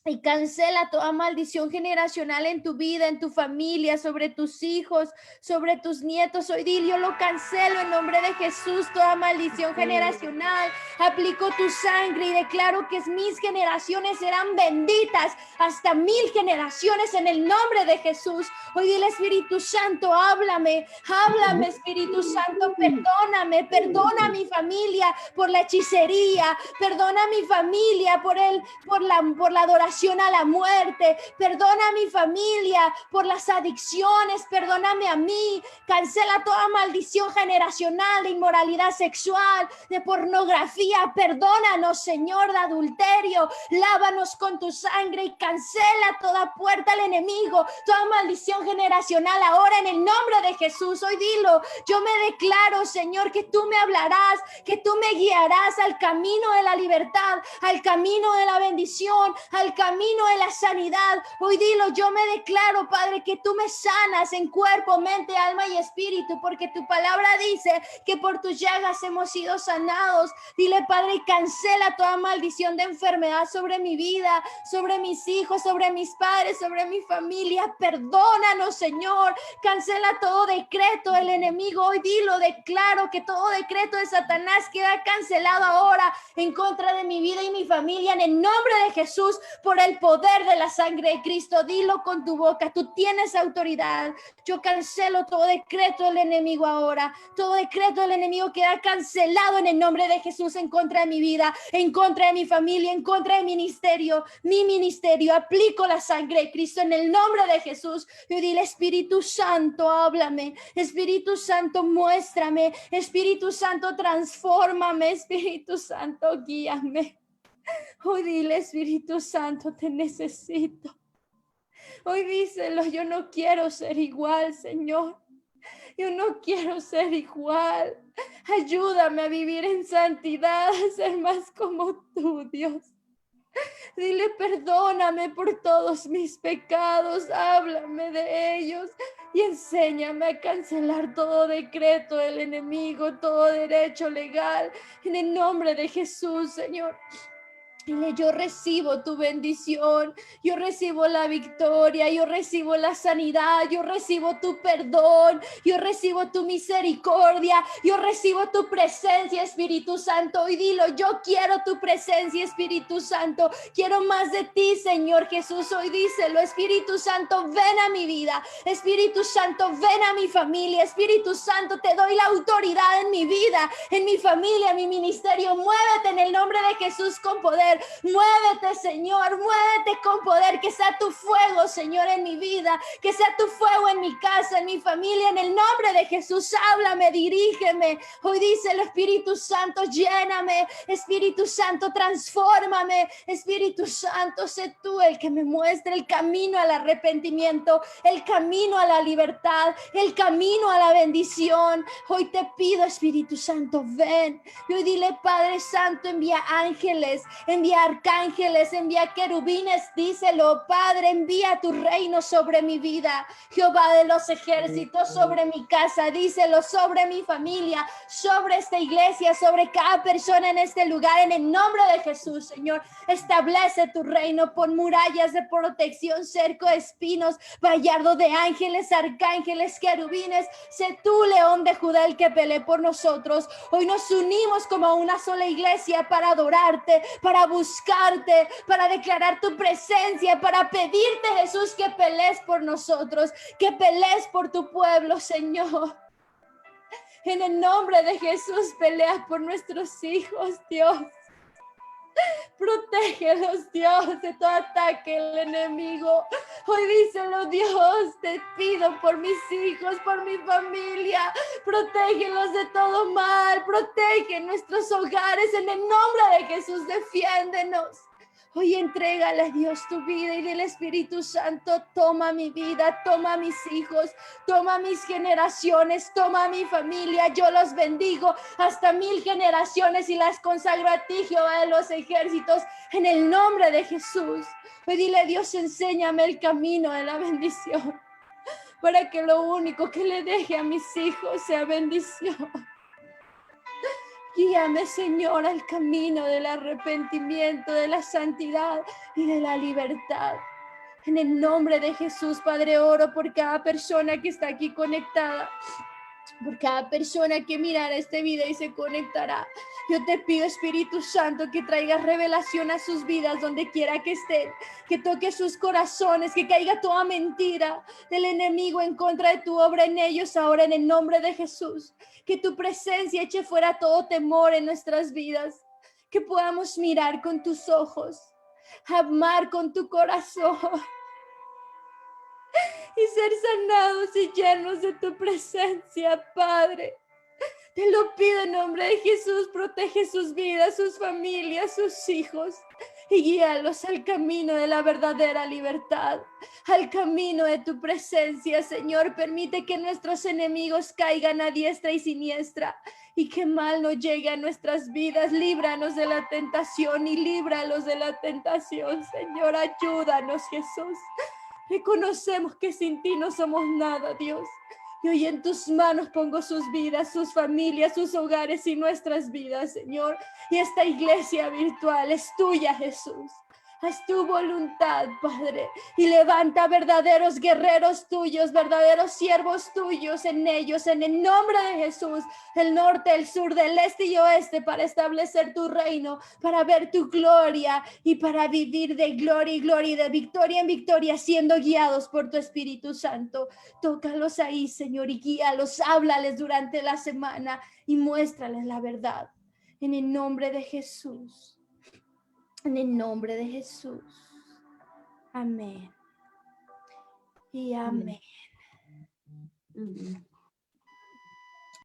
Y cancela toda maldición generacional en tu vida, en tu familia, sobre tus hijos, sobre tus nietos. Hoy dile, yo lo cancelo en nombre de Jesús, toda maldición generacional. Aplico tu sangre y declaro que mis generaciones serán benditas hasta 1000 generaciones en el nombre de Jesús. Hoy dile, Espíritu Santo, háblame, háblame, Espíritu Santo, perdóname, perdona a mi familia por la hechicería, perdona a mi familia por la adoración a la muerte, perdona a mi familia por las adicciones, perdóname a mí, cancela toda maldición generacional de inmoralidad sexual, de pornografía, perdónanos, Señor, de adulterio, lávanos con tu sangre y cancela toda puerta al enemigo, toda maldición generacional ahora en el nombre de Jesús. Hoy dilo, yo me declaro, Señor, que tú me hablarás, que tú me guiarás al camino de la libertad, al camino de la bendición, al camino de la sanidad. Hoy dilo, yo me declaro, Padre, que tú me sanas en cuerpo, mente, alma y espíritu, porque tu palabra dice que por tus llagas hemos sido sanados. Dile, Padre, y cancela toda maldición de enfermedad sobre mi vida, sobre mis hijos, sobre mis padres, sobre mi familia. Perdónanos, Señor. Cancela todo decreto del enemigo. Hoy dilo, declaro que todo decreto de Satanás queda cancelado ahora en contra de mi vida y mi familia en el nombre de Jesús, por el poder de la sangre de Cristo. Dilo con tu boca, tú tienes autoridad. Yo cancelo todo decreto del enemigo ahora. Todo decreto del enemigo queda cancelado en el nombre de Jesús en contra de mi vida, en contra de mi familia, en contra de mi ministerio. Aplico la sangre de Cristo en el nombre de Jesús. Y dile, Espíritu Santo, háblame. Espíritu Santo, muéstrame. Espíritu Santo, transfórmame. Espíritu Santo, guíame. Hoy dile, Espíritu Santo, te necesito. Hoy díselo, yo no quiero ser igual, Señor. Yo no quiero ser igual. Ayúdame a vivir en santidad, a ser más como tú, Dios. Dile, perdóname por todos mis pecados, háblame de ellos y enséñame a cancelar todo decreto del enemigo, todo derecho legal, en el nombre de Jesús, Señor. Dile, yo recibo tu bendición, yo recibo la victoria, yo recibo la sanidad, yo recibo tu perdón, yo recibo tu misericordia, yo recibo tu presencia, Espíritu Santo. Y dilo, yo quiero tu presencia, Espíritu Santo, quiero más de ti, Señor Jesús. Hoy díselo, Espíritu Santo, ven a mi vida, Espíritu Santo, ven a mi familia, Espíritu Santo, te doy la autoridad en mi vida, en mi familia, en mi ministerio. Muévete en el nombre de Jesús con poder. poder. Muévete, Señor, muévete con poder. Que sea tu fuego, Señor, en mi vida. Que sea tu fuego en mi casa, en mi familia. En el nombre de Jesús, háblame, dirígeme. Hoy dice el Espíritu Santo, lléname. Espíritu Santo, transfórmame. Espíritu Santo, sé tú el que me muestre el camino al arrepentimiento, el camino a la libertad, el camino a la bendición. Hoy te pido, Espíritu Santo, ven. Y hoy dile, Padre Santo, envía ángeles, envía arcángeles, envía querubines. Díselo, Padre, envía tu reino sobre mi vida. Jehová de los ejércitos, sobre mi casa. Díselo, sobre mi familia, sobre esta iglesia, sobre cada persona en este lugar. En el nombre de Jesús, Señor, establece tu reino. Pon murallas de protección, cerco de espinos, vallardo de ángeles, arcángeles, querubines. Sé tú, León de Judá, el que pelee por nosotros. Hoy nos unimos como una sola iglesia para adorarte, para buscarte, para declarar tu presencia, para pedirte, Jesús, que pelees por nosotros, que pelees por tu pueblo, Señor. En el nombre de Jesús, pelea por nuestros hijos, Dios. Protégelos, Dios, de todo ataque del enemigo. Hoy díselo, Dios, te pido por mis hijos, por mi familia. Protégelos de todo mal. Protege nuestros hogares. En el nombre de Jesús, defiéndenos. Hoy entrégale a Dios tu vida y dile, Espíritu Santo, toma mi vida, toma mis hijos, toma mis generaciones, toma mi familia. Yo los bendigo hasta 1000 generaciones y las consagro a ti, Jehová de los ejércitos, en el nombre de Jesús. Hoy dile, Dios, enséñame el camino de la bendición, para que lo único que le deje a mis hijos sea bendición. Guíame, Señor, al camino del arrepentimiento, de la santidad y de la libertad. En el nombre de Jesús, Padre, oro por cada persona que está aquí conectada, por cada persona que mirará este video y se conectará. Yo te pido, Espíritu Santo, que traigas revelación a sus vidas donde quiera que estén, que toque sus corazones, que caiga toda mentira del enemigo en contra de tu obra en ellos ahora, en el nombre de Jesús. Que tu presencia eche fuera todo temor en nuestras vidas, que podamos mirar con tus ojos, amar con tu corazón y ser sanados y llenos de tu presencia, Padre. Te lo pido en nombre de Jesús. Protege sus vidas, sus familias, sus hijos y guíalos al camino de la verdadera libertad, al camino de tu presencia, Señor. Permite que nuestros enemigos caigan a diestra y siniestra y que mal no llegue a nuestras vidas. Líbranos de la tentación y líbralos de la tentación, Señor. Ayúdanos, Jesús. Reconocemos que sin ti no somos nada, Dios. Y hoy en tus manos pongo sus vidas, sus familias, sus hogares y nuestras vidas, Señor. Y esta iglesia virtual es tuya, Jesús. Haz tu voluntad, Padre, y levanta verdaderos guerreros tuyos, verdaderos siervos tuyos en ellos, en el nombre de Jesús, del norte, el sur, del este y oeste, para establecer tu reino, para ver tu gloria y para vivir de gloria y gloria y de victoria en victoria, siendo guiados por tu Espíritu Santo. Tócalos ahí, Señor, y guíalos, háblales durante la semana y muéstrales la verdad. En el nombre de Jesús. En el nombre de Jesús. Amén. Y amén. Amén.